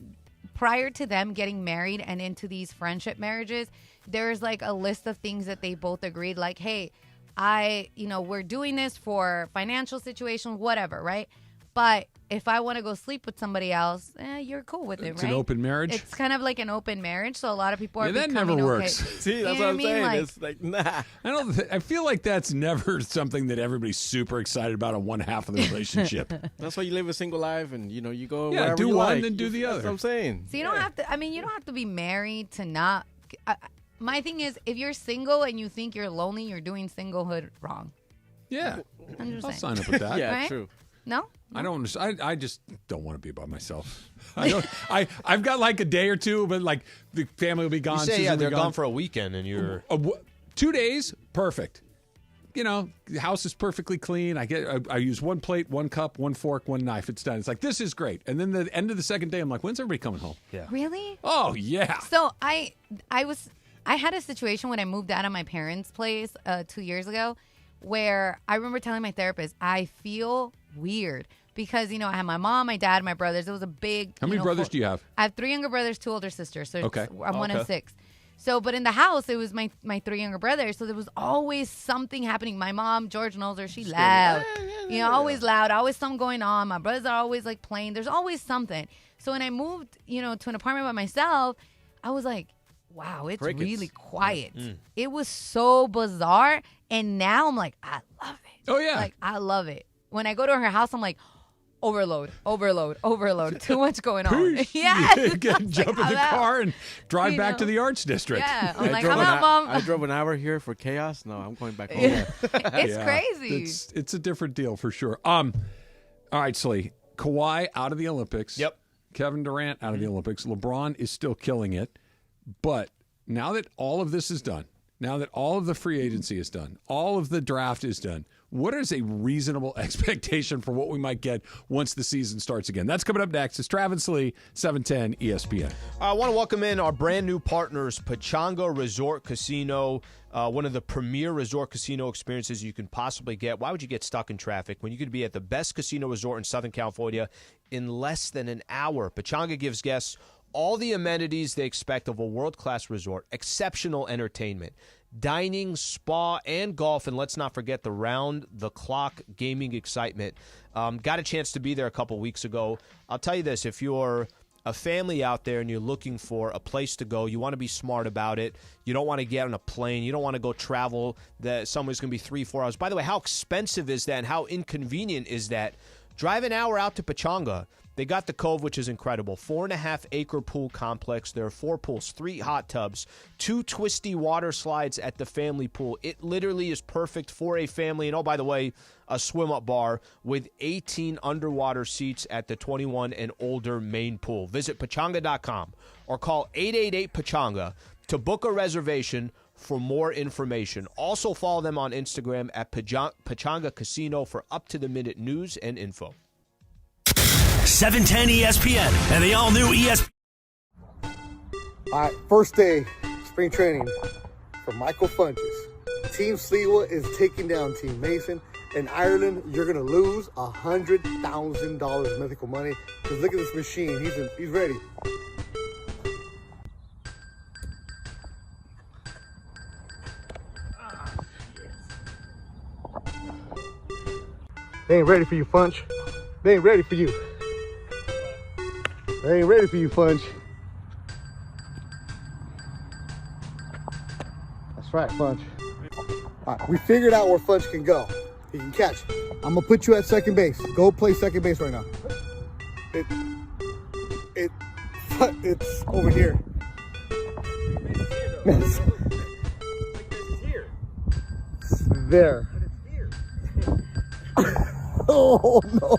prior to them getting married and into these friendship marriages, there's like a list of things that they both agreed, like, hey, we're doing this for financial situations, whatever, right? But if I want to go sleep with somebody else, you're cool with it, It's right? an open marriage? It's kind of like an open marriage, so a lot of people are that becoming never okay. works. See, that's what I'm saying. Like, it's like, nah. I feel like that's never something that everybody's super excited about on one half of the relationship. That's why you live a single life, and you go Yeah, wherever do you one, like. then do the That's other. what I'm saying. So you don't have to. I mean, you don't have to be married to not. My thing is, if you're single and you think you're lonely, you're doing singlehood wrong. Yeah, I'm just I'll saying. sign up with that. Yeah, Right? true. No. I don't. I just don't want to be by myself. I don't. I've got like a day or two, but like the family will be gone. You say Susan will be they're gone for a weekend, and you're 2 days, perfect. The house is perfectly clean. I use one plate, one cup, one fork, one knife. It's done. It's like, this is great. And then the end of the second day, I'm like, when's everybody coming home? Yeah. Really? Oh yeah. So I had a situation when I moved out of my parents' place 2 years ago, where I remember telling my therapist, I feel weird because, I have my mom, my dad, my brothers. It was a big. How many brothers do you have? I have 3 younger brothers, 2 older sisters. So Okay. I'm one of 6. So, but in the house, it was my 3 younger brothers. So there was always something happening. My mom, George knows her, she's loud. Always loud. Always something going on. My brothers are always like playing. There's always something. So when I moved, to an apartment by myself, I was like, wow, it's Crickets. really quiet. It was so bizarre. And now I'm like, I love it. Oh yeah. Like, I love it. When I go to her house, I'm like, overload. Too much going on. Yes. Jump in the car and drive back to the Arts District. Yeah. I'm like, I'm out, Mom. I drove an hour here for chaos. No, I'm going back home. It's crazy. It's a different deal for sure. All right, Slee. Kawhi out of the Olympics. Yep. Kevin Durant out of the Olympics. LeBron is still killing it. But now that all of this is done, now that all of the free agency is done, all of the draft is done, what is a reasonable expectation for what we might get once the season starts again? That's coming up next. It's Travis Lee, 710 ESPN. I want to welcome in our brand new partners, Pechanga Resort Casino, one of the premier resort casino experiences you can possibly get. Why would you get stuck in traffic when you could be at the best casino resort in Southern California in less than an hour? Pechanga gives guests all the amenities they expect of a world-class resort, exceptional entertainment, dining, spa, and golf, and let's not forget the round-the-clock gaming excitement. Got a chance to be there a couple weeks ago. I'll tell you this, if you're a family out there and you're looking for a place to go, you want to be smart about it. You don't want to get on a plane. You don't want to go travel that somewhere's going to be 3-4 hours. By the way, how expensive is that and how inconvenient is that? Drive an hour out to Pechanga. They got the Cove, which is incredible. 4.5-acre pool complex. There are 4 pools, 3 hot tubs, 2 twisty water slides at the family pool. It literally is perfect for a family. And, oh, by the way, a swim-up bar with 18 underwater seats at the 21 and older main pool. Visit Pechanga.com or call 888-PECHANGA to book a reservation for more information. Also follow them on Instagram at Pechanga Casino for up-to-the-minute news and info. 710 ESPN and the all-new ESPN. All right, first day spring training for Michael Funches. Team Sliwa is taking down Team Mason. In Ireland, you're going to lose $100,000 mythical money. Because look at this machine. He's ready. They ain't ready for you, Funch. They ain't ready for you. They ain't ready for you, Funch. That's right, Funch. All right, we figured out where Funch can go. He can catch. I'm going to put you at second base. Go play second base right now. It's over here. It's here. There. Oh, no.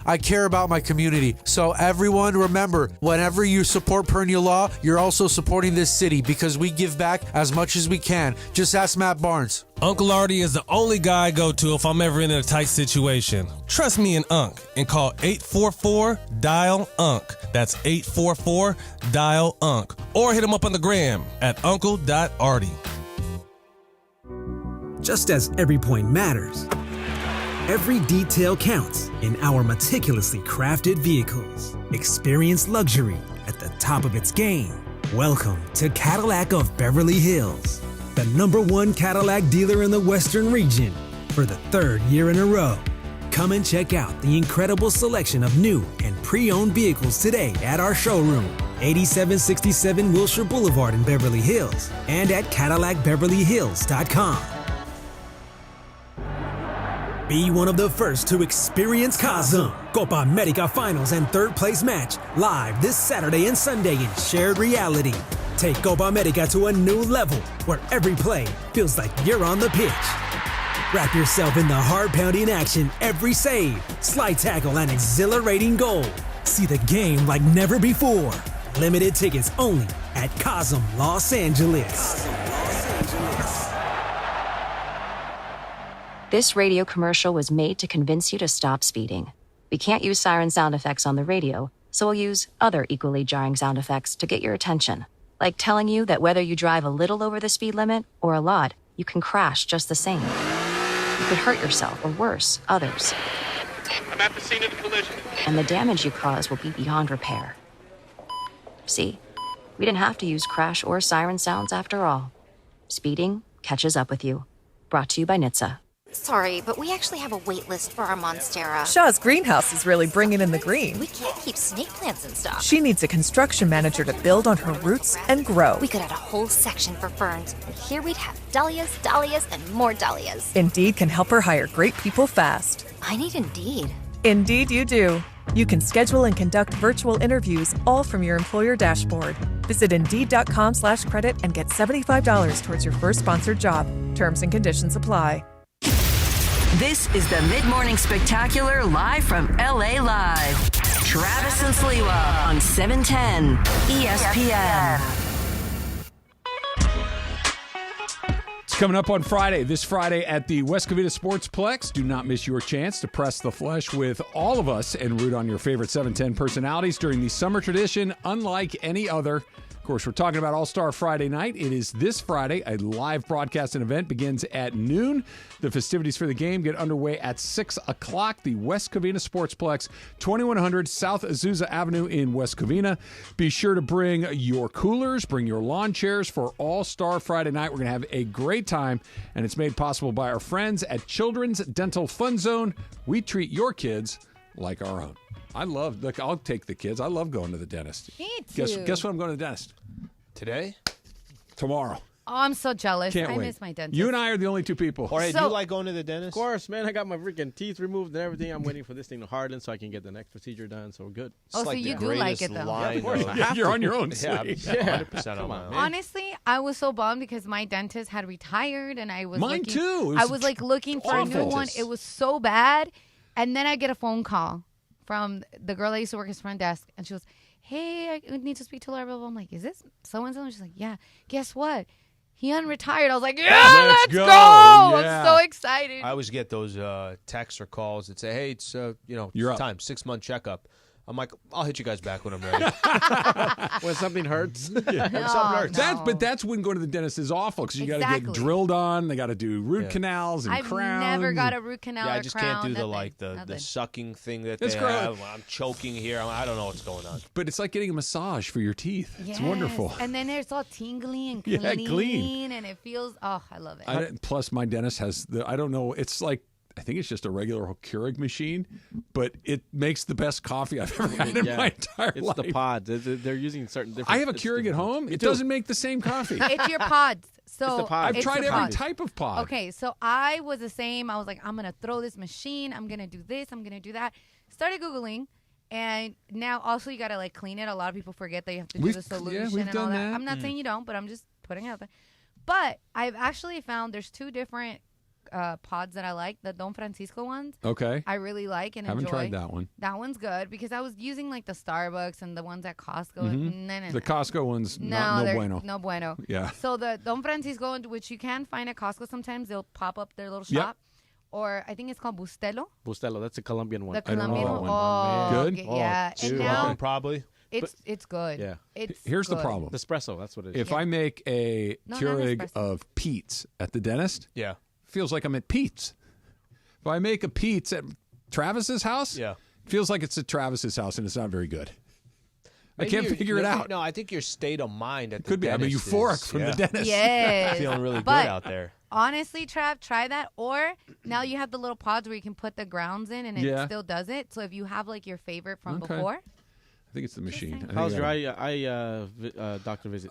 I care about my community. So everyone remember, whenever you support Pernia Law, you're also supporting this city because we give back as much as we can. Just ask Matt Barnes. Uncle Artie is the only guy I go to if I'm ever in a tight situation. Trust me in Unc and call 844-DIAL-UNC. That's 844-DIAL-UNC. Or hit him up on the gram at uncle.artie. Just as every point matters, every detail counts in our meticulously crafted vehicles. Experience luxury at the top of its game. Welcome to Cadillac of Beverly Hills, the #1 Cadillac dealer in the Western region for the 3rd year in a row. Come and check out the incredible selection of new and pre-owned vehicles today at our showroom, 8767 Wilshire Boulevard in Beverly Hills, and at CadillacBeverlyHills.com. Be one of the first to experience Cosm, Copa America Finals and 3rd place match live this Saturday and Sunday in shared reality. Take Copa America to a new level where every play feels like you're on the pitch. Wrap yourself in the heart-pounding action, every save, slide tackle, and exhilarating goal. See the game like never before. Limited tickets only at Cosm Los Angeles. This radio commercial was made to convince you to stop speeding. We can't use siren sound effects on the radio, so we'll use other equally jarring sound effects to get your attention. Like telling you that whether you drive a little over the speed limit or a lot, you can crash just the same. You could hurt yourself or worse, others. I'm at the scene of the collision. And the damage you cause will be beyond repair. See? We didn't have to use crash or siren sounds after all. Speeding catches up with you. Brought to you by NHTSA. Sorry, but we actually have a wait list for our Monstera. Shaw's greenhouse is really bringing in the green. We can't keep snake plants in stock. She needs a construction manager to build on her roots and grow. We could add a whole section for ferns, and here we'd have dahlias, dahlias, and more dahlias. Indeed can help her hire great people fast. I need Indeed. Indeed you do. You can schedule and conduct virtual interviews all from your employer dashboard. Visit Indeed.com/credit and get $75 towards your first sponsored job. Terms and conditions apply. This is the Mid-Morning Spectacular live from LA Live. Travis and Sliwa on 710 ESPN. It's coming up on Friday. This Friday at the West Covina Sportsplex. Do not miss your chance to press the flesh with all of us and root on your favorite 710 personalities during the summer tradition unlike any other. Of course, we're talking about All-Star Friday night. It is this Friday. A live broadcast and event begins at noon. The festivities for the game get underway at 6 o'clock. The West Covina Sportsplex, 2100 South Azusa Avenue in West Covina. Be sure to bring your coolers, bring your lawn chairs for All-Star Friday night. We're going to have a great time, and it's made possible by our friends at Children's Dental Fun Zone. We treat your kids like our own. I'll take the kids. I love going to the dentist. Me too. Guess when I'm going to the dentist? Today? tomorrow. Oh, I'm so jealous. Can't I wait. miss my dentist. You and I are the only two people. Jorge, do you like going to the dentist? Of course, man. I got my freaking teeth removed and everything. I'm waiting for this thing to harden so I can get the next procedure done. So we're good. Oh, so you do like it, though. Yeah, of course. I have You're to. on your own. Yeah, Slee. 100% on my own. Honestly, I was so bummed because my dentist had retired, and I was Mine looking, too. It I was was like looking for a new awful. one. It was so bad, and then I get a phone call from the girl that used to work his front desk, and she goes, "Hey, I need to speak to Laura." I'm like, "Is this so and so?" She's like, "Yeah." Guess what? He unretired. I was like, "Yeah, let's go!" Yeah. I'm so excited. I always get those texts or calls that say, "Hey, it's You're up. time 6-month checkup." I'm like, I'll hit you guys back when I'm ready. When something hurts. When something hurts. That's when going to the dentist is awful because you got to get Exactly. drilled on. They got to do root canals and I've crowns. never got a root canal Yeah, or I just crown, can't do nothing. the sucking thing that It's they gross. have. I'm choking here. I don't know what's going on. But it's like getting a massage for your teeth. It's wonderful. And then it's all tingly and Yeah, clean, clean. and it feels, I love it. Plus, my dentist has I don't know. It's like I think it's just a regular Keurig machine, but it makes the best coffee I've ever had in my entire It's life. the pods. They're using certain different. I have a it's Keurig at different. home. Me It too. doesn't make the same coffee. It's your pods. So It's the pods. I've tried the every pods. type of pod. Okay, so I was the same. I was like, I'm gonna throw this machine. I'm gonna do this. I'm gonna do that. Started Googling, and now also you gotta like clean it. A lot of people forget that you have to do We've- the yeah, solution we've and all done that. that. I'm not saying you don't, but I'm just putting it out there. But I've actually found there's two different pods that I like. The Don Francisco ones. Okay. I really like and Haven't enjoy. tried that one. That one's good because I was using like the Starbucks and the ones at Costco. Mhm. No. The Costco one's No, no they're bueno. no bueno. Yeah. So the Don Francisco, which you can find at Costco sometimes, they'll pop up their little Yep. shop. Or I think it's called Bustelo. Bustelo, that's a Colombian one. The Colombian one. man. Oh, Good? okay, yeah. And now probably. it's good. Yeah. It's Here's the good. problem. Espresso, that's what it is. If I make a No, not Keurig espresso. of Pete's at the dentist, Yeah. feels like I'm at Pete's. If I make a Pete's at Travis's house, feels like it's at Travis's house and it's not very good. I Maybe can't you're- figure it maybe- out. No, I think your state of mind at the Could be. I'm dentist euphoric is- from the dentist. Yes. Feeling really But good out there. Honestly, Trav, try that. Or now you have the little pods where you can put the grounds in and it Yeah. still does it. So if you have like your favorite from Okay. before. I think it's the machine. I think How's I your got doctor visit?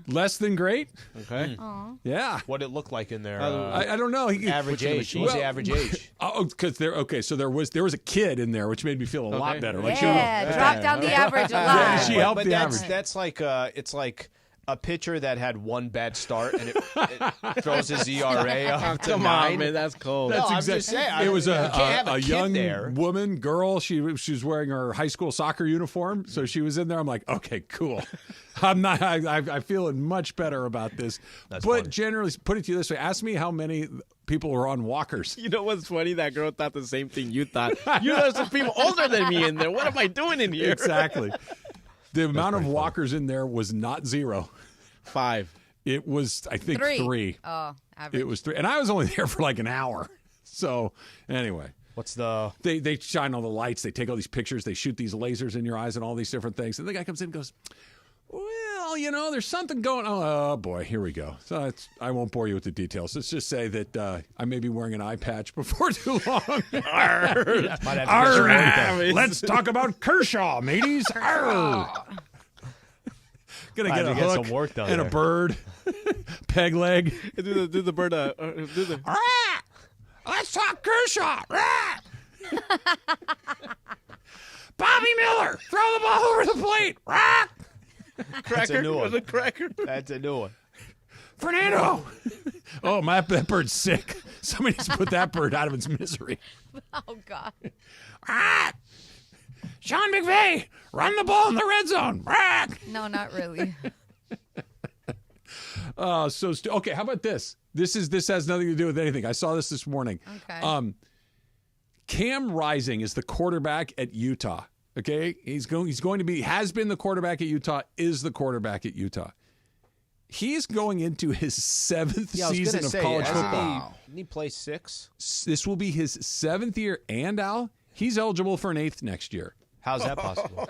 less than great. Okay. Yeah. What it looked like in there. I don't know. Average age. What's the average age? Oh, because so there was a kid in there, which made me feel a lot better. Like drop down the average a lot. Yeah, she helped but the that's, average. That's like it's like a pitcher that had one bad start and it throws his ERA up to Come 9. on, man, that's cold. No, I'm exact- just saying. It was you can't have a kid young there. woman, girl. She was wearing her high school soccer uniform, so she was in there. I'm like, okay, cool. I'm not. I'm feeling much better about this. But funny. generally, put it to you this way: ask me how many people are on walkers. You know what's funny? That girl thought the same thing you thought. You know, there's some people older than me in there. What am I doing in here? Exactly. The amount of walkers in there was not 0. 5. It was, I think, 3. Oh, average. It was 3, and I was only there for like an hour. So anyway, what's the? They shine all the lights. They take all these pictures. They shoot these lasers in your eyes and all these different things. And the guy comes in and goes, "Well, you know, there's something going on." Oh boy, here we go. So I won't bore you with the details. Let's just say that I may be wearing an eye patch before too long. Let's talk about Kershaw, mateys. Gonna get a hook some work done and there. a bird, peg leg. Do the bird. Do the. Let's talk Kershaw. Bobby Miller, throw the ball over the plate. That's a new one. The cracker. That's a new one. Fernando. Oh, that bird's sick. Somebody needs to put that bird out of its misery. Oh, God. Sean McVay, run the ball in the red zone. No, not really. Okay, how about this? This has nothing to do with anything. I saw this morning. Okay. Cam Rising is the quarterback at Utah. Okay, has been the quarterback at Utah, is the quarterback at Utah. He's going into his 7th season of college football. Didn't he play 6? This will be his 7th year, and Al, he's eligible for an 8th next year. How's that possible?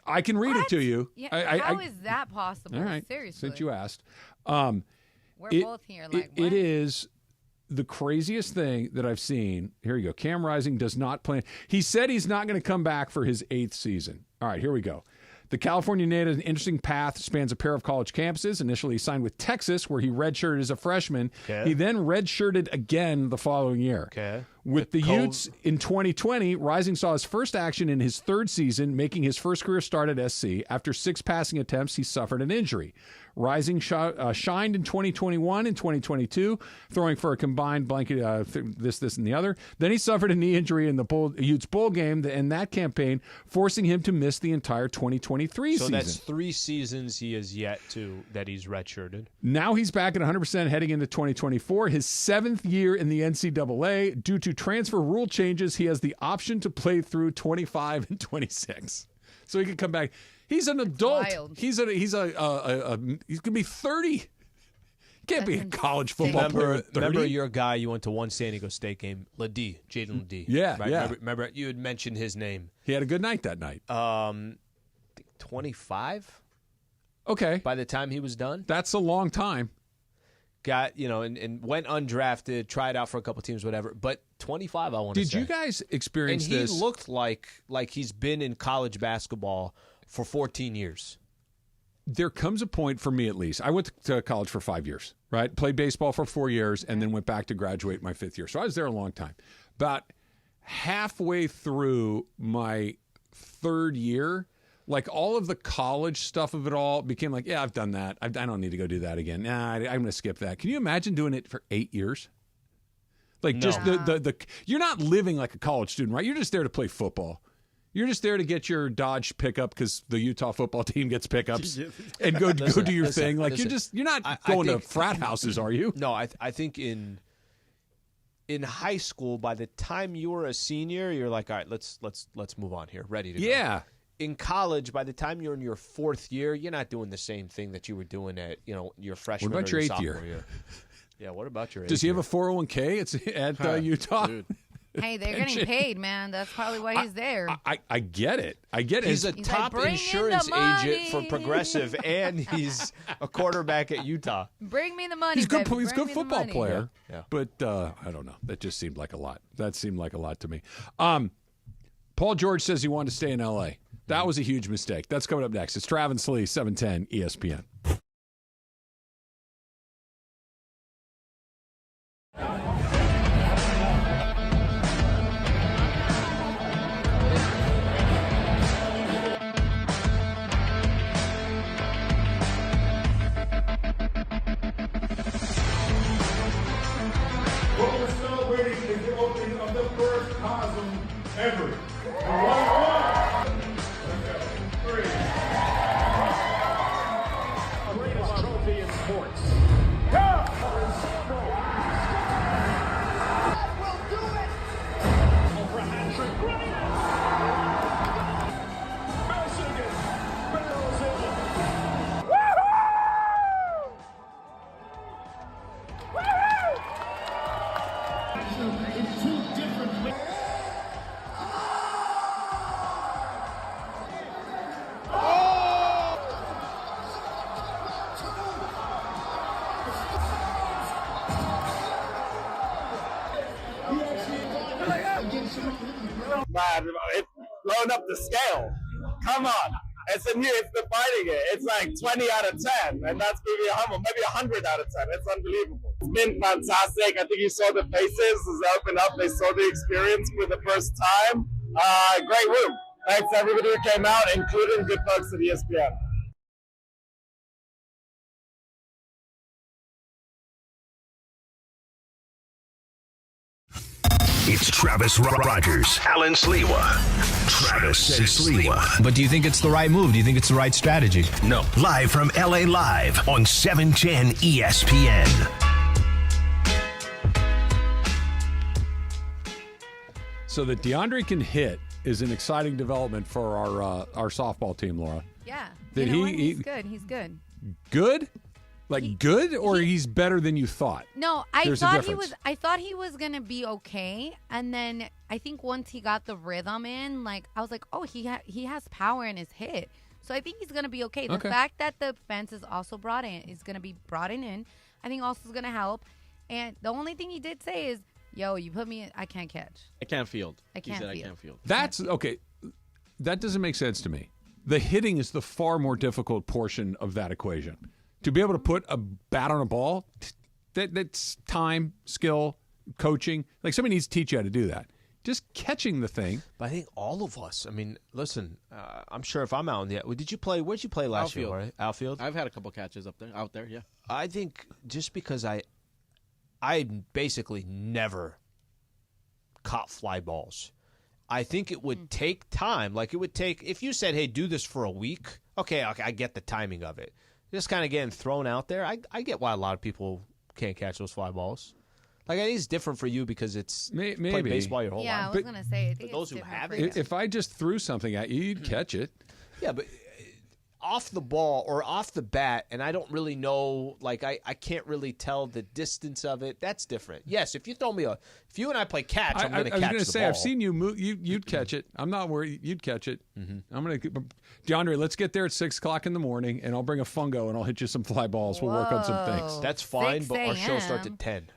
I can read it to you. Yeah, how is that possible? All right, Seriously. since you asked. We're both here like, what? It is the craziest thing that I've seen. Here you go. Cam Rising does not play. He said he's not going to come back for his 8th season. All right, here we go. The California native, an interesting path, spans a pair of college campuses. Initially, he signed with Texas, where he redshirted as a freshman. Okay. He then redshirted again the following year. Okay. With the Utes in 2020, Rising saw his first action in his third season, making his first career start at SC. After 6 passing attempts, he suffered an injury. Rising shined in 2021 and 2022, throwing for a combined blanket this, and the other. Then he suffered a knee injury in the Utes bowl game in that campaign, forcing him to miss the entire 2023 season. So that's 3 seasons he has yet to that he's redshirted. Now he's back at 100% heading into 2024, his 7th year in the NCAA. Due to transfer rule changes, he has the option to play through 25 and 26. So he could come back. He's an adult. Wild. He's gonna be 30. He can't be a college football player. Remember your guy you went to one San Diego State game, Jaden Ledee. Yeah, right? yeah. Remember you had mentioned his name. He had a good night that night. 25. Okay. By the time he was done, that's a long time. Got and went undrafted, tried out for a couple teams, whatever. But 25, I want to say. Did you guys experience and he this? looked like he's been in college basketball for 14 years. There comes a point, for me at least, I went to college for 5 years, right? Played baseball for 4 years and then went back to graduate my 5th year. So I was there a long time. About halfway through my 3rd year, like all of the college stuff of it all became like, yeah, I've done that. I don't need to go do that again. Nah, I'm going to skip that. Can you imagine doing it for 8 years? Like No. just the you're not living like a college student, right? You're just there to play football. You're just there to get your Dodge pickup because the Utah football team gets pickups and go do your thing. Like you're not going to frat houses, are you? No, I think in high school, by the time you were a senior, you're like, all right, let's move on here, ready to go. Yeah. In college, by the time you're in your 4th year, you're not doing the same thing that you were doing at your freshman. What about or your your 8th year? sophomore year? Yeah, what about your 8th Does he year? have a 401k? It's at Utah. Dude. Hey, they're getting paid, man. That's probably why he's there. I get it. I get it. He's a He's top like, "Bring in insurance the money." agent for Progressive, and he's a quarterback at Utah. Bring me the money. He's good. baby. He's a Bring good me the football money. player. Yeah. But I don't know. That just seemed like a lot. That seemed like a lot to me. Paul George says he wanted to stay in L.A. That was a huge mistake. That's coming up next. It's Travis Lee, 710 ESPN. What we're celebrating is the opening of the first Cosm ever. Greatest trophy in sports. For a hat trick. Michigan barrels in. In 2 different ways. Man, it's blowing up the scale. Come on. It's the fighting it. It's like 20 out of 10, and that's maybe humble, maybe 100 out of 10. It's unbelievable. It's been fantastic. I think you saw the faces as they opened up. They saw the experience for the first time. Great room. Thanks to everybody who came out, including good folks at ESPN. It's Travis Rogers, Alan Sliwa. Travis and Sliwa. But do you think it's the right move? Do you think it's the right strategy? No. Live from LA Live on 710 ESPN. So that DeAndre can hit is an exciting development for our softball team, Laura. Yeah. Did he's good. He's good. Good? Like good, or he's better than you thought? No, I There's a thought he difference. was. I thought he was gonna be okay, and then I think once he got the rhythm in, like I was like, oh, he has power in his hit, so I think he's gonna be okay. The Okay. fact that the fence is also brought in is gonna be brought in, I think also is gonna help. And the only thing he did say is, "Yo, you put me in, I can't catch. I can't field. I can't He said field. I can't field. That's okay. That doesn't make sense to me The hitting is the far more difficult portion of that equation. To be able to put a bat on a ball, that's time, skill, coaching. Like somebody needs to teach you how to do that. Just catching the thing. But I think all of us. I mean, listen. I'm sure if I'm out in the, did you play? Where'd you play last Outfield. year? Right? Outfield. I've had a couple catches out there. Yeah. I think just because I basically never caught fly balls. I think it would take time. Like it would take if you said, "Hey, do this for a week." Okay, I get the timing of it. Just kind of getting thrown out there. I get why a lot of people can't catch those fly balls. Like I think it's different for you because it's maybe played baseball your whole life. Yeah, I was gonna say. I think those who different have for it, you. If I just threw something at you, you'd catch it. Yeah, but off the ball or off the bat, and I don't really know. Like I can't really tell the distance of it. That's different. Yes, if you throw me if you and I play catch, I'm going to catch the ball. I was going to say, I've seen you move. You'd catch it. I'm not worried. You'd catch it. Mm-hmm. I'm going to, DeAndre. Let's get there at 6:00 in the morning, and I'll bring a fungo and I'll hit you some fly balls. We'll work on some things. That's fine, but our show starts at 10.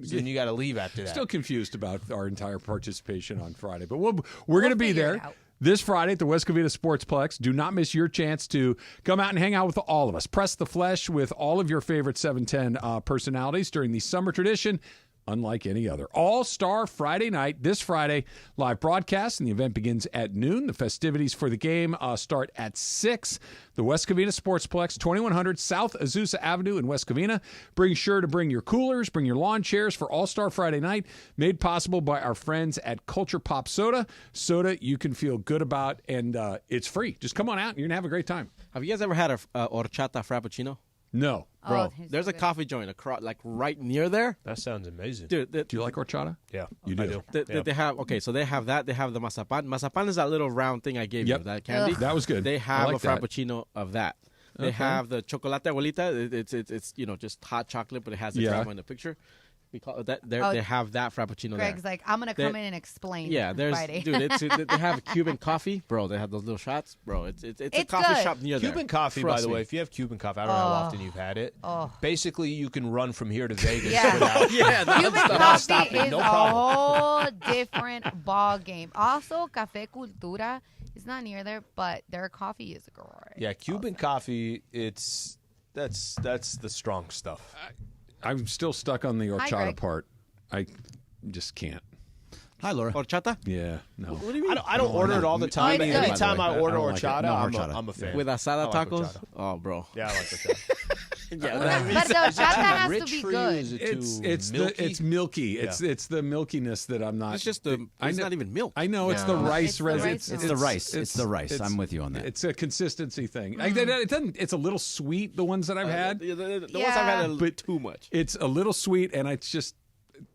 So then you got to leave after that. Still confused about our entire participation on Friday, but we're going to be there. This Friday at the West Covina Sportsplex. Do not miss your chance to come out and hang out with all of us. Press the flesh with all of your favorite 710 personalities during the summer tradition, unlike any other. All-Star Friday night, this Friday, live broadcast, and the event begins at noon. The festivities for the game start at 6. The West Covina Sportsplex, 2100 South Azusa Avenue in West Covina. Bring sure to bring your coolers, bring your lawn chairs for All-Star Friday night, made possible by our friends at Culture Pop Soda. Soda you can feel good about, and it's free. Just come on out, and you're going to have a great time. Have you guys ever had a horchata frappuccino? No. Bro, there's a coffee joint like right near there. That sounds amazing. Dude, do you like horchata? Yeah, you do. They have so they have that. They have the masapan. Masapan is that little round thing I gave you, that candy. That was good. They have like a frappuccino of that. They have the chocolate abuelita. It's just hot chocolate, but it has the grandma in the picture. We call it that. They have that frappuccino. Greg's there. like, I'm gonna come in and explain. Yeah, there's Friday. dude. They have Cuban coffee, bro. They have those little shots, bro. It's a coffee good. shop near there. Cuban coffee, by the way. If you have Cuban coffee, I don't know how often you've had it. Basically, you can run from here to Vegas. Without, Cuban coffee is no a problem. whole different ball game. Also, Café Cultura is not near there, but their coffee is great. Yeah, Cuban coffee. That's the strong stuff. I'm still stuck on the horchata Greg. part. I just can't. Hi, Laura. Horchata? Yeah, no. What do you mean? I don't order it all the time, but it's good. anytime I order I don't like it. horchata, No horchata. I'm a fan. With asada I like tacos? horchata. Oh, bro. Yeah, I like horchata. But the horchata has to Rich be for you? good. Is it too It's milky? milky. It's the milkiness that I'm not. It's just it's not even milk. I know it's the No. rice It's the resin. rice It's the rice. It's the rice. I'm with you on that. It's a consistency thing. It doesn't. It's a little sweet. The ones that I've had. The ones I've had a bit too much. It's a little sweet, and it's just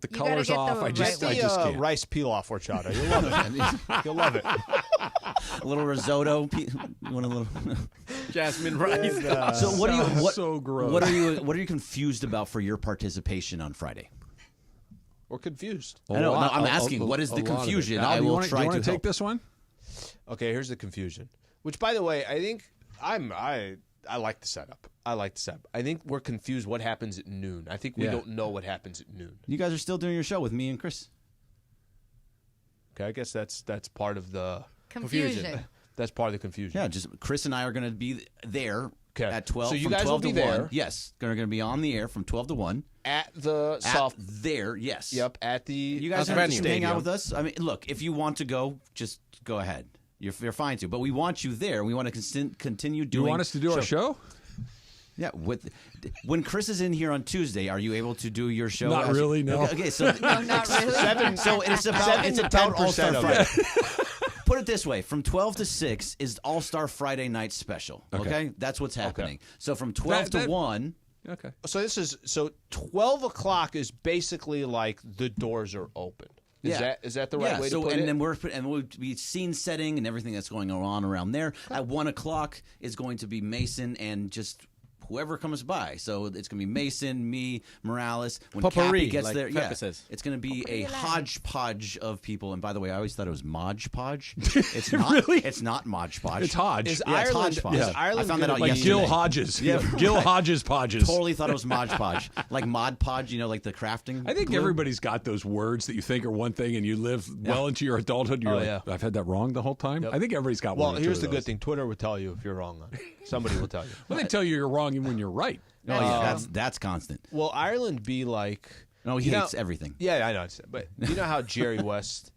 the You gotta color's get off. the I just right can't. Rice peel-off horchata. You'll love it. You'll love it. A little risotto. You want a little Jasmine rice. So what do you Sounds what so gross. What are you confused about for your participation on Friday? We're confused. I know. No, I'm asking. What is the confusion? I will try you to want to take help. this one? Okay, here's the confusion. Which, by the way, I think I like the setup. I think we're confused what happens at noon. I think we don't know what happens at noon. You guys are still doing your show with me and Chris. Okay, I guess that's part of the Confusion. That's part of the confusion. Yeah, just Chris and I are going to be there at 12. So you from guys 12 will to be 1. there. Yes, they're going to be on the air from 12 to 1. At the there, yes. Yep, at the You guys have to hang out with us. I mean, look, if you want to go, just go ahead. You're fine to. But we want you there. We want to continue doing. You want us to do our show? Yeah. When Chris is in here on Tuesday, are you able to do your show? Not really, no. Okay, so No, not really. So it's about All-Star 10% of Friday. Put it this way: from 12 to 6 is All-Star Friday night special. Okay, that's what's happening. So from 12 to 1. Okay. So 12 o'clock is basically like the doors are open. Is that the right way to put it? And then we'll be scene setting and everything that's going on around there. At 1 o'clock is going to be Mason and just whoever comes by. So it's going to be Mason, me, Morales. When Potpourri, Cappy gets like there, Pepe says. it's going to be a hodgepodge of people. And by the way, I always thought it was Modge Podge. It's not. Really? It's not Modge Podge. It's Hodge. Is Yeah, it's Ireland? hodgepodge. Is Yeah. Ireland I found that out gonna Like be- yesterday. Gil Hodges. Yeah, Gil right. Hodges Podges. Totally thought it was Modge Podge. Like Mod Podge, like the crafting. I think glue. everybody's got those words that you think are one thing and you live well into your adulthood. You're like, I've had that wrong the whole time. I think everybody's got one. Well, or two here's of the good those. thing: Twitter would tell you if you're wrong on it. Somebody will tell you. Well, they tell you you're wrong even when you're right. Oh, yeah, that's constant. Will Ireland be like? No, he you hates know- everything. Yeah, I know. But you know how Jerry West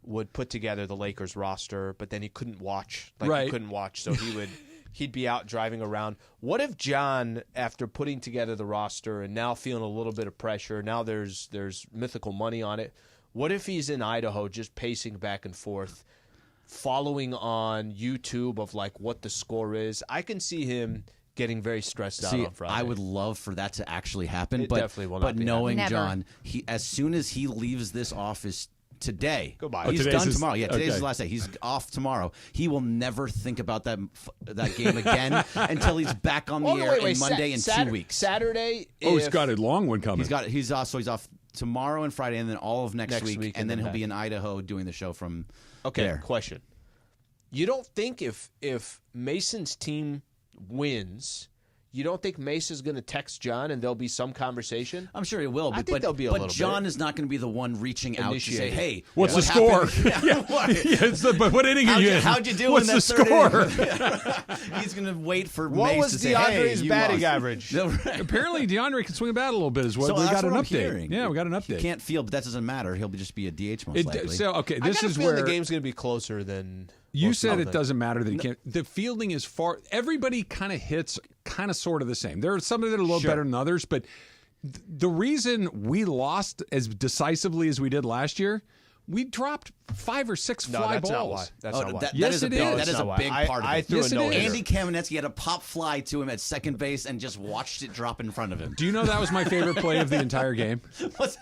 would put together the Lakers roster, but then he couldn't watch. Right. He couldn't watch, so he'd be out driving around. What if John, after putting together the roster and now feeling a little bit of pressure, now there's mythical money on it. What if he's in Idaho just pacing back and forth, following on YouTube of like what the score is? I can see him getting very stressed out on Friday. I would love for that to actually happen, It but definitely will not but be knowing happening. John, as soon as he leaves this office today, Goodbye. He's today's done his- tomorrow. Yeah, today's okay. his last day. He's off tomorrow. He will never think about that game again until he's back on the air on Monday in 2 weeks. Saturday. Oh, he's got a long one coming. He's off tomorrow and Friday, and then all of next week, and then he'll back. be in Idaho doing the show from Okay, there. question. You don't think if Mason's team wins, you don't think Mason's going to text John and there'll be some conversation? I'm sure he will, I but, think there'll be a little John bit. is not going to be the one reaching out to say, Initiating. "Hey, What's what the score?" happened?" Yeah, But what inning are you in? How'd you do What's in the that third score? inning? He's going to wait for What Mace was to say, "Hey, DeAndre's you batting lost." average? No, right. Apparently, DeAndre can swing a bat a little bit as well. So we that's got an what I'm update. hearing. Yeah, we got an update. He can't field, but that doesn't matter. He'll just be a DH most likely. So okay, I this got a is feeling where the game's going to be closer than you most said people it think. doesn't matter that he can't. The fielding is far. Everybody kind of hits kind of sort of the same. There are some that are a little better than others, but the reason we lost as decisively as we did last year, we dropped 5 or 6 fly that's balls. not why. That's not why. Yes, it is. That is a big part of it. I threw Yes, a it no-hitter. is. Andy Kamenetsky had a pop fly to him at second base and just watched it drop in front of him. Do you know that was my favorite play of the entire game? What's-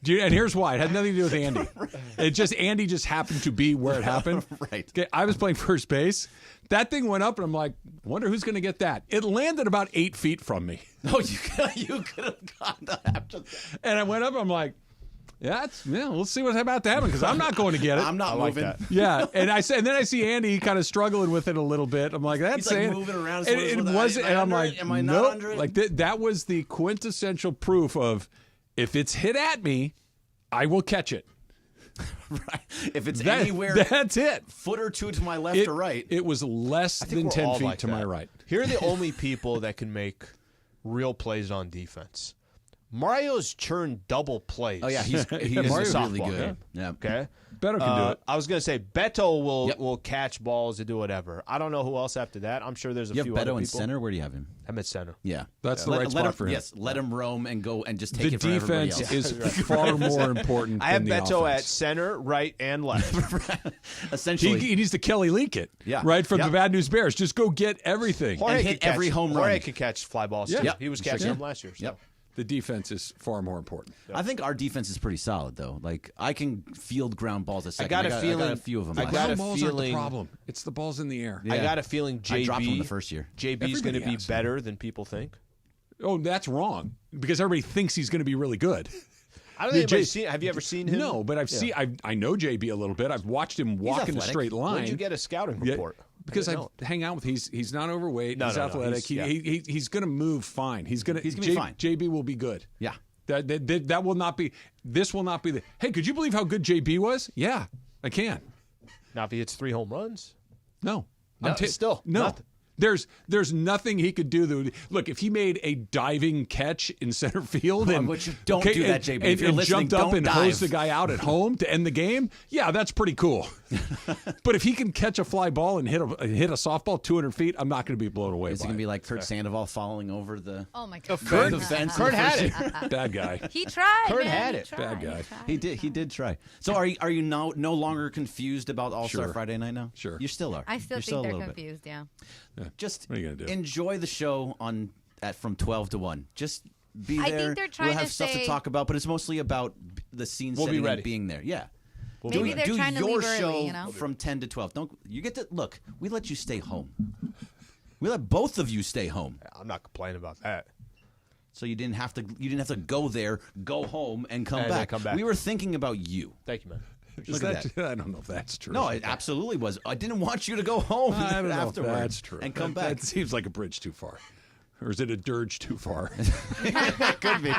And here's why. It had nothing to do with Andy. Andy just happened to be where it happened. Right. Okay, I was playing first base. That thing went up, and I'm like, wonder who's going to get that. It landed about 8 feet from me. No, you could have gotten that after that. And I went up, I'm like, we'll see what's about to happen because I'm not going to get it. I'm not moving. Yeah, and then I see Andy kind of struggling with it a little bit. I'm like, that's He's like it. moving around. And it wasn't, and I'm like, am I not nope. under it? Like that was the quintessential proof of if it's hit at me, I will catch it. Right. If it's anywhere, that's it. Foot or two to my left or right. It was less than we're 10 all feet like to that. my right. Here are the only people that can make real plays on defense. Mario's churned double plays. Oh yeah, he's in the Mario's really softball good. game. Yeah. Okay. Beto can do it. I was going to say Beto will catch balls and do whatever. I don't know who else after that. I'm sure there's a You have few Beto other in people. center. Where do you have him? I'm at center. Yeah, That's the right spot him, for him. Yes, let him roam and go and just take The it from everybody defense else. is far more important I have than the Beto at offense. center, right, and left. Essentially, He needs to Kelly Leak it. Yeah. Right from Yeah. the Bad News Bears. Just go get everything. Jorge And could hit catch, every home Jorge run. could catch fly balls. Yeah. Too. Yep. He was Sure catching can. them last year. So. Yep. The defense is far more important. I think our defense is pretty solid, though. Like I can field ground balls a second. got a I got feeling- a few of them. I last got year. a Ground balls aren't the feeling- problem. It's the balls in the air. I Yeah. got a feeling I dropped them JB the first year. JB's going to Everybody be has. better than people think. Oh, that's wrong because everybody thinks he's going to be really good. I don't think Yeah, anybody's seen. Have you ever seen him? No, but I know JB a little bit. I've watched him walk in a athletic. straight line. Where'd you get a scouting Yeah, report? because I didn't know. hang out with he's not overweight. No, he's no, athletic. he's- He's going to move fine. He's going to be fine. JB will be good. Yeah. That will not be. This will not be the. Hey, could you believe how good JB was? Yeah, I can. Now if he hits 3 home runs, No, No, still, no. nothing. There's nothing he could do. Look, if he made a diving catch in center field and but you don't do that, JB. If you're and listening, jumped up don't and dive. hosed the guy out at home to end the game, yeah, that's pretty cool. But if he can catch a fly ball and hit a softball 200 feet, I'm not going to be blown away. Is it by going to be it. like Kurt Sandoval falling over the? Oh my god. the fence? Kurt had it. Bad guy. He tried. Kurt man. had He it. tried. Bad guy. He tried. He did try. So are you no longer confused about All Star Sure. Friday night now? Sure. You still are. I still You're think a they're little bit. confused. Yeah. Just What are you gonna do? enjoy the show from 12 to 1. Just be I there. think they're trying we'll have to stuff to say- talk about, but it's mostly about the scene We'll be setting ready. and being there. Yeah. Maybe they're do trying to your leave early, show you know? from 10 to 12. Don't you get to look? We let you stay home. We let both of you stay home. I'm not complaining about that. So you didn't have to go there, go home, and come And back. then come back. We were thinking about you. Thank you, man. Look at that. I don't know if that's true. No, it absolutely was. I didn't want you to go home I don't know if afterwards. that's true. And come back. That seems like a bridge too far. Or is it a dirge too far? Could be.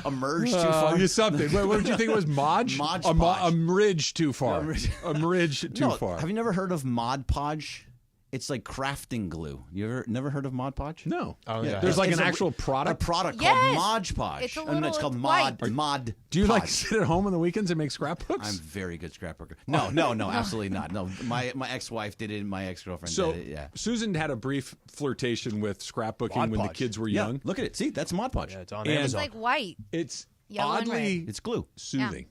A merge too far. Something. What did you think it was? Modge? Modge A Podge. ridge too far. A ridge too No, far. Have you never heard of Mod Podge? It's like crafting glue. You never heard of Mod Podge? No. Oh, yeah. There's like It's an a- actual product? A product Yes. called Mod Podge. It's a No, little- it's called it's Mod white. Mod. Do you like Podge. sit at home on the weekends and make scrapbooks? I'm a very good scrapbooker. No, absolutely not. No, my ex-wife did it. And my ex-girlfriend So did it. Yeah. Susan had a brief flirtation with scrapbooking Mod when the Podge. kids were Yeah. young. Look at it. See, that's Mod Podge. Yeah, it's on And- It's Amazon. like white. It's Yellow and oddly red. It's glue. soothing.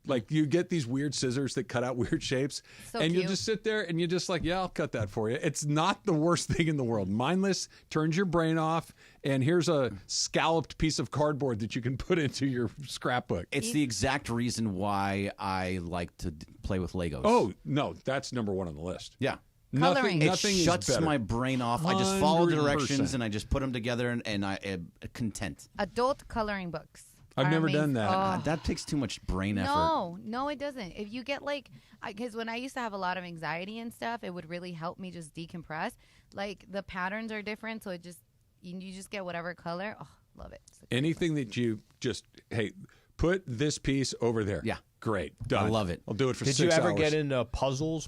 Like you get these weird scissors that cut out weird shapes, So and you cute. just sit there and you're just like, yeah, I'll cut that for you. It's not the worst thing in the world. Mindless, turns your brain off, and here's a scalloped piece of cardboard that you can put into your scrapbook. It's the exact reason why I like to play with Legos. Oh, no, that's number one on the list. yeah. Coloring. Nothing, It nothing shuts is better. my brain off. I just follow 100%. directions and I just put them together and I am content. Adult coloring books. I've are never done amazing. that. Oh. That takes too much brain effort. No, it doesn't. If you get like, because when I used to have a lot of anxiety and stuff, it would really help me just decompress. Like the patterns are different, so it just you just get whatever color. Oh, love it. Anything that you just, hey, put this piece over there. Yeah. Great. Done. I love it. I'll do it for Did 6 you ever hours. get into puzzles?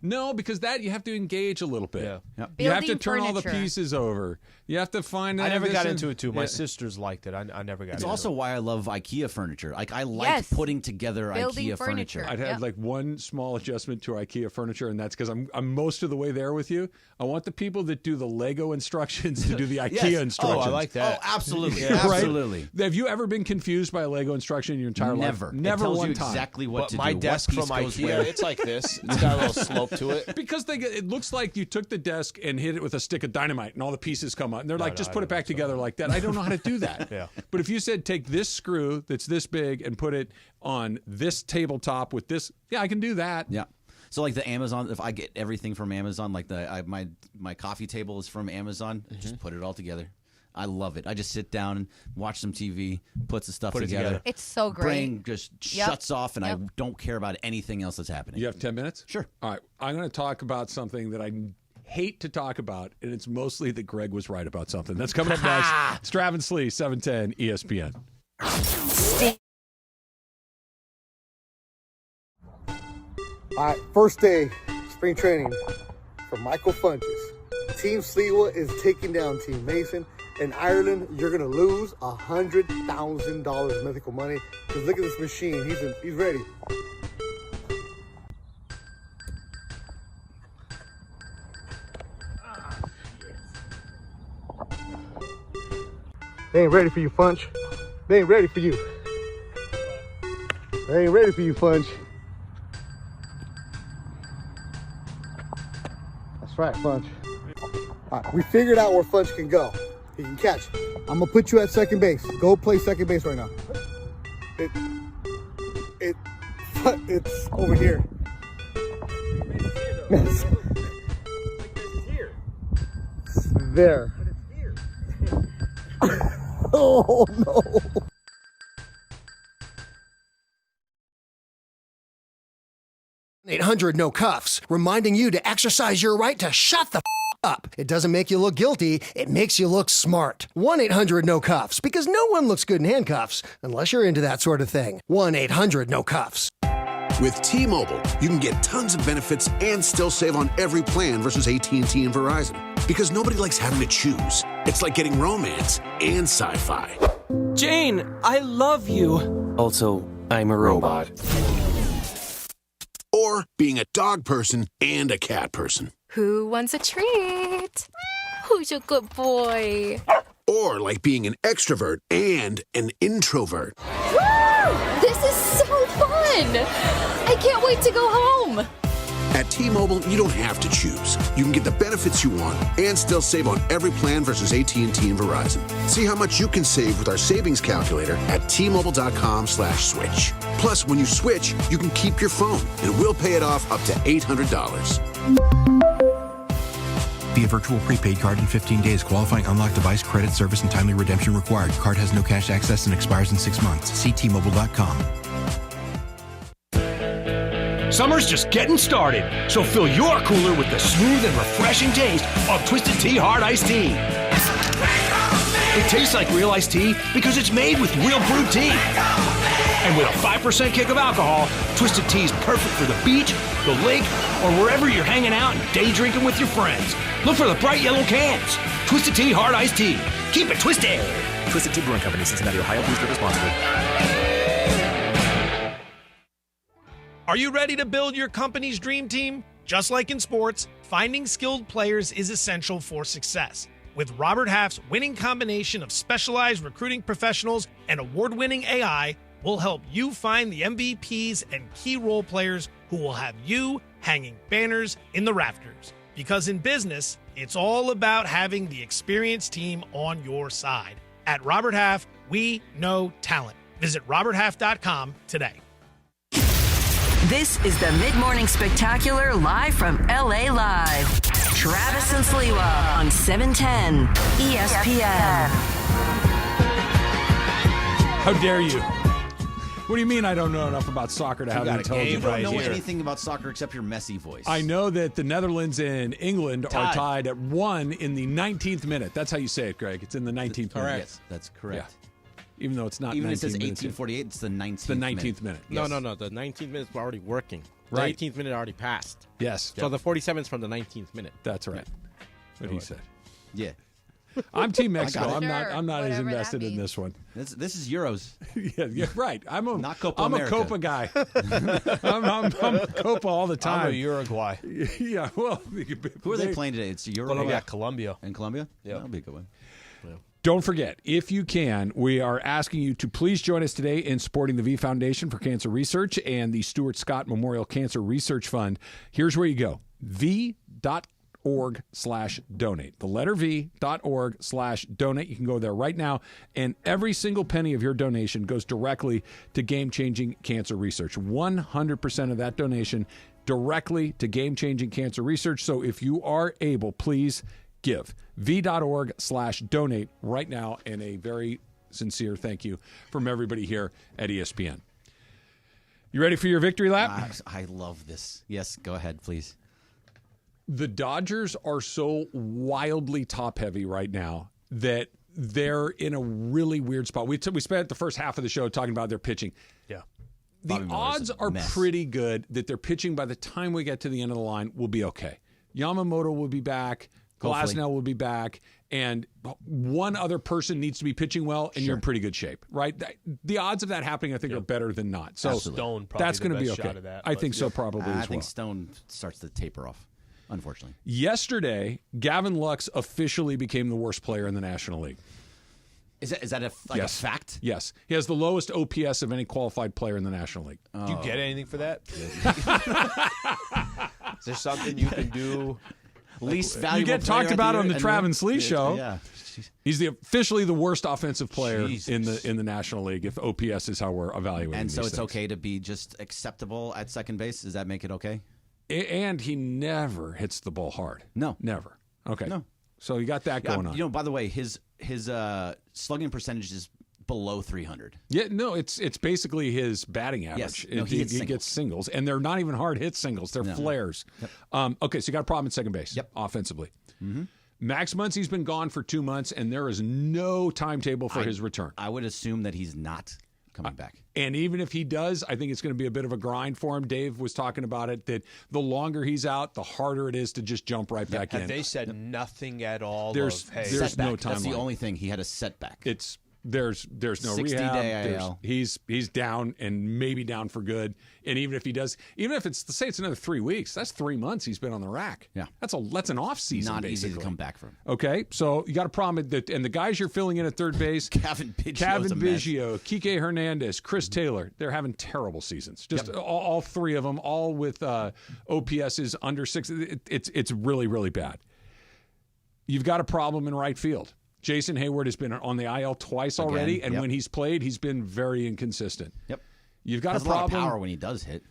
No, because that you have to engage a little bit. Yeah. Yep. You have to Building turn all the furniture. pieces over. You have to find. I never this got and- into it too. My Yeah. sisters liked it. I never got It's into also it. why I love IKEA furniture. Like I like Yes. putting together Building IKEA furniture. I'd Yep. had like one small adjustment to IKEA furniture, and that's because I'm most of the way there with you. I want the people that do the Lego instructions to do the IKEA Yes. instructions. Oh, I like that. Oh, absolutely. Yeah. Right? Absolutely. Have you ever been confused by a Lego instruction in your entire Never. life? It Never tells one you time. exactly what But to my do. desk what piece from goes IKEA, where. it's like this. It's got a little slope to it. Because it looks like you took the desk and hit it with a stick of dynamite, and all the pieces come out. And they're like, just put it back together like that. I don't know how to do that. Yeah. But if you said, take this screw that's this big and put it on this tabletop with this, yeah, I can do that. Yeah. So like the Amazon, if I get everything from Amazon, like my coffee table is from Amazon, just put it all together. I love it. I just sit down and watch some TV, put the stuff Put it together. It's so great. Brain just Yep. shuts off, and Yep. I don't care about anything else that's happening. You have 10 minutes? Sure. All right. I'm going to talk about something that I hate to talk about, and it's mostly that Greg was right about something. That's coming up next. It's Travis Slee, 710 ESPN. All right, first day, spring training for Michael Funches. Team Sliwa is taking down Team Mason. In Ireland, you're gonna lose $100,000 mythical money. Cause look at this machine. He's ready. They ain't ready for you, Funch. They ain't ready for you. They ain't ready for you, Funch. That's right, Funch. All right, we figured out where Funch can go. He can catch. I'm gonna put you at second base. Go play second base right now. It's over here. Yes. There. Oh no. No Cuffs, reminding you to exercise your right to shut the up. It doesn't make you look guilty, it makes you look smart. 1-800-NO-CUFFS, because no one looks good in handcuffs unless you're into that sort of thing. 1-800-NO-CUFFS. With T-Mobile, you can get tons of benefits and still save on every plan versus AT&T and Verizon. Because nobody likes having to choose. It's like getting romance and sci-fi. Jane, I love you. Also, I'm a robot. Or being a dog person and a cat person. Who wants a treat? Who's a good boy? Or like being an extrovert and an introvert. Woo! This is so fun! I can't wait to go home. At T-Mobile, you don't have to choose. You can get the benefits you want and still save on every plan versus AT&T and Verizon. See how much you can save with our savings calculator at T-Mobile.com/switch. Plus, when you switch, you can keep your phone and we'll pay it off up to $800. via virtual prepaid card in 15 days. Qualifying unlocked device, credit, service, and timely redemption required. Card has no cash access and expires in 6 months. See T-Mobile.com. Summer's just getting started, so fill your cooler with the smooth and refreshing taste of Twisted Tea Hard Iced Tea. It tastes like real iced tea because it's made with real brewed tea. And with a 5% kick of alcohol, Twisted Tea is perfect for the beach, the lake, or wherever you're hanging out and day drinking with your friends. Look for the bright yellow cans. Twisted Tea Hard Iced Tea. Keep it twisted. Twisted Tea Brewing Company, Cincinnati, Ohio. Please drink responsibly. Are you ready to build your company's dream team? Just like in sports, finding skilled players is essential for success. With Robert Half's winning combination of specialized recruiting professionals and award-winning AI, we'll help you find the MVPs and key role players who will have you hanging banners in the rafters. Because in business, it's all about having the experienced team on your side. At Robert Half, we know talent. Visit roberthalf.com today. This is the Mid-Morning Spectacular live from LA Live. Travis and Sliwa on 710 ESPN. How dare you? What do you mean I don't know enough about soccer to have an intelligent? You don't know anything about soccer except your messy voice. I know that the Netherlands and England are tied at 1 in the 19th minute. That's how you say it, Greg. It's in the 19th minute. Yes, that's correct. Yeah. Even though it's not. Even 19 it says minutes 1848, it's the 19th. It's the 19th minute. No. The 19th minute's already working. The Right. 18th minute already passed. Yes. So the 47th is from the 19th minute. That's right. What he said. Yeah. I'm Team Mexico. I got it. I'm not as whatever that invested in means. this one. This is Euros. yeah, right. I'm Not Copa I'm America. a Copa guy. I'm Copa all the time. I'm a Uruguay. Yeah. Well, Who are they playing today? It's Uruguay. Yeah, Colombia. And Colombia? Yeah. That'll be a good one. Don't forget, if you can, we are asking you to please join us today in supporting the V Foundation for Cancer Research and the Stuart Scott Memorial Cancer Research Fund. Here's where you go. v.org/donate. The letter v.org/donate. You can go there right now, and every single penny of your donation goes directly to game-changing cancer research. 100% of that donation directly to game-changing cancer research. So if you are able, please give. v.org/donate right now, and a very sincere thank you from everybody here at ESPN. You ready for your victory lap? I love this. Yes, go ahead, please. The Dodgers are so wildly top-heavy right now that they're in a really weird spot. We spent the first half of the show talking about their pitching. Yeah. The odds are pretty good that their pitching, by the time we get to the end of the line, will be okay. Yamamoto will be back. Glasnow will be back, and one other person needs to be pitching well, and you're in pretty good shape, right? The odds of that happening, I think, are better than not. So Stone probably that's going to be best okay. shot of that, I think so, probably I as think well. Stone starts to taper off, unfortunately. Yesterday, Gavin Lux officially became the worst player in the National League. Is that a fact? Yes. He has the lowest OPS of any qualified player in the National League. Do you get anything for that? Is there something you can do? Least valuable. You get talked about on the Trav and Slee show. Yeah. He's officially the worst offensive player Jesus. in the National League if OPS is how we're evaluating. And so these it's things. okay to be just acceptable at second base? Does that make it okay? And he never hits the ball hard. No. Never. Okay. No. So you got that going on. You know, by the way, his slugging percentage is below 300. Yeah, no, it's basically his batting average. Yes. No, he gets singles, and they're not even hard hit singles; they're flares. Yep. Okay, so you got a problem at second base. Yep. Offensively. Mm-hmm. Max Muncy's been gone for 2 months, and there is no timetable for his return. I would assume that he's not coming back. And even if he does, I think it's going to be a bit of a grind for him. Dave was talking about it, that the longer he's out, the harder it is to just jump right back in. Have they said nothing at all? There's no timeline. That's the only thing. He had a setback. There's no 60-day rehab. IL. He's down and maybe down for good. And even if he does, even if it's, say it's another 3 weeks, that's 3 months he's been on the rack. Yeah, that's an off season. Not basically. easy to come back from. Okay, so you got a problem that, and the guys you're filling in at third base, Kevin Biggio, Kike Hernandez, Chris Taylor, they're having terrible seasons. Just all three of them, all with OPSs under 6. It's really, really bad. You've got a problem in right field. Jason Hayward has been on the IL twice already, and when he's played, he's been very inconsistent. Yep. You've got Has a problem. A lot of power when he does hit.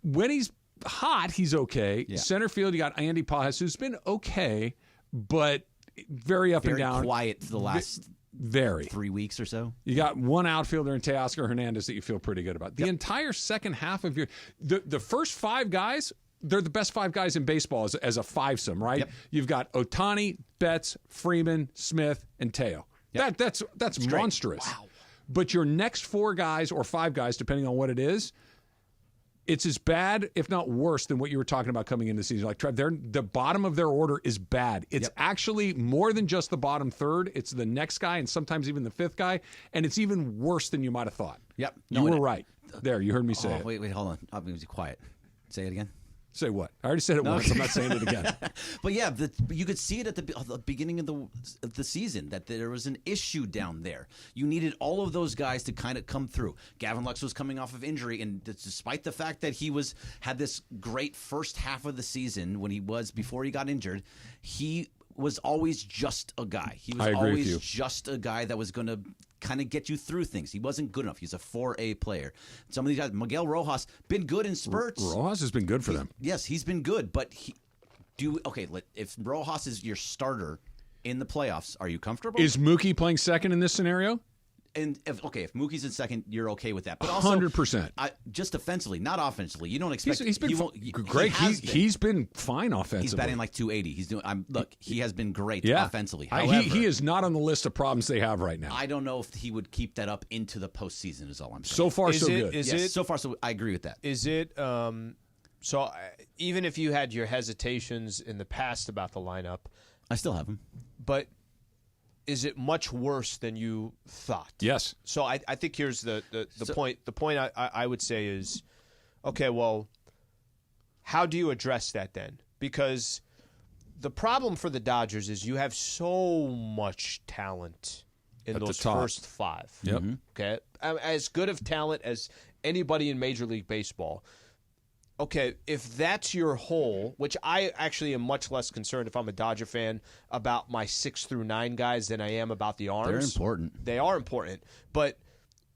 When he's hot, he's okay. Yeah. Center field, you got Andy Pajas, who's been okay, but very up and Very down. quiet for the last very 3 weeks or so. You got one outfielder in Teoscar Hernandez that you feel pretty good about. The entire second half of the first 5 guys, they're the best 5 guys in baseball as a fivesome, right? Yep. You've got Ohtani, Betts, Freeman, Smith, and Teo. Yep. That's monstrous. Wow. But your next 4 guys or 5 guys, depending on what it is, it's as bad, if not worse, than what you were talking about coming into the season. Like, Trev, the bottom of their order is bad. It's actually more than just the bottom third. It's the next guy and sometimes even the 5th guy, and it's even worse than you might have thought. Yep. You were right. There, you heard me say it. Wait, hold on. I'll be quiet. Say it again. Say what? I already said it once. I'm not saying it again. But yeah, you could see it at the beginning of the season that there was an issue down there. You needed all of those guys to kind of come through. Gavin Lux was coming off of injury, and despite the fact that he had this great first half of the season before he got injured, he was always just a guy. He was always just a guy that was going to kind of get you through things. He wasn't good enough. He's a 4A player. Some of these guys, Miguel Rojas, been good in spurts. Rojas has been good for them. Yes, he's been good, but if Rojas is your starter in the playoffs, are you comfortable? Is Mookie playing second in this scenario? And if Mookie's in second, you're okay with that. But also, 100%. Just offensively, not offensively. You don't expect. He's been great. He's been fine offensively. He's batting like 280. He's doing. He has been great offensively. However, he is not on the list of problems they have right now. I don't know if he would keep that up into the postseason. Is all I'm saying. So far, so good. So far, so I agree with that. Is it? So even if you had your hesitations in the past about the lineup, I still have them. But is it much worse than you thought? Yes. So I think here's the point. The point I would say is, okay, well, how do you address that then? Because the problem for the Dodgers is you have so much talent in at those the top. first 5. Yep. Okay, as good of talent as anybody in Major League Baseball. Okay, if that's your hole, which I actually am much less concerned if I'm a Dodger fan about my 6 through 9 guys than I am about the arms. They're important. They are important. But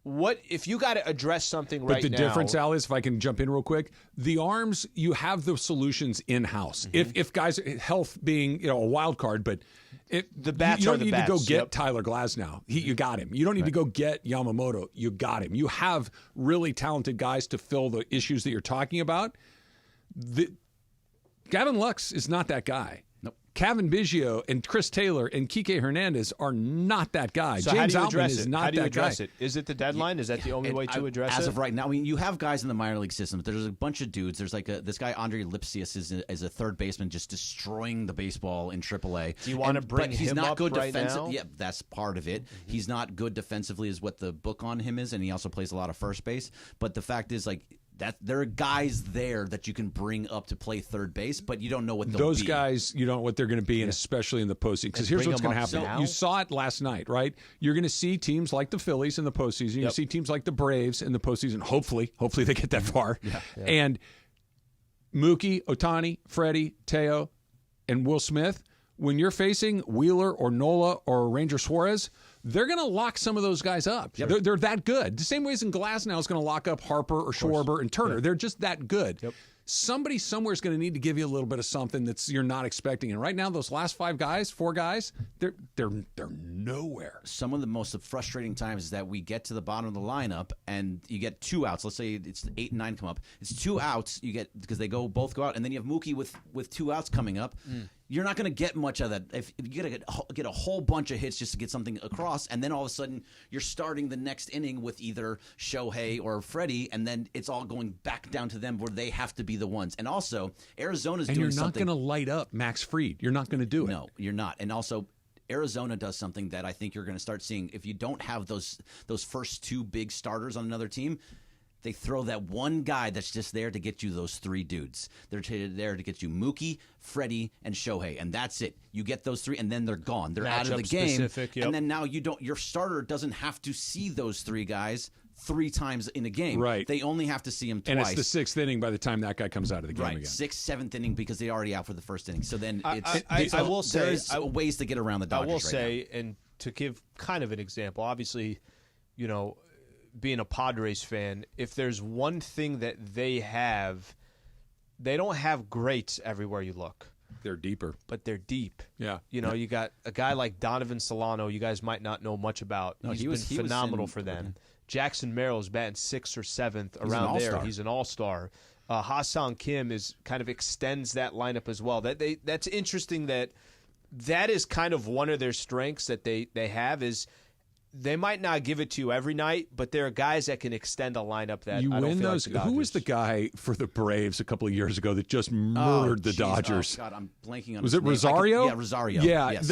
what if you got to address something right now? But the difference, Al, is, if I can jump in real quick, the arms, you have the solutions in-house. If guys, health being a wild card, but the bats you don't are the need bats. to go get Tyler Glasnow. You got him. You don't need to go get Yamamoto. You got him. You have really talented guys to fill the issues that you're talking about. Gavin Lux is not that guy. Nope. Kevin Biggio and Chris Taylor and Kike Hernandez are not that guy. So James how do you Outman address is it? not How do you that address guy. it? Is it the deadline? Is that the only way to address it? As of right now, I mean, you have guys in the minor league system. There's a bunch of dudes. There's like this guy, Andre Lipsius, is a third baseman just destroying the baseball in AAA. Do you want to bring but he's him not up good right defensive. now? Yeah, that's part of it. He's not good defensively is what the book on him is, and he also plays a lot of first base. But the fact is, like, that there are guys there that you can bring up to play third base, but you don't know what they'll Those be. guys, you don't know what they're going to be, and especially in the postseason. Because here's what's going to happen. now? You saw it last night, right? You're going to see teams like the Phillies in the postseason. You're going to see teams like the Braves in the postseason. Hopefully they get that far. Yeah. And Mookie, Ohtani, Freddie, Teo, and Will Smith, when you're facing Wheeler or Nola or Ranger Suarez, they're going to lock some of those guys up. Yep. They're that good. The same way as in Glasnow is going to lock up Harper or Schwarber and Turner. They're just that good. Yep. Somebody somewhere is going to need to give you a little bit of something that's you're not expecting. And right now, those last 4 guys, they're nowhere. Some of the most frustrating times is that we get to the bottom of the lineup and you get 2 outs. Let's say it's 8 and 9 come up. It's 2 outs you get because they both go out, and then you have Mookie with 2 outs coming up. You're not going to get much of that. If you got to get a whole bunch of hits just to get something across, and then all of a sudden you're starting the next inning with either Shohei or Freddie, and then it's all going back down to them where they have to be the ones. And also, Arizona's doing something. And you're not going to light up Max Fried. You're not going to do it. No, you're not. And also, Arizona does something that I think you're going to start seeing. If you don't have those first 2 big starters on another team, they throw that one guy that's just there to get you those 3 dudes. They're there to get you Mookie, Freddie, and Shohei, and that's it. You get those 3, and then they're gone. They're out of the game. Specific, yep. And then now your starter doesn't have to see those 3 guys 3 times in a game. Right. They only have to see them twice. And it's the 6th inning by the time that guy comes out of the game right. again. 6th, 7th inning because they're already out for the first inning. So then I will say there's ways to get around the Dodgers. I will say, and to give kind of an example, obviously, being a Padres fan, if there's one thing that they don't have greats everywhere you look. they're deeper. But they're deep. Yeah. You know, you got a guy like Donovan Solano you guys might not know much about. No, he was phenomenal for them. Jackson Merrill's batting 6th or 7th around there. He's an all-star. Ha-Seong Kim kind of extends that lineup as well. That's interesting that is kind of one of their strengths that they have is they might not give it to you every night, but there are guys that can extend a lineup that you I don't win feel those. like Who was the guy for the Braves a couple of years ago that just murdered the Dodgers? Oh, God, I'm blanking on Was his it name. Rosario? Yeah, Rosario. Yeah, yes.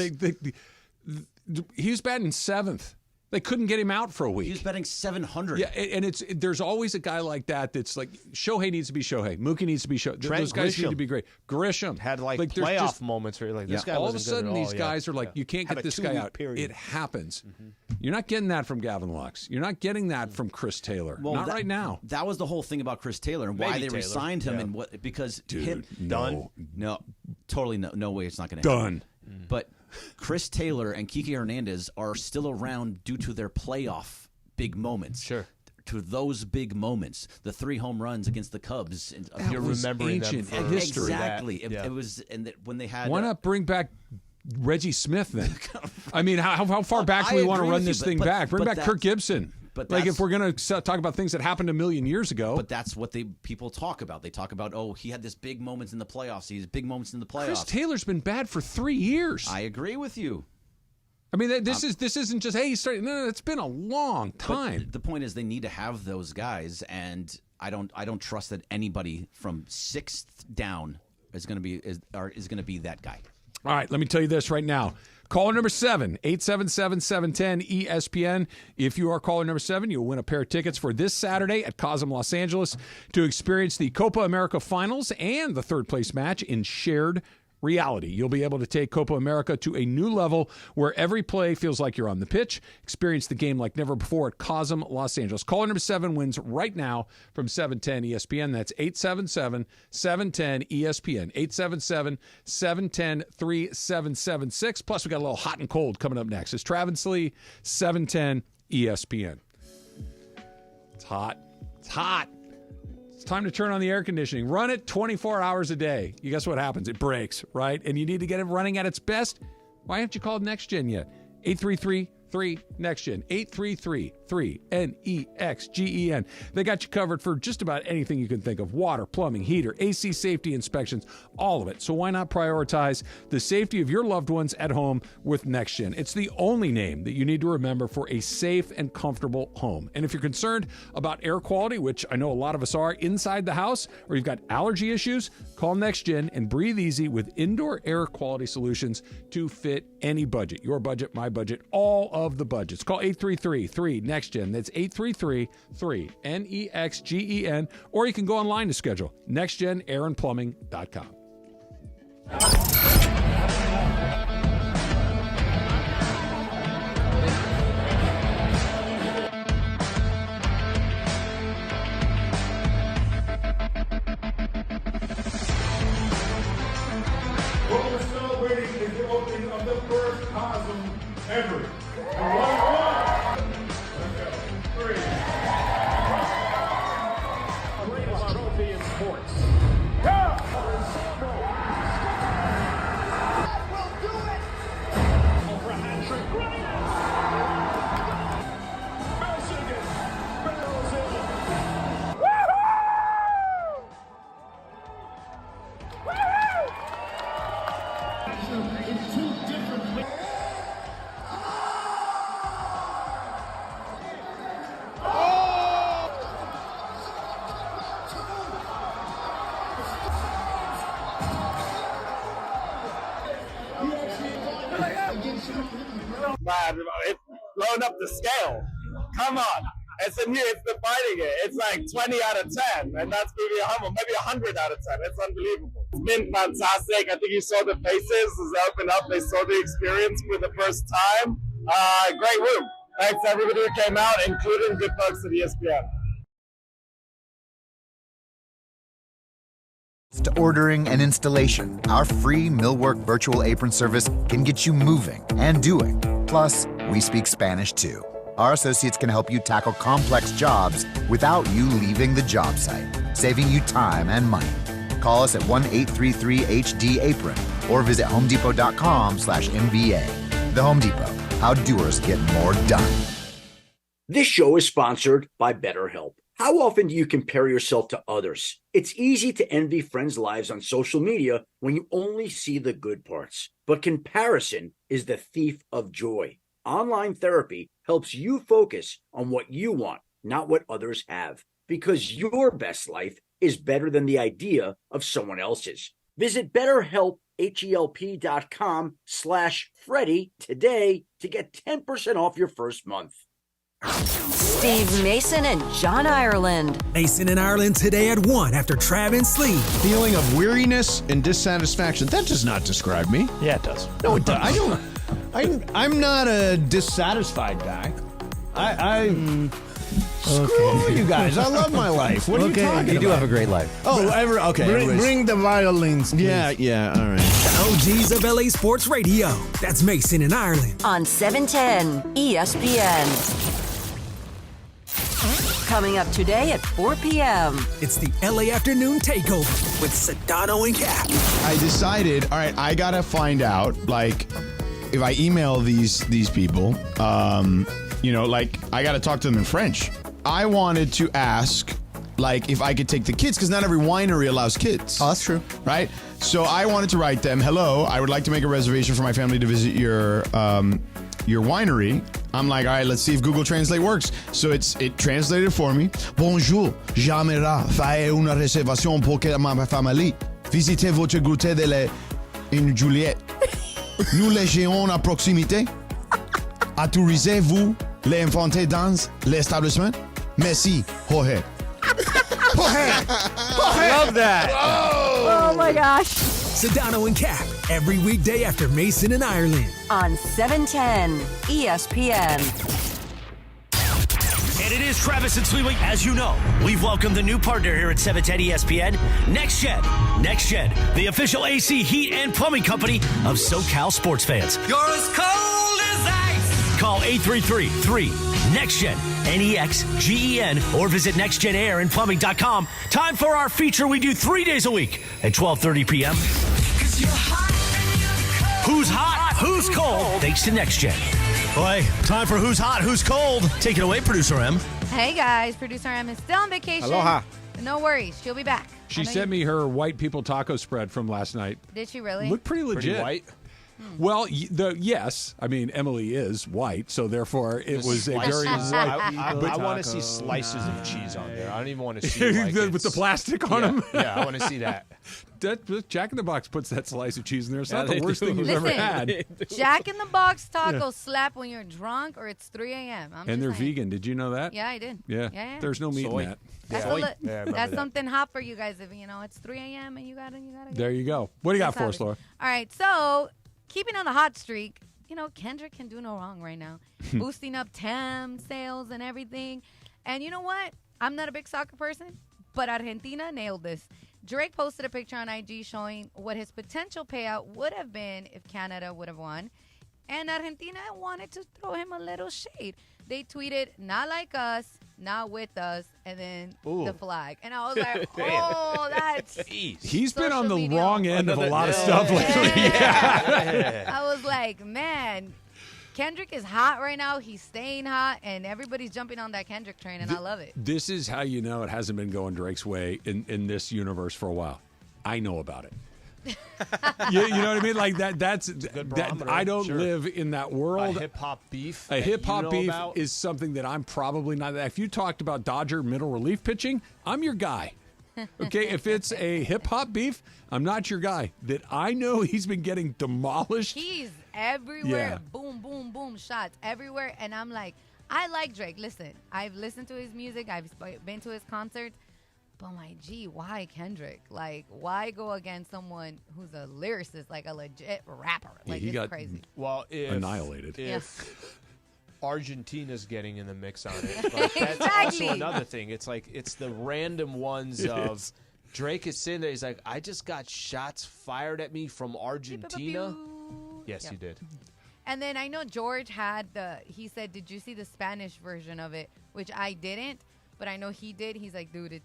he was batting 7th. They couldn't get him out for a week. He was betting 700. Yeah, and there's always a guy like that that's like Shohei needs to be Shohei. Mookie needs to be Shohei. Those guys need to be great. Grisham had playoff moments where you're like, this guy all wasn't of a sudden good at all. these guys are like, you can't Had get a this guy 2-week out. period. It happens. You're not getting that from Gavin Lux. You're not getting that from Chris Taylor. Not right now. That was the whole thing about Chris Taylor and why they resigned him and what because done. No, totally no way it's not going to Done. happen. But Chris Taylor and Kike Hernandez are still around due to their playoff big moments. Sure. To those big moments, the 3 home runs against the Cubs. You're remembering ancient them for history. Exactly. It was, and when they had. Why not bring back Reggie Smith then? I mean, how far back do we want to run this thing back? Bring back Kirk Gibson. But like if we're going to talk about things that happened a million years ago. But that's what people talk about. They talk about, he had this big moments in the playoffs. He has big moments in the playoffs. Chris Taylor's been bad for 3 years. I agree with you. I mean, this isn't just, hey, he started. No, it's been a long time. But the point is they need to have those guys, and I don't trust that anybody from 6th down is going to be that guy. All right, let me tell you this right now. Caller number 7, 877-710-ESPN. If you are caller number 7, you'll win a pair of tickets for this Saturday at Cosm Los Angeles to experience the Copa America Finals and the third place match in shared reality. You'll be able to take Copa America to a new level where every play feels like you're on the pitch. Experience the game like never before at Cosm Los Angeles. Caller number 7 wins right now from 710 ESPN. That's 877-710-ESPN. 877-710-3776. Plus, we got a little hot and cold coming up next. It's Travis Lee, 710 ESPN. It's hot. It's hot. It's time to turn on the air conditioning. Run it 24 hours a day. You guess what happens? It breaks, right? And you need to get it running at its best. Why haven't you called NextGen yet? 833-3-NEXTGen. 833-3-NEXGEN. They got you covered for just about anything you can think of. Water, plumbing, heater, AC safety inspections, all of it. So why not prioritize the safety of your loved ones at home with NextGen? It's the only name that you need to remember for a safe and comfortable home. And if you're concerned about air quality, which I know a lot of us are inside the house, or you've got allergy issues, call NextGen and breathe easy with indoor air quality solutions to fit any budget. Your budget, my budget, all of the budgets. Call 833-3-NEXTGen. That's 833-3-NEXGEN. Or you can go online to schedule. NextGenAirandPlumbing.com. What we're celebrating is the opening of the first Cosm ever. Greatest trophy in sports. Man, it's blown up the scale. Come on. It's the fighting it. It's like 20 out of 10, and that's maybe 100 out of 10. It's unbelievable. It's been fantastic. I think you saw the faces as they opened up. They saw the experience for the first time. Great room. Thanks to everybody who came out, including good folks at ESPN. To ordering and installation, our free Millwork virtual apron service can get you moving and doing. Plus, we speak Spanish too. Our associates can help you tackle complex jobs without you leaving the job site, saving you time and money. Call us at 1-833-HD-APRON or visit homedepot.com/MBA. The Home Depot, how doers get more done. This show is sponsored by BetterHelp. How often do you compare yourself to others? It's easy to envy friends' lives on social media when you only see the good parts. But comparison is the thief of joy. Online therapy helps you focus on what you want, not what others have, because your best life is better than the idea of someone else's. Visit BetterHelp, HELP.com/Freddie today to get 10% off your first month. Steve Mason and John Ireland. Mason and Ireland today at 1 after Trav and Slee. Feeling of weariness and dissatisfaction. That does not describe me. Yeah, it does. No, it does. I'm not a dissatisfied guy. Screw you guys. I love my life. What are you talking about? You do have a great life. Oh, okay. Bring the violins, please. Yeah, all right. OGs of LA Sports Radio. That's Mason and Ireland. On 710 ESPN. Coming up today at 4 p.m. It's the LA Afternoon Takeover with Sedano and Cap. I decided, all right, I gotta find out, like, if I email these people, like, I gotta talk to them in French. I wanted to ask, like, if I could take the kids, because not every winery allows kids. Oh, that's true. Right? So I wanted to write them, hello, I would like to make a reservation for my family to visit your winery. I'm like, all right, let's see if Google Translate works. So it translated for me. Bonjour, j'aimerais faire une réservation pour ma famille. Visitez votre goûter de la une Juliette. Nous les géons à proximité. Autorisez-vous les infanter dans l'établissement? Merci, Jorge. Love that. Oh my gosh. Sedano and Cap every weekday after Mason and Ireland. On 710 ESPN. And it is Travis and Sliwa. As you know, we've welcomed the new partner here at 710 ESPN, Next Gen. Next Gen, the official AC, heat, and plumbing company of SoCal sports fans. You're as cold as ice. Call 833-3-NEXT-GEN, NEXGEN, or visit nextgenairandplumbing.com. Time for our feature we do 3 days a week at 12:30 p.m. Who's hot? Who's cold? Thanks to Next Gen. Boy, time for Who's Hot? Who's Cold? Take it away, Producer M. Hey, guys. Producer M is still on vacation. Aloha. But no worries. She'll be back. She sent me her white people taco spread from last night. Did she really? Looked pretty legit. Pretty white? Well, yes. I mean, Emily is white, so therefore it was a very white. I want to see slices of cheese on there. I don't even want to see with the plastic on them. Yeah, I want to see that. Jack in the Box puts that slice of cheese in there. It's not the worst thing you've ever had. Jack in the Box tacos slap when you're drunk or it's 3 a.m. And they're vegan. Did you know that? Yeah, I did. Yeah. There's no meat in that. That's something hot for you guys. If it's 3 a.m. and you gotta. There you go. What do you got for us, Laura? All right, so keeping on the hot streak, Kendrick can do no wrong right now, boosting up TAM sales and everything. And you know what? I'm not a big soccer person, but Argentina nailed this. Drake posted a picture on IG showing what his potential payout would have been if Canada would have won. And Argentina wanted to throw him a little shade. They tweeted, not like us, not with us, and then the flag. And I was like, oh, that's... He's been on the wrong end of a lot of stuff lately. I was like, man, Kendrick is hot right now. He's staying hot, and everybody's jumping on that Kendrick train, and I love it. This is how you know it hasn't been going Drake's way in this universe for a while. I know about it. you know what I mean? Like that's I don't live in that world. A hip hop beef. A hip hop beef is something that I'm probably not. If you talked about Dodger middle relief pitching, I'm your guy. Okay, if it's a hip hop beef, I'm not your guy. That I know he's been getting demolished. He's everywhere. Boom, boom, boom, shots everywhere. And I'm like, I like Drake. Listen, I've listened to his music. I've been to his concerts. But my G, why Kendrick? Like, why go against someone who's a lyricist, like a legit rapper? Like, he got crazy. Well, annihilated. If Argentina's getting in the mix on it, but that's also another thing. It's like it's the random ones of Drake is sitting there. He's like, I just got shots fired at me from Argentina. Yes, you did. And then I know George had he said, did you see the Spanish version of it? Which I didn't, but I know he did. He's like, dude,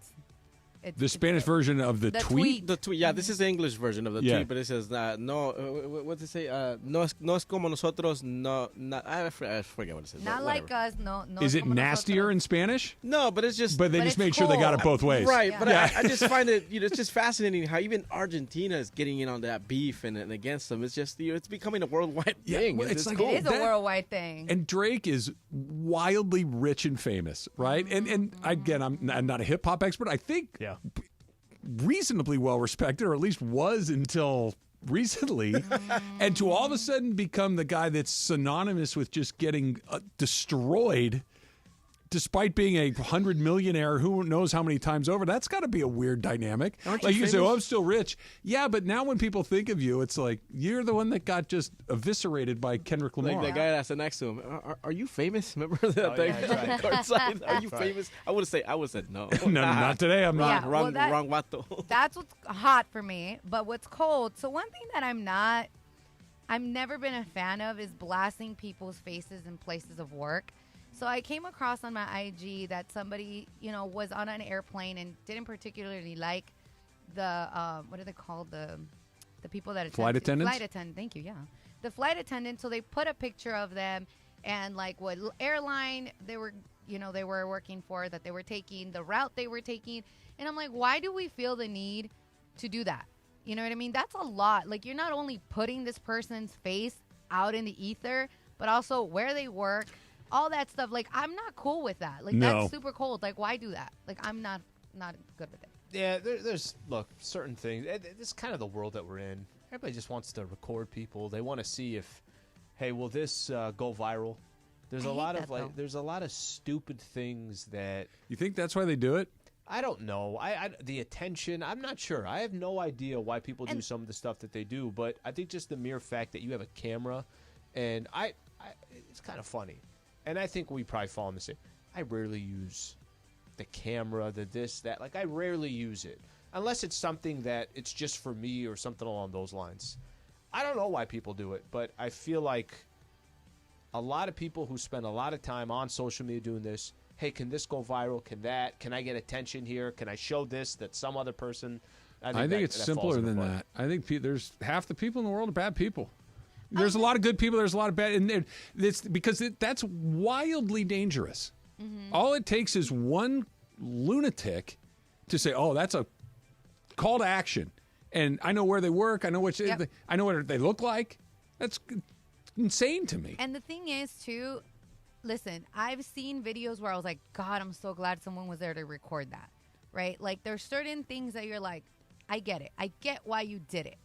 The Spanish version of the tweet? The tweet, yeah. This is the English version of the tweet, but it says, no, what does it say? No es como nosotros, no, I forget what it says. Not like us, no. Is it nastier in Spanish? No, but it's just... But they just made sure they got it both ways. Right, but I just find it, it's just fascinating how even Argentina is getting in on that beef and against them. It's just, it's becoming a worldwide thing. Well, it's cool. It is a worldwide thing. And Drake is wildly rich and famous, right? And again, I'm not a hip-hop expert. I think reasonably well respected, or at least was until recently, and to all of a sudden become the guy that's synonymous with just getting destroyed despite being a 100 millionaire who knows how many times over. That's got to be a weird dynamic. Aren't like you you say, famous? I'm still rich. Yeah, but now when people think of you, it's like you're the one that got just eviscerated by Kendrick Lamar. Like that guy that's next to him. Are you famous? Remember that thing? Courtside? Are you famous? I would have said no. No, not today. I'm not. Wrong vato. That's what's hot for me. But what's cold? So one thing that I've never been a fan of is blasting people's faces in places of work. So I came across on my IG that somebody, was on an airplane and didn't particularly like the what are they called, the people that attend flight attendants. Flight attendant. Thank you. Yeah, the flight attendant. So they put a picture of them and like what airline they were working for, that they were taking, the route they were taking, and I'm like, why do we feel the need to do that? You know what I mean? That's a lot. Like, you're not only putting this person's face out in the ether, but also where they work. All that stuff, like, I'm not cool with that. Like, that's super cold. Like, why do that? Like, I'm not good with it. Yeah, there's certain things. This is kind of the world that we're in. Everybody just wants to record people. They want to see if, hey, will this go viral? There's a lot of there's a lot of stupid things that. You think that's why they do it? I don't know. The attention, I'm not sure. I have no idea why people do some of the stuff that they do, but I think just the mere fact that you have a camera, and it's kind of funny. And I think we probably fall in the same. I rarely use the camera, the this, that. Like, I rarely use it. Unless it's something that it's just for me or something along those lines. I don't know why people do it, but I feel like a lot of people who spend a lot of time on social media doing this, hey, can this go viral? Can that? Can I get attention here? Can I show this that some other person? I think it's simpler than that. I think there's half the people in the world are bad people. There's a lot of good people. There's a lot of bad. And it's because that's wildly dangerous. Mm-hmm. All it takes is one lunatic to say, "Oh, that's a call to action," and I know where they work. I know I know what they look like. That's insane to me. And the thing is, too, listen, I've seen videos where I was like, God, I'm so glad someone was there to record that. Right? Like, there's certain things that you're like, I get it. I get why you did it.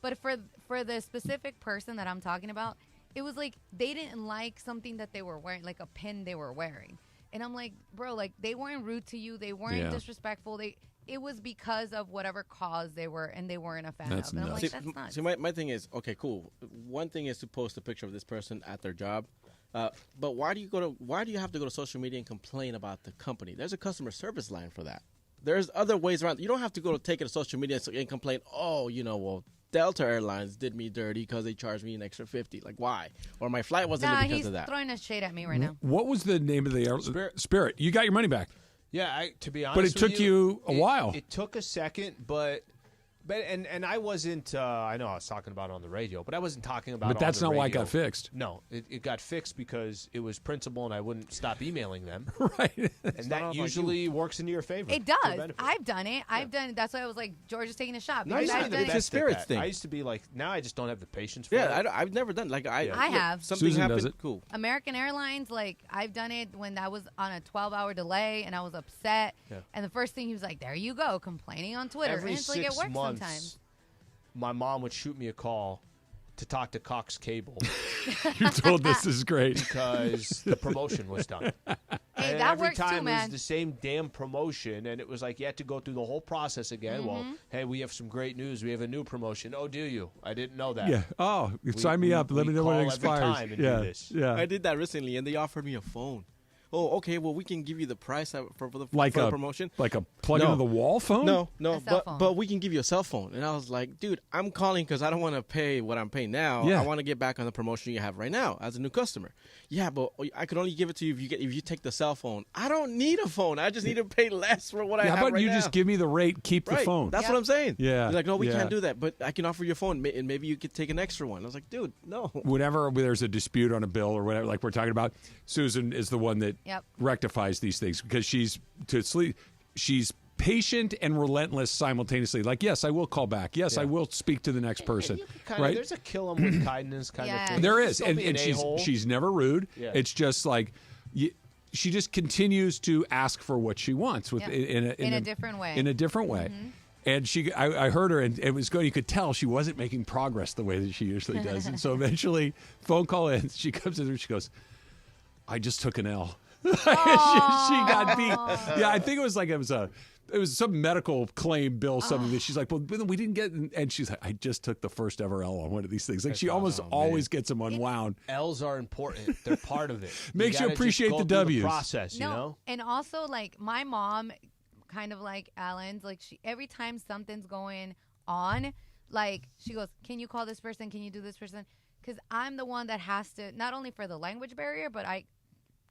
But for the specific person that I'm talking about, it was like they didn't like something that they were wearing, like a pin they were wearing. And I'm like, bro, like, they weren't rude to you. They weren't disrespectful. It was because of whatever cause they were, and they weren't a fan of. And I'm like, that's nuts. See, my thing is, okay, cool. One thing is to post a picture of this person at their job. But why do you have to go to social media and complain about the company? There's a customer service line for that. There's other ways around. You don't have to take it to social media and complain, well, Delta Airlines did me dirty because they charged me an extra $50. Like, why? Or my flight wasn't there because of that. He's throwing a shade at me right now. What was the name of the airline? Spirit. You got your money back. Yeah, to be honest, but it took you a while. It took a second, but I wasn't. I know I was talking about it on the radio, but I wasn't talking about. But that's not why it got fixed. No, it got fixed because it was principal, and I wouldn't stop emailing them. Right, and that usually works into your favor. It does. I've done it. I've done it. That's why I was like, George is taking a shot. No, it's a spirits thing. I used to be like, now I just don't have the patience for it. I've never done. Like I have. Something Susan happened. Does it. Cool. American Airlines, like, I've done it when I was on a 12-hour delay and I was upset. Yeah. And the first thing he was like, there you go, complaining on Twitter. Every and it's like, it works sometimes. My mom would shoot me a call to talk to Cox Cable. You're told this is great. Because the promotion was done. Hey, and that every works time too, man. it was the same damn promotion, and it was like you had to go through the whole process again. Mm-hmm. Well, hey, we have some great news. We have a new promotion. Oh, do you? I didn't know that. Yeah. Oh, sign me up. Let me know when it expires. Do this. Yeah. I did that recently, and they offered me a phone. oh, okay, well, we can give you the price for the promotion. Like a plug-into the wall phone? No, but we can give you a cell phone. And I was like, dude, I'm calling because I don't want to pay what I'm paying now. Yeah. I want to get back on the promotion you have right now as a new customer. Yeah, but I could only give it to you if you take the cell phone. I don't need a phone. I just need to pay less for what I have How about right you now. just give me the rate, keep the phone? That's what I'm saying. Yeah. He's like, no, we Yeah. can't do that, but I can offer you a phone, and maybe you could take an extra one. I was like, dude, no. Whenever there's a dispute on a bill or whatever, like we're talking about, Susan is the one that rectifies these things because she's patient and relentless simultaneously. Like, yes, I will call back. Yes, I will speak to the next person. Right? There's a kill 'em with kindness kind of thing. There is, Don't and be an a-hole. she's never rude. Yeah. It's just like she just continues to ask for what she wants in a different way. In a different way. And I heard her, and it was good. You could tell she wasn't making progress the way that she usually does. And so eventually, phone call in. She comes in and she goes, "I just took an L." she got beat. Yeah, I think it was some medical claim bill, something that she's like, well, we didn't get, and she's like, I just took the first ever L on one of these things. Like, she almost always gets them unwound. L's are important. They're part of it. Makes you appreciate just go the through W's. The process, you know? And also, like, my mom, kind of like Alan's, like, every time something's going on, like, she goes, can you call this person? Can you do this person? Because I'm the one that has to, not only for the language barrier, but I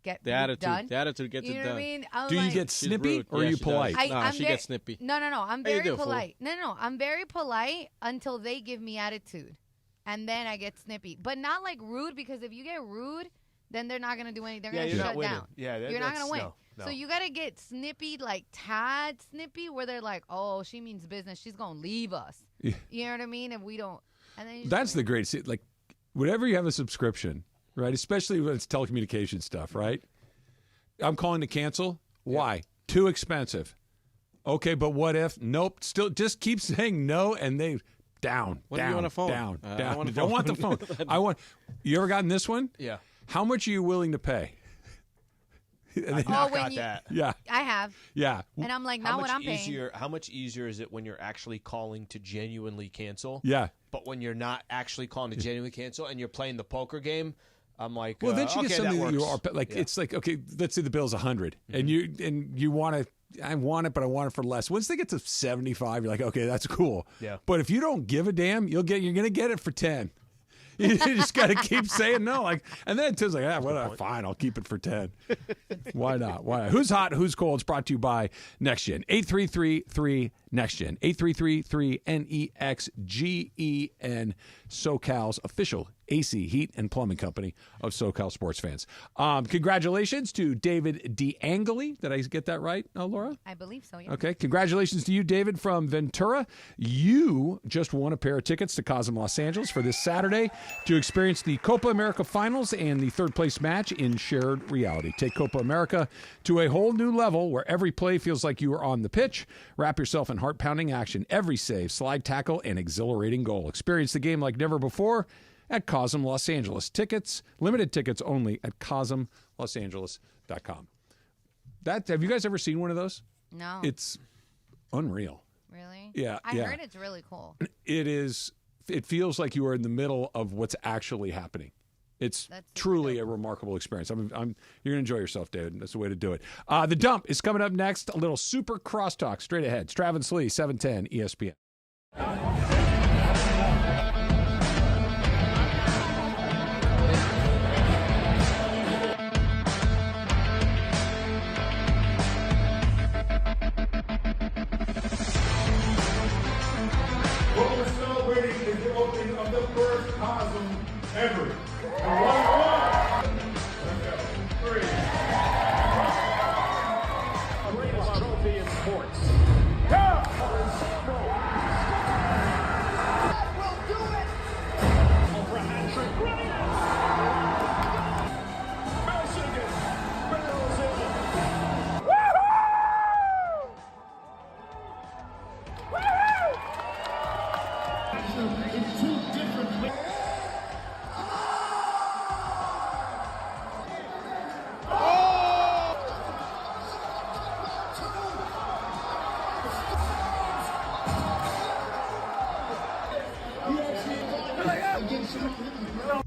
get the attitude. done. The attitude gets you know it done. What I mean? Do you get snippy or are you polite? She gets snippy. No. I'm How you very doing, polite. No. I'm very polite until they give me attitude. And then I get snippy. But not like rude, because if you get rude, then they're not going to do anything. They're going to shut down. Yeah, you're not going to win. No. So you got to get snippy, like tad snippy, where they're like, oh, she means business. She's going to leave us. Yeah. You know what I mean? If we don't. And then That's the greatest. Like, whenever you have a subscription, right, especially when it's telecommunication stuff, right? I'm calling to cancel. Why? Too expensive. Okay, but what if? Nope. Still, just keep saying no, and they down. What down, do you want a phone? Down. I down. want a Don't want the phone. I want. You ever gotten this one? Yeah. How much are you willing to pay? I got that. Yeah. I have. Yeah. And I'm like, not what I'm paying. How much easier is it when you're actually calling to genuinely cancel? Yeah. But when you're not actually calling to genuinely cancel and you're playing the poker game, I'm like, well, then you get something that you are like. Yeah. It's like, okay, let's say the bill's $100, and you want to. I want it, but I want it for less. Once they get to 75, you're like, okay, that's cool. Yeah. But if you don't give a damn, you're gonna get it for 10. You just got to keep saying no, like, and then it's like, fine, I'll keep it for 10. Why not? Why not? Who's hot? Who's cold? It's brought to you by NextGen. 833-3 NextGen. 833-3 NEXGEN. SoCal's official AC heat and plumbing company of SoCal sports fans. Congratulations to David DeAngeli. Did I get that right, Laura? I believe so, yeah. Okay. Congratulations to you, David, from Ventura. You just won a pair of tickets to Cosm Los Angeles for this Saturday to experience the Copa America Finals and the third place match in shared reality. Take Copa America to a whole new level where every play feels like you are on the pitch. Wrap yourself in heart-pounding action. Every save, slide tackle, and exhilarating goal. Experience the game like never before at Cosm Los Angeles. Tickets, limited tickets only at CosmLosAngeles.com. Have you guys ever seen one of those? No. It's unreal. Really? Yeah. I heard it's really cool. It is. It feels like you are in the middle of what's actually happening. It's truly a remarkable experience. You're going to enjoy yourself, David. That's the way to do it. The Dump is coming up next. A little super crosstalk straight ahead. Travis Lee, 710 ESPN. What we're celebrating is the opening of the first Cosm ever. Greatest trophy in sports.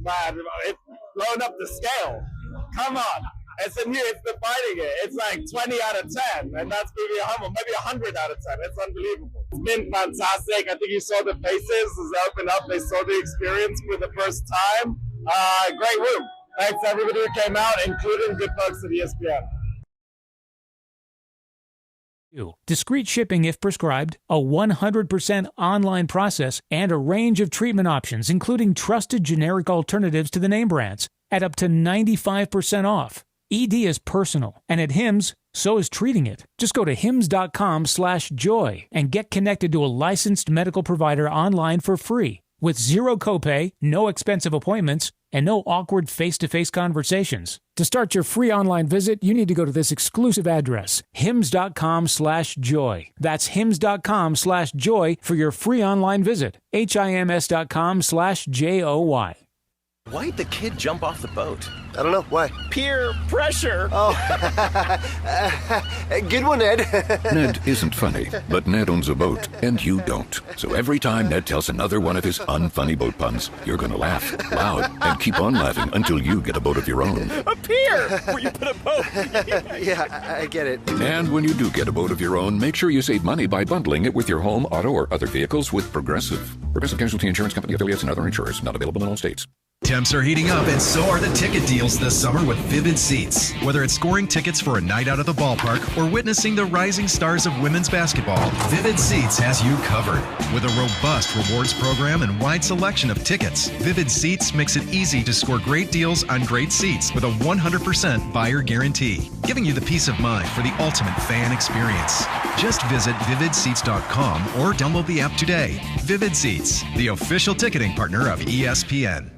Man, it's blown up the scale. Come on. And so here it's the fighting it. It's like 20 out of 10, and that's maybe maybe 100 out of 10. It's unbelievable. It's been fantastic. I think you saw the faces as they opened up. They saw the experience for the first time. Great room. Thanks to everybody who came out, including good folks at ESPN. Discreet shipping if prescribed, a 100% online process, and a range of treatment options, including trusted generic alternatives to the name brands, at up to 95% off. ED is personal, and at Hims, so is treating it. Just go to hims.com/joy and get connected to a licensed medical provider online for free, with zero copay, no expensive appointments, and no awkward face-to-face conversations. To start your free online visit, you need to go to this exclusive address, hims.com/joy. That's hims.com/joy for your free online visit. HIMS.com/JOY. Why'd the kid jump off the boat? I don't know. Why? Peer pressure. Oh. Good one, Ned. Ned isn't funny, but Ned owns a boat, and you don't. So every time Ned tells another one of his unfunny boat puns, you're going to laugh loud and keep on laughing until you get a boat of your own. A pier where you put a boat. Yeah, I get it. And when you do get a boat of your own, make sure you save money by bundling it with your home, auto, or other vehicles with Progressive. Progressive Casualty Insurance Company affiliates and other insurers. Not available in all states. Temps are heating up, and so are the ticket deals this summer with Vivid Seats. Whether it's scoring tickets for a night out at the ballpark or witnessing the rising stars of women's basketball, Vivid Seats has you covered. With a robust rewards program and wide selection of tickets, Vivid Seats makes it easy to score great deals on great seats with a 100% buyer guarantee, giving you the peace of mind for the ultimate fan experience. Just visit vividseats.com or download the app today. Vivid Seats, the official ticketing partner of ESPN.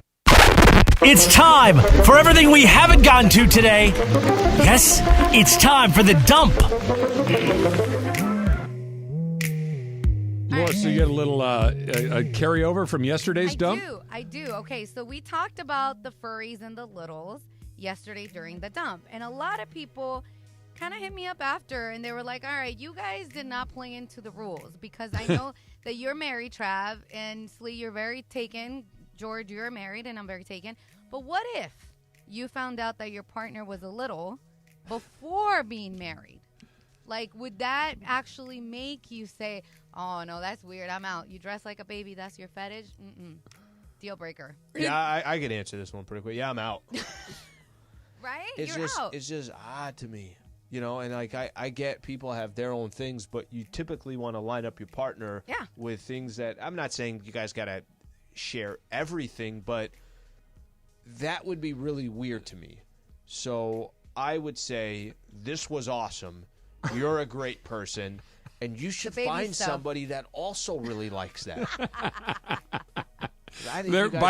It's time for everything we haven't gotten to today. Yes, it's time for the dump. Laura, so you got a little a carryover from yesterday's dump? I do. Okay, so we talked about the furries and the littles yesterday during the dump. And a lot of people kind of hit me up after, and they were like, all right, you guys did not play into the rules, because I know that you're married, Trav, and Slee, you're very taken. George, you're married, and I'm very taken. But what if you found out that your partner was a little before being married? Like, would that actually make you say, oh, no, that's weird, I'm out. You dress like a baby, that's your fetish? Deal breaker. Yeah, I can answer this one pretty quick. Yeah, I'm out. Right? You're out. It's just odd to me. You know, and like I get people have their own things, but you typically want to line up your partner with things that, I'm not saying you guys got to share everything, but that would be really weird to me. So I would say this was awesome. You're a great person, and you should find somebody that also really likes that. By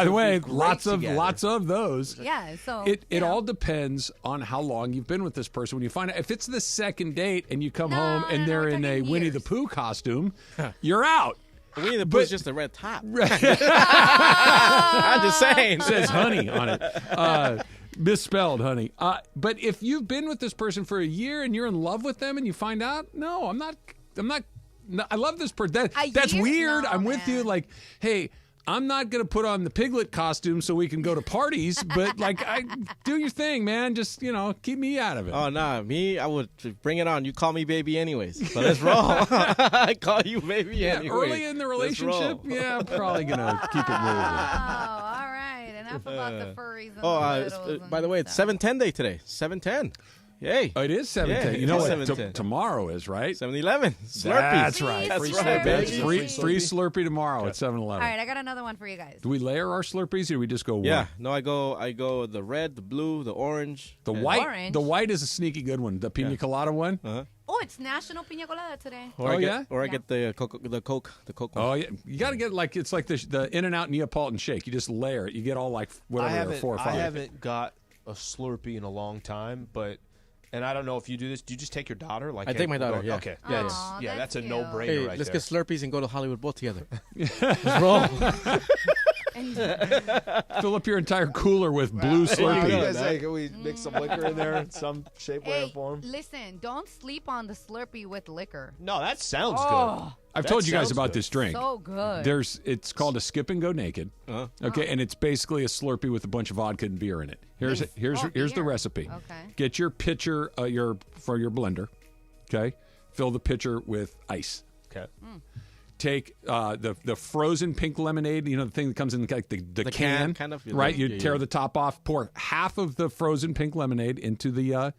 the way, lots of those. Yeah, so it all depends on how long you've been with this person. When you find out, if it's the second date and you come home and they're in a Winnie the Pooh costume, you're out. Winnie the Pooh is just a red top. Right. I'm just saying. It says honey on it. Misspelled honey. But if you've been with this person for a year and you're in love with them and you find out, no, I'm not. I love this person. That's weird. No, I'm with you. Like, hey, I'm not going to put on the piglet costume so we can go to parties, but like, do your thing, man. Just, keep me out of it. Oh, nah, me, I would bring it on. You call me baby anyways, but that's wrong. I call you baby anyways. Early in the relationship, I'm probably going to keep it moving. Oh, all right. Enough about the furries and the littles. By the way, it's 710 day today. 710. Yay. Oh, it is 710. Yeah, you know what tomorrow is, right? 7-Eleven. Slurpees. That's right. That's right, baby. Free Slurpee tomorrow at 7-Eleven. All right, I got another one for you guys. Do we layer our Slurpees or do we just go one? Yeah. No, I go the red, the blue, the orange. The white. The white is a sneaky good one. The pina colada one. Uh-huh. Oh, it's National Pina Colada today. I get the Coke one. Oh yeah, you got to get it's like the In-N-Out Neapolitan shake. You just layer it. You get all like whatever 4 or 5. I haven't got a Slurpee in a long time, but. And I don't know if you do this. Do you just take your daughter? Like I take my daughter. Yeah. Okay. Yeah, that's a no-brainer. Hey, right let's there. get Slurpees and go to Hollywood both together. Let's roll. Fill up your entire cooler with blue Slurpee. Can we mix some liquor in there in some shape, way, or form? Listen, don't sleep on the Slurpee with liquor. No, that sounds good. I've That told you guys sounds about good. this drink. So good. It's called a Skip and Go Naked. Okay, and it's basically a Slurpee with a bunch of vodka and beer in it. Here's the beer. recipe. Okay. Get your pitcher for your blender. Okay, fill the pitcher with ice. Okay. Take the frozen pink lemonade. You know, the thing that comes in like the can, kind of, right? You yeah, tear yeah. the top off. Pour half of the frozen pink lemonade into the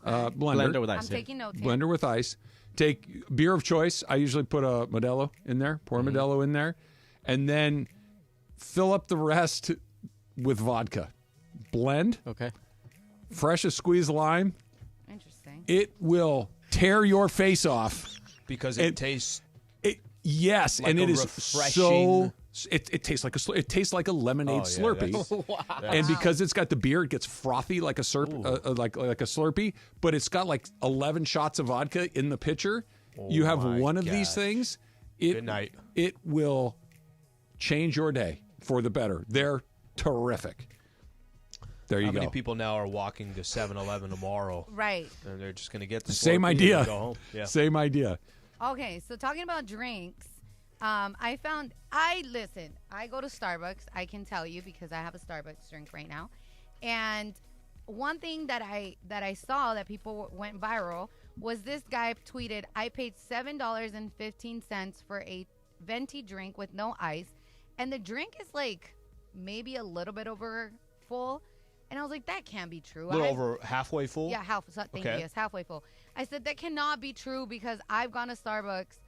blender with ice. I'm taking notes here. blender with ice. Take beer of choice. I usually put a Modelo in there. Pour a Modelo in there, and then fill up the rest with vodka. Blend. Okay. Fresh a squeezed lime. Interesting. It will tear your face off Because it tastes. Yes, Like and a it is refreshing- so. It tastes like it tastes like a lemonade Oh, yeah, Slurpee, that's- and because it's got the beer, it gets frothy like a like a Slurpee. But it's got like 11 shots of vodka in the pitcher. You have my one of these gosh. things. Good night. It will change your day for the better. They're terrific. There you How go. many people now are walking to 7-Eleven tomorrow? Right. And they're just going to get the Same Slurpee idea. and go home. Yeah. Same idea. Okay, so talking about drinks, I go to Starbucks. I can tell you because I have a Starbucks drink right now. And one thing that I saw that people went viral was this guy tweeted, I paid $7.15 for a venti drink with no ice. And the drink is like maybe a little bit over full. And I was like, that can't be true. A little over halfway full? Yeah, thank you. It's halfway full. I said, that cannot be true because I've gone to Starbucks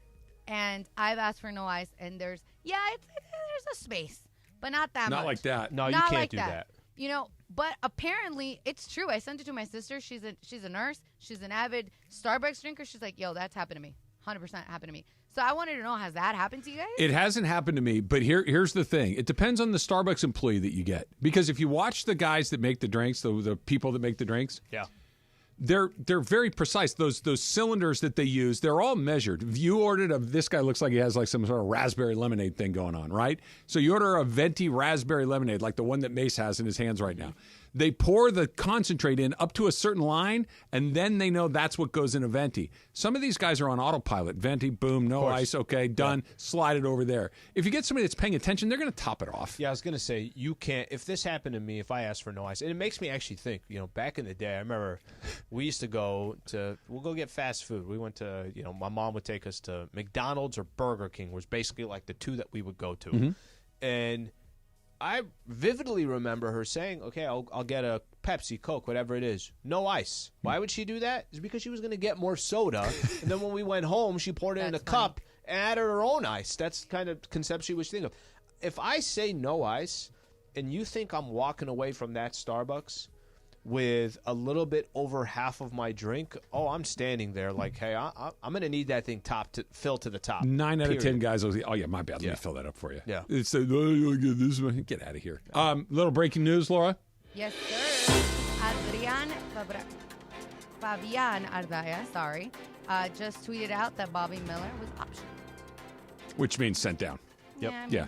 and I've asked for no ice, and there's a space, but not that much. Not like that. No, you Not can't like do that. You know, but apparently it's true. I sent it to my sister. She's a nurse. She's an avid Starbucks drinker. She's like, yo, that's happened to me. 100% happened to me. So I wanted to know, has that happened to you guys? It hasn't happened to me, but here's the thing. It depends on the Starbucks employee that you get. Because if you watch the guys that make the drinks, the people that make the drinks, Yeah. they're very precise. Those cylinders that they use, they're all measured. If you ordered this guy looks like he has like some sort of raspberry lemonade thing going on, right? So you order a venti raspberry lemonade, like the one that Mace has in his hands right now. They pour the concentrate in up to a certain line, and then they know that's what goes in a venti. Some of these guys are on autopilot. Venti, boom, no ice, okay, done, slide it over there. If you get somebody that's paying attention, they're going to top it off. Yeah, I was going to say, you can't, if this happened to me, if I asked for no ice, and it makes me actually think, back in the day, I remember we used to we'll go get fast food. We went to, my mom would take us to McDonald's or Burger King, was basically like the two that we would go to. Mm-hmm. And I vividly remember her saying, okay, I'll get a Pepsi, Coke, whatever it is. No ice. Why would she do that? It's because she was going to get more soda. And then when we went home, she poured it in a cup and added her own ice. That's kind of concept she was thinking of. If I say no ice and you think I'm walking away from that Starbucks with a little bit over half of my drink, I'm standing there like, hey, I'm going to need that thing fill to the top. 9 out of Period. 10 guys will say, oh, yeah, my bad. Let me fill that up for you. Yeah. It's get out of here. Little breaking news, Laura. Yes, sir. Fabian Ardaya, just tweeted out that Bobby Miller was optional. Which means sent down. Yep. Yeah.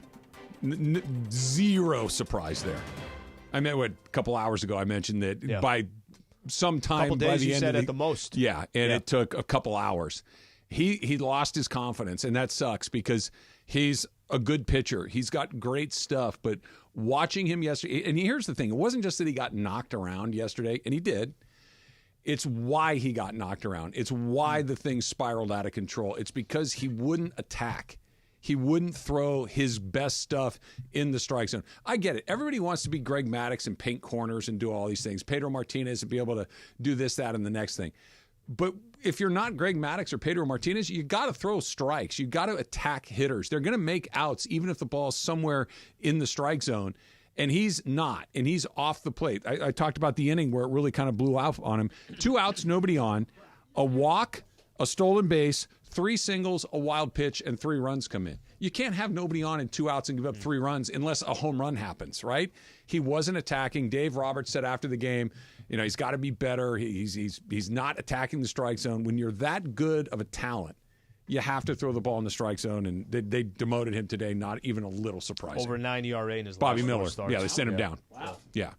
Zero surprise there. I mean, a couple hours ago, I mentioned that by some time, Couple days by the you end said of at the most. Yeah, and it took a couple hours. He lost his confidence, and that sucks because he's a good pitcher. He's got great stuff, but watching him yesterday, and here's the thing, it wasn't just that he got knocked around yesterday, and he did. It's why he got knocked around. It's why the thing spiraled out of control. It's because he wouldn't attack. He wouldn't throw his best stuff in the strike zone. I get it. Everybody wants to be Greg Maddux and paint corners and do all these things. Pedro Martinez and be able to do this, that, and the next thing. But if you're not Greg Maddux or Pedro Martinez, you got to throw strikes. You got to attack hitters. They're going to make outs even if the ball's somewhere in the strike zone. And he's not. And he's off the plate. I talked about the inning where it really kind of blew out on him. 2 outs, nobody on. A walk, a stolen base, 3 singles, a wild pitch, and 3 runs come in. You can't have nobody on in 2 outs and give up 3 runs unless a home run happens, right? He wasn't attacking. Dave Roberts said after the game, he's got to be better. He's not attacking the strike zone. When you're that good of a talent, you have to throw the ball in the strike zone, and they demoted him today, not even a little surprising. Over 9 ERA in his Bobby last Miller. 4 starts. Yeah, they sent him down. Wow. Yeah.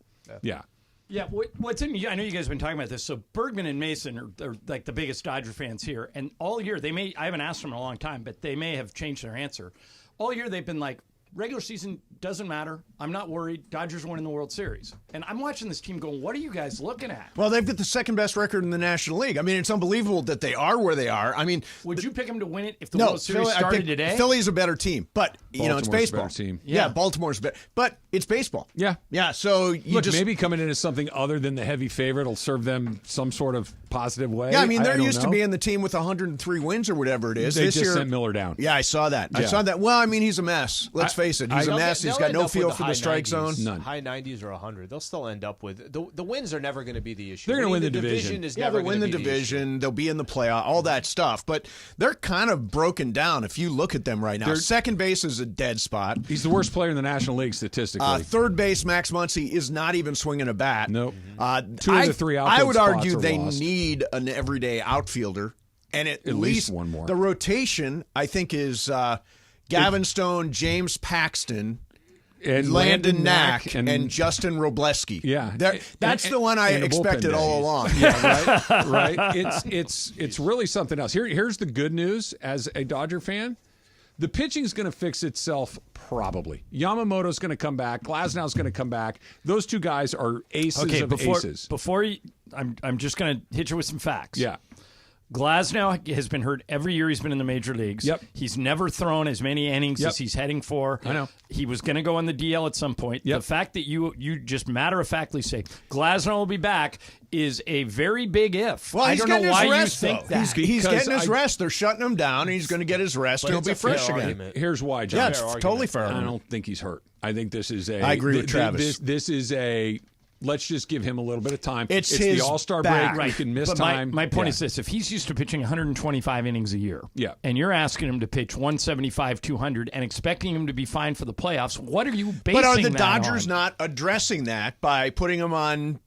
Yeah, what's in? I know you guys have been talking about this. So Bergman and Mason are like the biggest Dodger fans here, and all year I haven't asked them in a long time, but they may have changed their answer. All year they've been like, regular season doesn't matter. I'm not worried. Dodgers winning the World Series. And I'm watching this team going, what are you guys looking at? Well, they've got the second best record in the National League. I mean, it's unbelievable that they are where they are. I mean, would you pick them to win it if the World Series started today? Philly's a better team, but it's baseball. A better team. Yeah, Baltimore's better, but it's baseball. Yeah. Yeah, so maybe coming in as something other than the heavy favorite will serve them some sort of positive way. Yeah, I mean, they're used to being the team with 103 wins or whatever it is. They this just year, sent Miller down. Yeah, I saw that. Yeah. I saw that. Well, I mean, he's a mess. Let's face it. He's a mess. He's got no feel for the strike zone. None. High 90s or 100. They'll still end up with the wins are never going to be the issue. They're going to win the division. They'll win the division. They'll be in the playoff. All that stuff. But they're kind of broken down if you look at them right now. Second base is a dead spot. He's the worst player in the National League statistically. Third base, Max Muncy is not even swinging a bat. Nope. 2 of the 3 outfield I would argue spots are they lost. need an everyday outfielder, and at least one more. The rotation, I think, is Gavin Stone, James Paxton, and Landon Knack, and Justin Robleski. Yeah, that's the one I expected all along. Yeah, right. It's really something else. Here's the good news as a Dodger fan. The pitching's going to fix itself probably. Yamamoto's going to come back. Glasnow's going to come back. Those two guys are aces of aces. I'm just going to hit you with some facts. Yeah. Glasnow has been hurt every year he's been in the major leagues. Yep. He's never thrown as many innings as he's heading for. I know. He was going to go on the DL at some point. Yep. The fact that you just matter-of-factly say Glasnow will be back is a very big if. Well, I don't know why you think that. He's getting his rest. They're shutting him down, and he's going to get his rest, and he'll be fresh again. Here's why, John. Yeah, it's totally fair. I don't think he's hurt. I think this is a... I agree with Travis. This is a... Let's just give him a little bit of time. It's the All-Star back. break. He can miss but time. My point is this. If he's used to pitching 125 innings a year, and you're asking him to pitch 175, 200, and expecting him to be fine for the playoffs, what are you basing But are the that Dodgers on? not addressing that by putting him on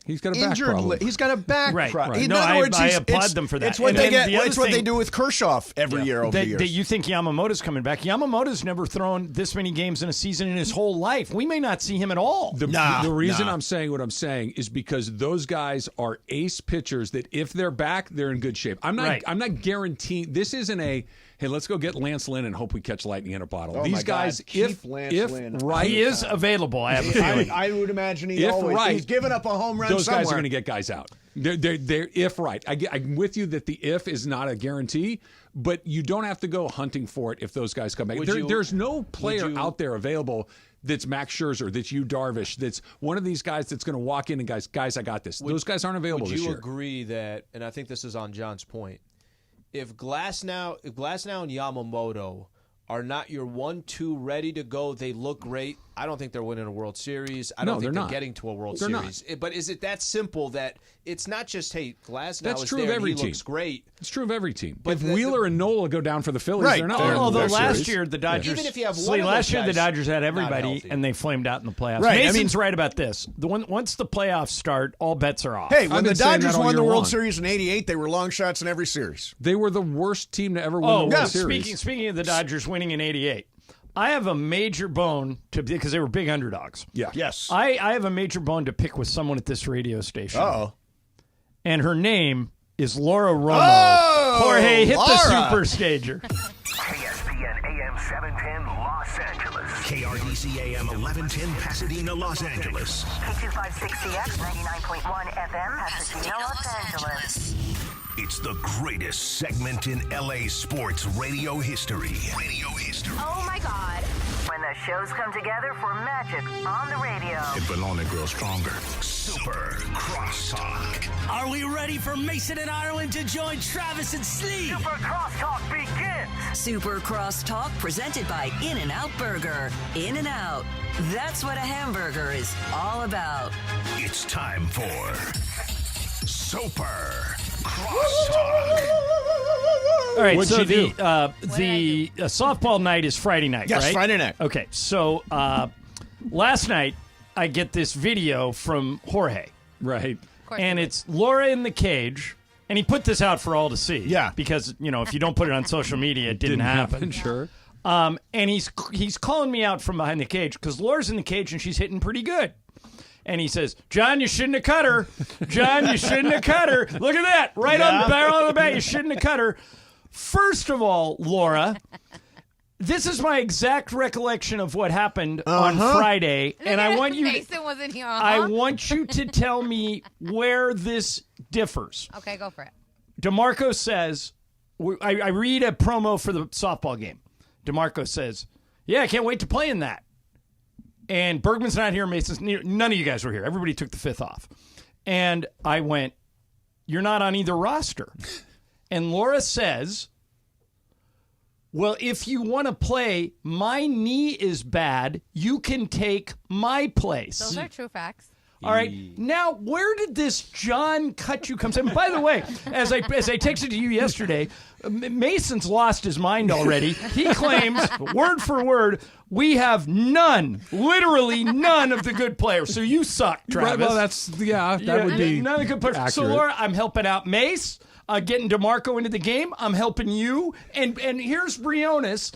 He's got a injured back problem. He's got a back problem. Right. In No, other words, I applaud them for that. It's what And they then get. the other It's what they thing- do with Kershaw every year over the years. That you think Yamamoto's coming back. Yamamoto's never thrown this many games in a season in his whole life. We may not see him at all. The reason I'm saying what I'm saying is because those guys are ace pitchers that if they're back, they're in good shape. I'm not guaranteeing. This isn't a hey, let's go get Lance Lynn and hope we catch lightning in a bottle. Oh These my guys, God. Keep Lance Lynn. He is available. I have a feeling. I would imagine he's given up a home run those somewhere. guys are going to get guys out. They're if right. I'm with you that the if is not a guarantee, but you don't have to go hunting for it if those guys come back. There's no player out there available that's Max Scherzer, that's Yu Darvish, that's one of these guys that's going to walk in and guys, I got this. Those guys aren't available this year. Would you agree that, and I think this is on John's point, if Glasnow and Yamamoto are not your 1-2 ready to go, they look great. I don't think they're winning a World Series. I don't think they're getting to a World Series. But is it that simple that it's not just, hey, Glasnow is there and he looks great? It's true of every team. But if Wheeler and Nola go down for the Phillies, they're not. Although last year the Dodgers, even if you have one of those last year the guys Dodgers had not everybody healthy. and they flamed out in the playoffs. Right, Mason's right about this. Once the playoffs start, all bets are off. Hey, when the Dodgers won the World Series Series in '88, they were long shots in every series. They were the worst team to ever win the World Series. Speaking of the Dodgers winning in '88. I have a major bone to because they were big underdogs. Yeah. Yes. I have a major bone to pick with someone at this radio station. Uh-oh. And her name is Laura Romo. Oh, Jorge, hit Laura. the super stager. ESPN AM 710 Los Angeles. KRDC AM 1110 Pasadena, Los Angeles. K256CX 99.1 FM Pasadena, Los Angeles. It's the greatest segment in LA sports radio history. Oh my God. When the shows come together for magic on the radio. It will only grow stronger. Super Crosstalk. Are we ready for Mason and Ireland to join Travis and Slee? Super Crosstalk begins. Super Crosstalk presented by In-N-Out Burger. In-N-Out. That's what a hamburger is all about. It's time for Super Crosstalk. All right, What'd so you do? the softball night is Friday night, Yes, right? Friday night. Okay, so last night I get this video from Jorge. Right. And it's Laura in the cage. And he put this out for all to see. Yeah. Because, if you don't put it on social media, it didn't happen. Sure. And he's calling me out from behind the cage because Laura's in the cage and she's hitting pretty good. And he says, John, you shouldn't have cut her. John, you shouldn't have cut her. Look at that. Right on the barrel of the bat. You shouldn't have cut her. First of all, Laura, this is my exact recollection of what happened on Friday. And I want you Mason wasn't here. I want you to tell me where this differs. Okay, go for it. DeMarco says, I read a promo for the softball game. DeMarco says, yeah, I can't wait to play in that. And Bergman's not here. Mason's none of you guys were here. Everybody took the 5th off. And I went, you're not on either roster. And Laura says, well, if you want to play, my knee is bad. You can take my place. Those are true facts. All right. Now, where did this John cut you come from? And by the way, as I texted to you yesterday, Mason's lost his mind already. He claims, word for word, we have none, literally none of the good players. So you suck, Travis. Right, well, that would be none of the good players. accurate. So, Laura, I'm helping out Mace, getting DeMarco into the game. I'm helping you. And here's Briones.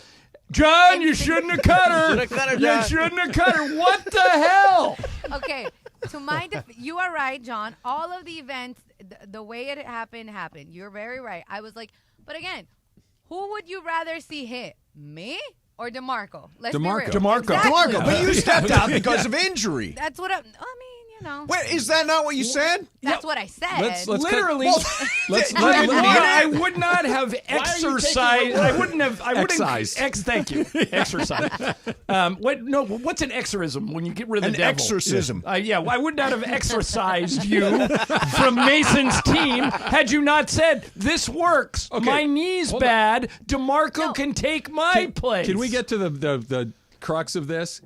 John, you shouldn't have cut her. You shouldn't have cut her. What the hell? Okay. To my you are right, John. All of the events, the way it happened. You're very right. I was like, but again, who would you rather see hit? Me or DeMarco? Let's be real. DeMarco. Exactly. DeMarco, but you stepped out because of injury. That's what I mean, you know. Wait, is that not what you said? That's what I said. Let's literally. let's I would not have exercised. I wouldn't have. Excised. Thank you. Exercise. What's an exorcism when you get rid of the devil? Exorcism. Yeah, I would not have exorcised you from Mason's team had you not said this works. Okay. My knee's bad. DeMarco can take my place. Can we get to the crux of this?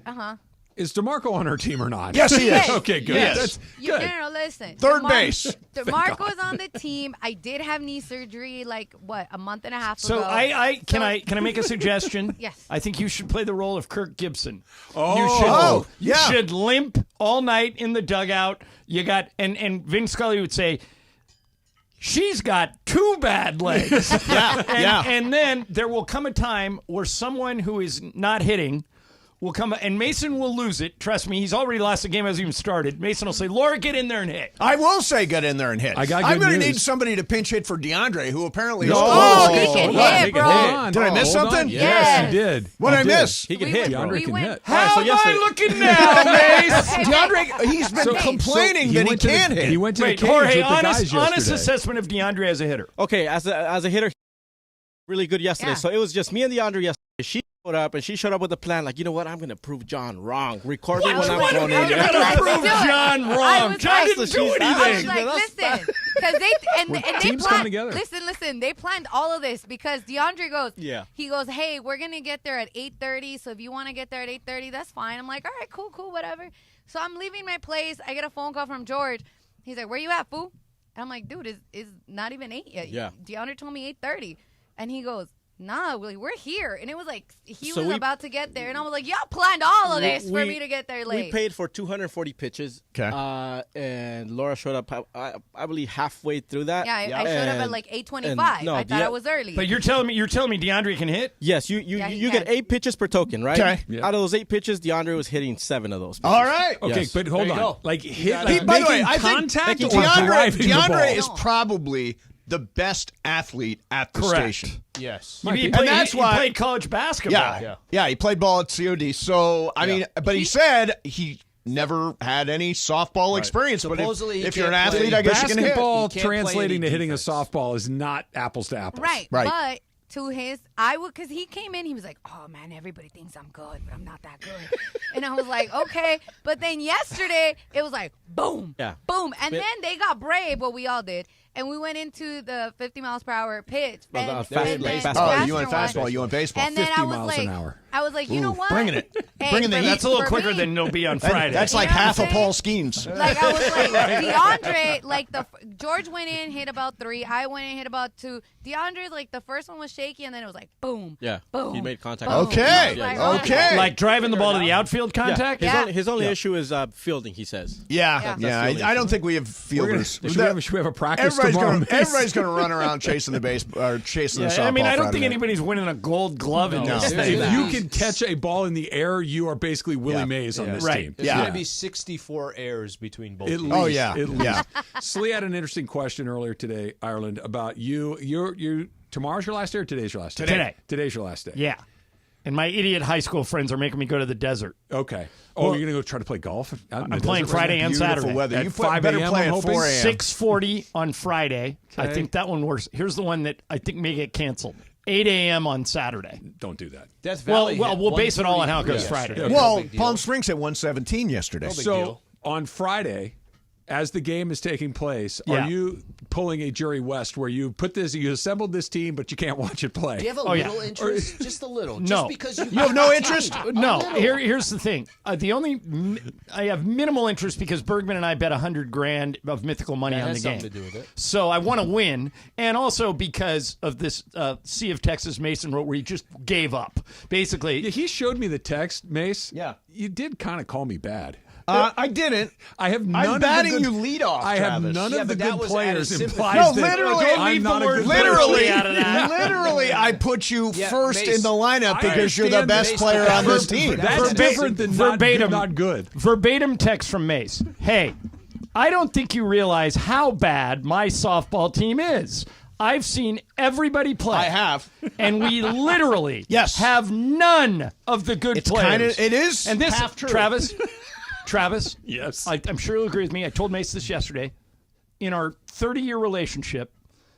Is DeMarco on our team or not? Yes, he is. Okay, good. Yes. That's good. No, listen. Third base. DeMarco's on the team. I did have knee surgery a month and a half So ago. can I make a suggestion? Yes. I think you should play the role of Kirk Gibson. Oh, you should limp all night in the dugout. You got and Vin Scully would say, she's got 2 bad legs. And then there will come a time where someone who is not hitting will come, and Mason will lose it. Trust me, he's already lost the game hasn't even started. Mason will say, Laura, get in there and hit. I will say get in there and hit. I'm going to need somebody to pinch hit for DeAndre, who apparently is... he can hit, bro. Did I miss something? Yes, you did. What did I miss? He can hit. DeAndre can hit. How am I looking now, Mace? DeAndre, he's been complaining that he can't hit. He went to the cage Jorge, with the guys honest yesterday. assessment of DeAndre as a hitter. Okay, as a hitter, really good yesterday. Yeah. So it was just me and DeAndre yesterday. She showed up with a plan like, you know what, I'm going to prove John wrong. Record me when I'm going in. You're going to prove John wrong. John didn't do anything. I was like, listen, because they teams planned. come together. Listen. They planned all of this because DeAndre goes. Yeah. He goes, hey, we're gonna get there at 8:30. So if you want to get there at 8:30, that's fine. I'm like, all right, cool, whatever. So I'm leaving my place. I get a phone call from George. He's like, where you at, fool? And I'm like, dude, it's not even 8 yet. Yeah. DeAndre told me 8:30, and he goes, nah, we're here. And it was like he So was we- about to get there, and I was like, y'all planned all of this for me to get there late. We paid for 240 pitches. Okay. And Laura showed up, I believe, halfway through that. Yeah, I showed up at like 8:25. I thought I was early. But you're telling me DeAndre can hit? Yes, you get 8 pitches per token, right? Okay. Yeah. Out of those 8 pitches, DeAndre was hitting 7 of those pitches. All right. Okay, Yes. but hold on. go. Like hit, By the way, making I think contact or DeAndre driving the ball? is probably the best athlete at the Correct. station. Yes. He that's why- played college basketball. Yeah, he played ball at COD. So, I mean, but he said he never had any softball experience. Supposedly, but if he you're an can't athlete, play I guess you can hit. Basketball He can't play translating any to hitting a defense. softball is not apples to apples. Right. Right. But to his, because he came in, he was like, oh, man, everybody thinks I'm good, but I'm not that good. And I was like, okay. But then yesterday, it was like, boom, boom. And then they got brave, what we all did. And we went into the 50 miles per hour pitch. Well, And fast- then fastball. Oh, you went faster fastball, one. you went baseball. And then 50 I was miles like, an hour. you know what? Bringing it. Hey, Bringing the for heat. That's a little for quicker me, than it'll be on Friday. That's like You know half what of I'm saying? Paul's schemes. Like I was like DeAndre, like George went in, hit about 3. I went in, hit about 2. DeAndre's like the first one was shaky, and then it was like boom, Yeah. boom. He made contact. boom. Okay. Like, Okay. Like driving the ball to the outfield contact? His only issue is fielding, he says. Yeah. the only I don't think we have fielders. Should we have a practice Everybody everybody's going to run around chasing the base or chasing the softball. I mean, I don't think anybody's winning a Gold Glove in this thing. If you can catch a ball in the air, you are basically Willie Mays on this team. There's going to be 64 errors between both teams. Oh, yeah. Slee had an interesting question earlier today, Ireland, about you. Tomorrow's your last day or today's your last day? Today. Today's your last day. Yeah. And my idiot high school friends are making me go to the desert. Okay. Oh, you're going to go try to play golf? I'm playing Friday and Saturday. Weather. You better play at 4 a.m. 6:40 on Friday. Okay. I think that one works. Here's the one that I think may get canceled. 8 a.m. on Saturday. Don't do that. Death Valley we'll base it all on how it goes Friday. Okay. Well, Palm Springs at 117 yesterday. So on Friday, as the game is taking place, are you pulling a Jerry West where you assembled this team, but you can't watch it play? Do you have a little interest? Just a little. No. Just because you have no interest? No. Here's the thing. I have minimal interest because Bergman and I bet $100,000 of mythical money on the game. To do with it. So I want to win, and also because of this Sea of Texas Mason wrote where he just gave up. Basically, he showed me the text, Mace. Yeah, you did kind of call me bad. I didn't. I have none I'm batting of the good, you lead off. I have Travis. none of the good players implies no, that literally, I'm not a good literally, out of that. Literally, I put you first Mace, in the lineup because you're the best player on this team. That's different than not good. Verbatim text from Mace. Hey, I don't think you realize how bad my softball team is. I've seen everybody play. I have. And we literally have none of the good players. It is and this, half true. Travis, yes, I'm sure you'll agree with me. I told Mace this yesterday. In our 30-year relationship,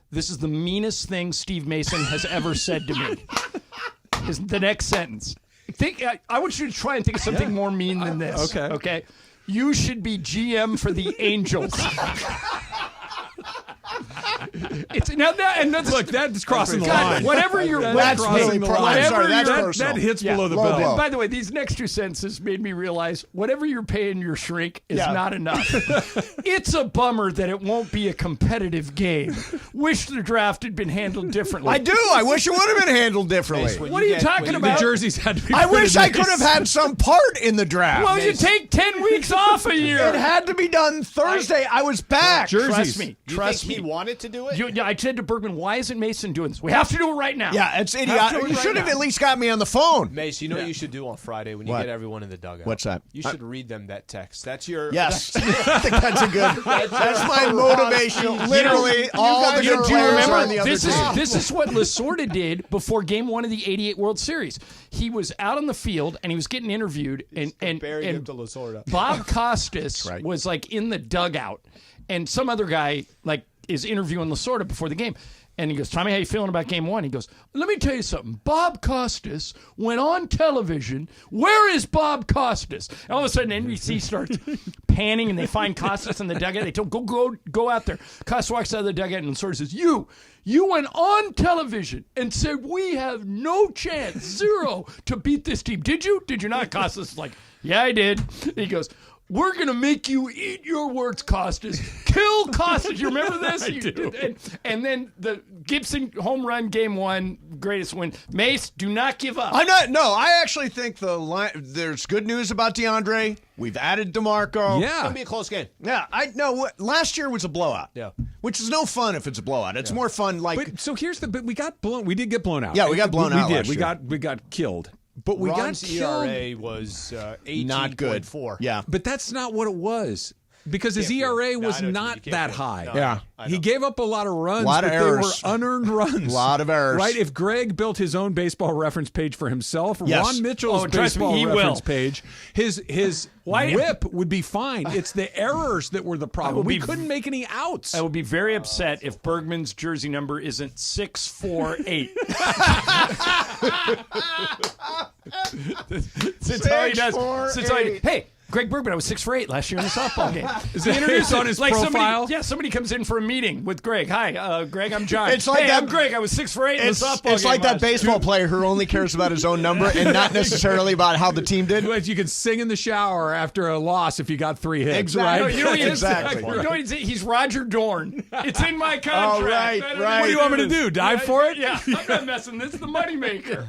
this is the meanest thing Steve Mason has ever said to me. Is the next sentence. I want you to try and think of something more mean than this. Okay. You should be GM for the Angels. It's now that and that's look that's crossing the line. Whatever you're that's crossing the line. That hits below the belt. And by the way, these next two sentences made me realize whatever you're paying your shrink is not enough. It's a bummer that it won't be a competitive game. Wish the draft had been handled differently. I do. I wish it would have been handled differently. What are you talking about? The jerseys had to be. I wish I could have had some part in the draft. Well, you take 10 weeks off a year. It had to be done Thursday. I was back. Trust me. Trust me. He wanted to do it? I said to Bergman, why isn't Mason doing this? We have to do it right now. Yeah, it's idiotic. You should have at least got me on the phone. Mace, you know what you should do on Friday when you get everyone in the dugout? What's that? You should read them that text. That's your... Yes. I think that's a good... That's my motivation. Literally, all the good players are on the other team. This is what Lasorda did before Game 1 of the '88 World Series. He was out on the field, and he was getting interviewed, and him to Lasorda. Bob Costas was like in the dugout, and some other guy like is interviewing Lasorda before the game. And he goes, Tommy, how you feeling about Game 1? He goes, let me tell you something. Bob Costas went on television. Where is Bob Costas? And all of a sudden, NBC starts panning, and they find Costas in the dugout. They tell him, go out there. Costas walks out of the dugout and sort of says, you went on television and said we have no chance, zero, to beat this team. Did you? Did you not? Costas is like, yeah, I did. He goes, we're going to make you eat your words, Costas. Kill Costas. You remember this? I do. And then the Gibson home run, Game 1, greatest win. Mace, do not give up. I actually think there's good news about DeAndre. We've added DeMarco. Yeah. It's going to be a close game. Yeah. Last year was a blowout. Yeah. Which is no fun if it's a blowout. It's more fun But we got blown. We did get blown out. Yeah, we got blown out. We did. Last year. We got killed. But we Ron's got killed. ERA was 18.4. Not good. Yeah. But that's not what it was. Because his ERA was not that high. No, yeah. He gave up a lot of runs, but errors. They were unearned runs. A lot of errors. Right? If Greg built his own baseball reference page for himself, Ron Mitchell's baseball reference page, his whip would be fine. It's the errors that were the problem. We couldn't make any outs. I would be very upset if Bergman's jersey number isn't 648. Hey, Greg Bergman, I was 6 for 8 last year in the softball game. Is it on his profile? Somebody comes in for a meeting with Greg. Hi, Greg, I'm John. It's like I'm Greg. I was 6 for 8 in the softball game. It's like that baseball player who only cares about his own number and not necessarily about how the team did. You can sing in the shower after a loss if you got 3 hits. Exactly. Right? You know, Exactly. He's Roger Dorn. It's in my contract. Oh, right. What do you want me to do? Dive for it? Yeah, I'm not messing. This is the moneymaker.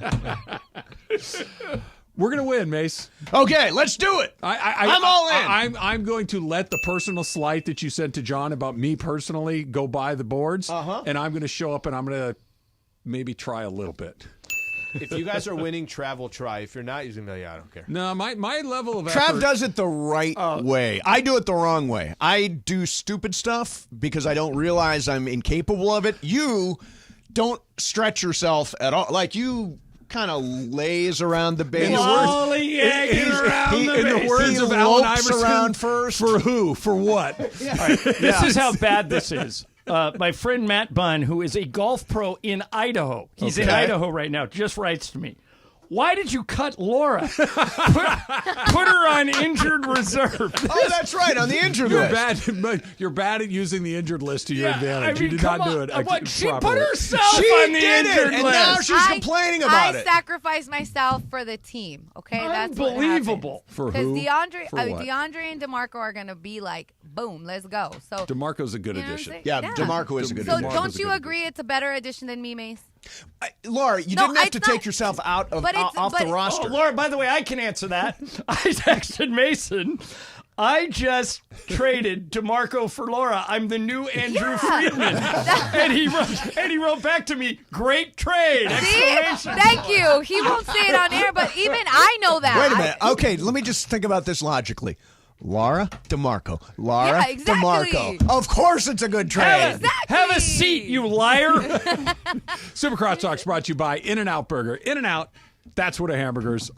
We're gonna win, Mace. Okay, let's do it. I'm all in. I'm going to let the personal slight that you sent to John about me personally go by the boards, and I'm going to show up and I'm going to maybe try a little bit. If you guys are winning, Trav will try. If you're not, he's going to be like, yeah, I don't care. No, my level of Trav effort... does it the right way. I do it the wrong way. I do stupid stuff because I don't realize I'm incapable of it. You don't stretch yourself at all. Like, you kind of lays around the base. In the words of Allen Iverson, around first. For who? For what? This is how bad this is. My friend Matt Bunn, who is a golf pro in Idaho, he's in Idaho right now, just writes to me. Why did you cut Laura? Put her on injured reserve. Oh, that's right, on the injured list. You're bad at using the injured list to your advantage. You did not do it She properly. put herself on the injured list. And now she's complaining about it. I sacrificed myself for the team. Okay, that's unbelievable. For because who? DeAndre and DeMarco are gonna be like, boom, let's go. So DeMarco's a good addition. Yeah, DeMarco is a good addition. So don't you agree it's a better addition than me, Mace? Laura, you didn't have to take yourself out of off the roster. Oh, Laura, by the way, I can answer that. I texted Mason. I just traded DeMarco for Laura. I'm the new Andrew Friedman. and he wrote back to me, great trade! Exclamation. Thank you. He won't say it on air, but even I know that. Wait a minute. Okay, let me just think about this logically. Laura DeMarco. Laura DeMarco. Of course it's a good trade. Have a seat, you liar. Super Crosstalks brought to you by In-N-Out Burger. In-N-Out, that's what a hamburger's